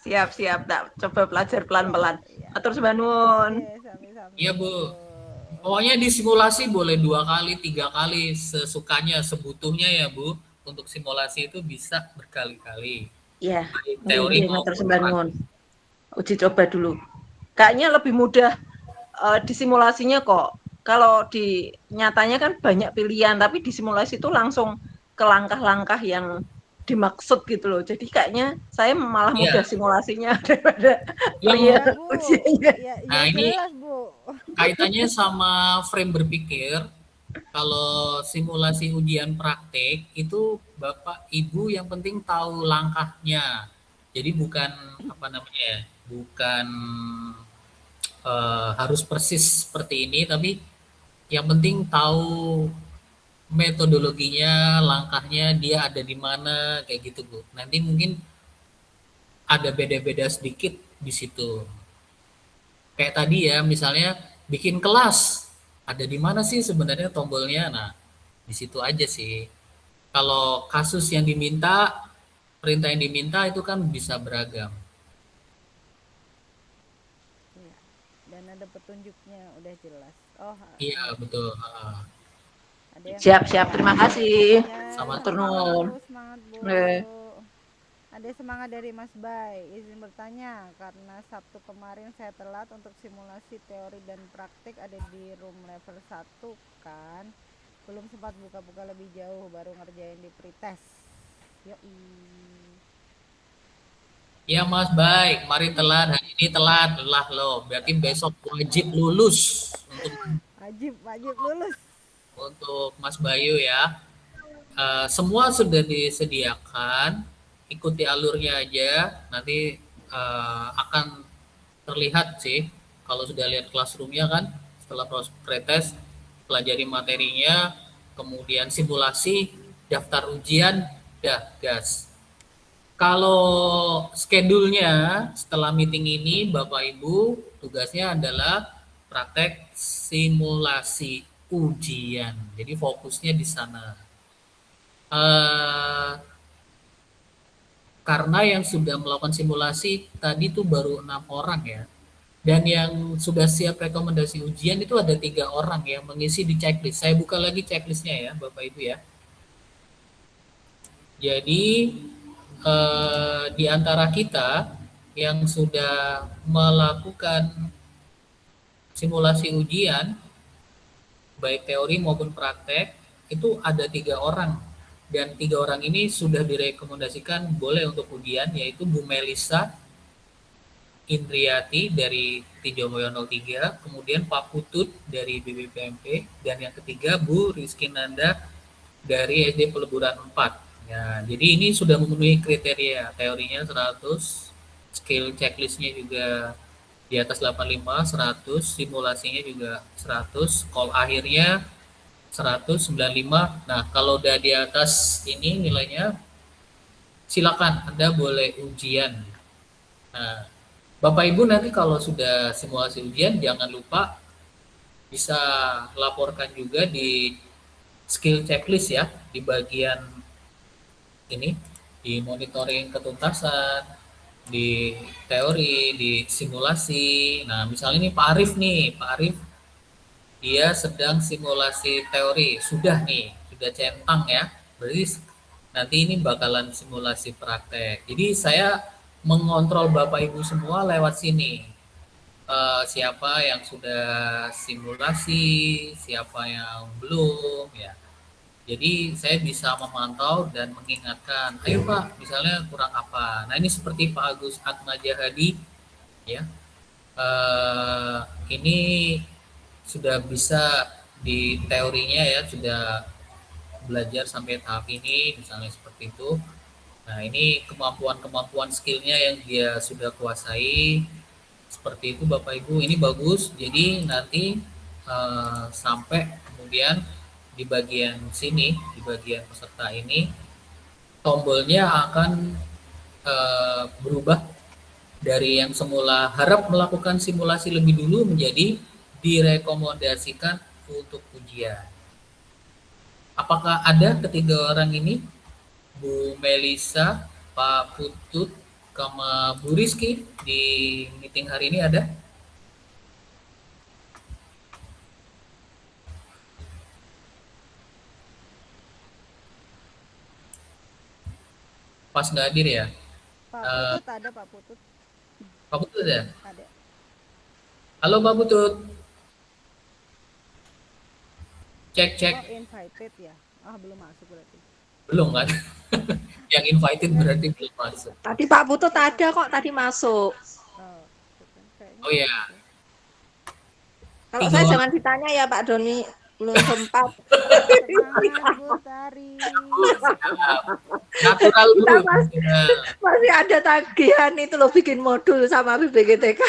G: Siap, tak coba belajar pelan-pelan. Atur sembah nuwun.
B: Iya, Bu. Pokoknya di simulasi boleh 2 kali, 3 kali, sesukanya, sebutuhnya ya, Bu. Untuk simulasi itu bisa berkali-kali.
G: Iya.
B: Baik teori maupun
G: atur sembah nuwun. Uji coba dulu. Kayaknya lebih mudah di simulasinya kok. Kalau di nyatanya kan banyak pilihan, tapi di simulasi itu langsung ke langkah-langkah yang dimaksud gitu loh. Jadi kayaknya saya malah mudah simulasinya daripada lihat ujiannya.
B: Nah, ini kaitannya sama frame berpikir. Kalau simulasi ujian praktik itu Bapak Ibu yang penting tahu langkahnya. Jadi bukan bukan harus persis seperti ini, tapi yang penting tahu metodologinya, langkahnya, dia ada di mana, kayak gitu Bu. Nanti mungkin ada beda-beda sedikit di situ. Kayak tadi ya, misalnya bikin kelas, ada di mana sih sebenarnya tombolnya? Nah, di situ aja sih. Kalau kasus yang diminta, perintah yang diminta itu kan bisa beragam.
A: Dan ada petunjuknya, udah jelas. Oh,
B: iya betul.
G: Siap, terima kasih.
B: Sama
G: turun.
A: Semangat Bu. Ada semangat dari Mas Bay. Izin bertanya, karena Sabtu kemarin saya telat untuk simulasi teori dan praktik ada di room level 1 kan. Belum sempat buka-buka lebih jauh, baru ngerjain di pretest. Yoi.
B: Ya Mas, baik. Mari telat, hari ini telat lah loh. Berarti besok wajib lulus
A: Wajib lulus.
B: Untuk Mas Bayu ya. Semua sudah disediakan, ikuti alurnya aja. Nanti akan terlihat sih kalau sudah lihat classroomnya kan. Setelah proses pretest, pelajari materinya, kemudian simulasi, daftar ujian, gas. Kalau schedule-nya setelah meeting ini Bapak Ibu tugasnya adalah praktek simulasi ujian. Jadi fokusnya di sana. Karena yang sudah melakukan simulasi tadi tuh baru 6 orang ya. Dan yang sudah siap rekomendasi ujian itu ada 3 orang yang mengisi di checklist. Saya buka lagi checklistnya ya Bapak Ibu ya. Jadi di antara kita yang sudah melakukan simulasi ujian, baik teori maupun praktek, itu ada 3 orang. Dan 3 orang ini sudah direkomendasikan boleh untuk ujian, yaitu Bu Melisa Indriati dari Tijomoyo 03, kemudian Pak Putut dari BBPMP, dan yang ketiga Bu Rizky Nanda dari SD Peleburan 4. Ya, jadi ini sudah memenuhi kriteria, teorinya 100, skill checklistnya juga di atas 85, 100, simulasinya juga 100, call akhirnya 195. Nah, kalau udah di atas ini nilainya, silakan Anda boleh ujian. Nah, Bapak Ibu nanti kalau sudah simulasi ujian, jangan lupa bisa laporkan juga di skill checklist ya, di bagian ini, di monitoring ketuntasan, di teori, di simulasi. Nah, misalnya nih Pak Arif dia sedang simulasi teori, sudah centang ya, berarti nanti ini bakalan simulasi praktek. Jadi saya mengontrol Bapak Ibu semua lewat sini. Siapa yang sudah simulasi, siapa yang belum ya. Jadi saya bisa memantau dan mengingatkan, ayo Pak, misalnya kurang apa. Nah ini seperti Pak Agus Atmajahadi ya. Ini sudah bisa di teorinya ya, sudah belajar sampai tahap ini, misalnya seperti itu. Nah ini kemampuan skillnya yang dia sudah kuasai, seperti itu Bapak Ibu, ini bagus. Jadi nanti sampai kemudian di bagian sini, di bagian peserta ini, tombolnya akan berubah dari yang semula harap melakukan simulasi lebih dulu menjadi direkomendasikan untuk ujian. Apakah ada ketiga orang ini? Bu Melisa, Pak Putut, sama Bu Rizky di meeting hari ini ada? Pas nggak hadir ya?
A: Pak Putut ada, Pak Putut.
B: Pak Putut ya?
A: Ada.
B: Halo Pak Putut. Cek.
A: Oh, invited ya. Belum masuk berarti.
B: Belum kan? Yang invited berarti belum masuk.
I: Tadi Pak Putut ada kok, tadi masuk.
B: Oh ya.
I: Kalau saya jangan ditanya ya Pak Doni, belum sempat.
B: Natural
I: Kita masih ada tagihan itu loh, bikin modul sama BPGTK.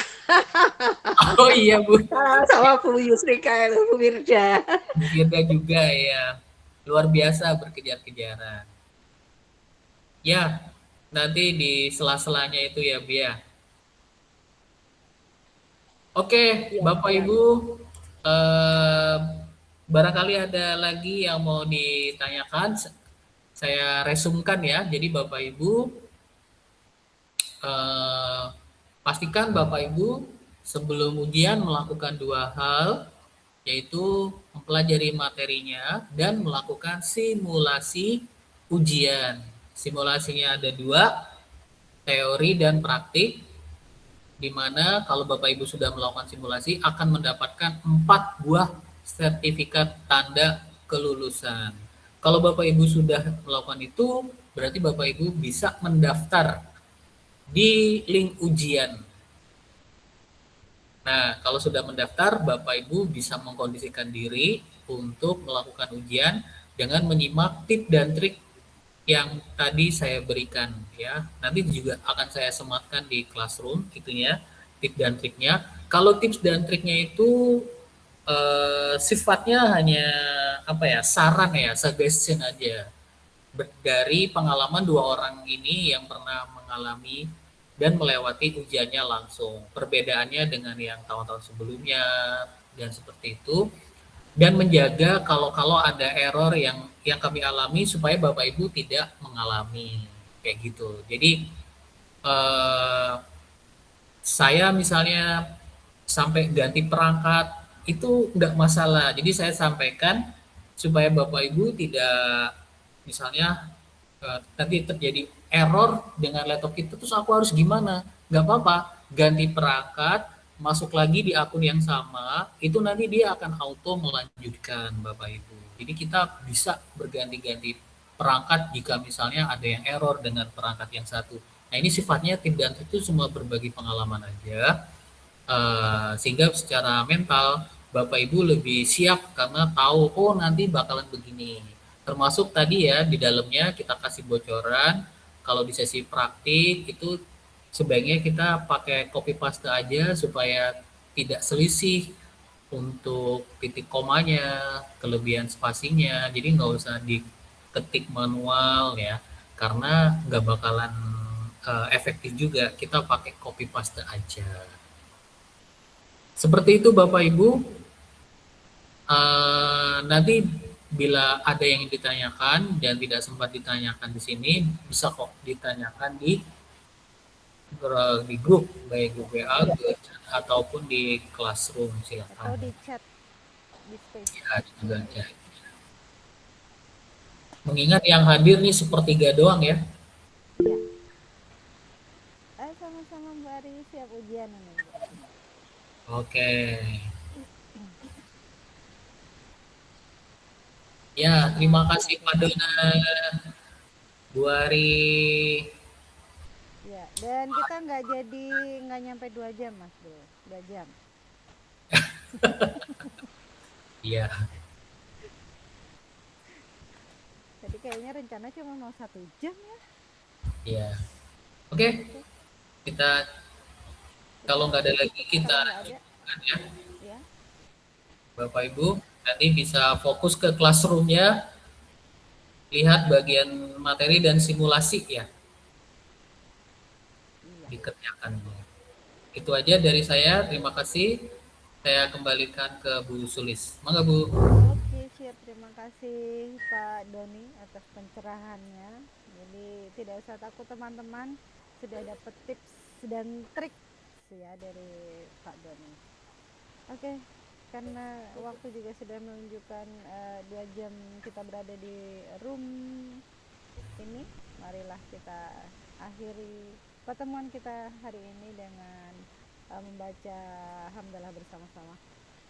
B: Oh iya Bu.
I: Sama Bu Yusrika, Bu Wirda.
B: Bu Wirda juga ya. Luar biasa berkejar-kejaran. Ya, nanti di sela-selanya itu ya Bia. Oke, ya, Bapak ya. Ibu, barangkali ada lagi yang mau ditanyakan. Saya resumkan ya. Jadi Bapak Ibu, pastikan Bapak Ibu sebelum ujian melakukan dua hal, yaitu mempelajari materinya dan melakukan simulasi ujian. Simulasinya ada dua, teori dan praktik, di mana kalau Bapak Ibu sudah melakukan simulasi akan mendapatkan 4 buah sertifikat tanda kelulusan. Kalau Bapak Ibu sudah melakukan itu, berarti Bapak Ibu bisa mendaftar di link ujian. Nah, kalau sudah mendaftar, Bapak Ibu bisa mengkondisikan diri untuk melakukan ujian dengan menyimak tips dan trik yang tadi saya berikan ya. Nanti juga akan saya sematkan di classroom itunya, tips dan triknya. Kalau tips dan triknya itu sifatnya hanya saran ya, suggestion aja. Dari pengalaman dua orang ini yang pernah mengalami dan melewati ujiannya langsung. Perbedaannya dengan yang tahun-tahun sebelumnya dan seperti itu. Dan menjaga kalau ada error yang kami alami supaya Bapak Ibu tidak mengalami kayak gitu. Jadi saya misalnya sampai ganti perangkat itu enggak masalah. Jadi saya sampaikan supaya Bapak Ibu tidak misalnya nanti terjadi error dengan laptop kita, terus aku harus gimana? Enggak apa-apa, ganti perangkat, masuk lagi di akun yang sama, itu nanti dia akan auto melanjutkan Bapak Ibu. Jadi kita bisa berganti-ganti perangkat jika misalnya ada yang error dengan perangkat yang satu. Nah ini sifatnya tim dan itu semua berbagi pengalaman aja, sehingga secara mental Bapak Ibu lebih siap karena tahu nanti bakalan begini. Termasuk tadi ya di dalamnya kita kasih bocoran kalau di sesi praktik itu sebaiknya kita pakai copy paste aja supaya tidak selisih untuk titik komanya, kelebihan spasinya. Jadi nggak usah diketik manual ya, karena nggak bakalan efektif juga. Kita pakai copy paste aja. Seperti itu Bapak Ibu. Nanti bila ada yang ditanyakan dan tidak sempat ditanyakan di sini, bisa kok ditanyakan di grup, baik grup WA ataupun di classroom,
A: atau
B: silakan.
A: di chat di space.
B: Ya, juga aja. Mengingat yang hadir nih sepertiga doang ya.
A: Iya. Sama-sama Mbak Ari, siap ujian ini.
B: Oke. Ya, terima kasih Pak Dona, Bu Ari.
A: Ya, dan kita nggak nyampe 2 jam Mas Bro, 2 jam.
B: Iya.
A: Jadi kayaknya rencana cuma mau 1 jam ya.
B: Iya. Oke. Kita kalau nggak ada lagi kita
A: Kalau nggak ada,
B: ya.
A: ya.
B: Bapak Ibu nanti bisa fokus ke classroom-nya, lihat bagian materi dan simulasi ya. Dikerjakan. Itu aja dari saya. Terima kasih. Saya kembalikan ke Bu Sulis. Mangga Bu.
A: Oke, siap. Terima kasih Pak Doni atas pencerahannya. Jadi tidak usah takut teman-teman, sudah dapat tips dan trik ya dari Pak Doni. Oke, karena waktu juga sudah menunjukkan 2 jam kita berada di room ini, marilah kita akhiri pertemuan kita hari ini dengan membaca hamdalah bersama-sama.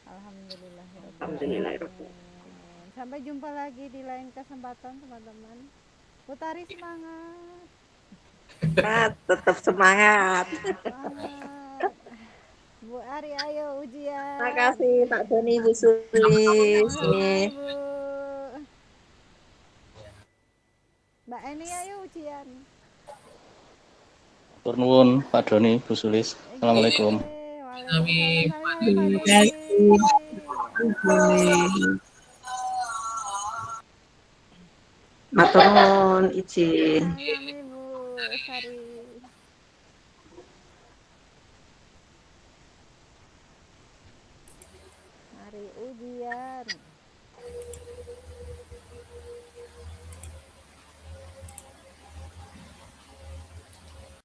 A: Alhamdulillahirobbilalamin. Sampai jumpa lagi di lain kesempatan teman-teman. Putari semangat.
I: Tetap semangat.
A: Semangat. Bu Ari ayo ujian.
I: Makasih Pak Doni, Bu Sulis. Nih.
A: Bu. Mbak Eni ayo ujian.
K: Tur nuwun Pak Doni, Bu Sulis. Assalamualaikum.
B: Amin.
G: Matur nuwun izin.
A: Sami Bu Sari. Mari ujian.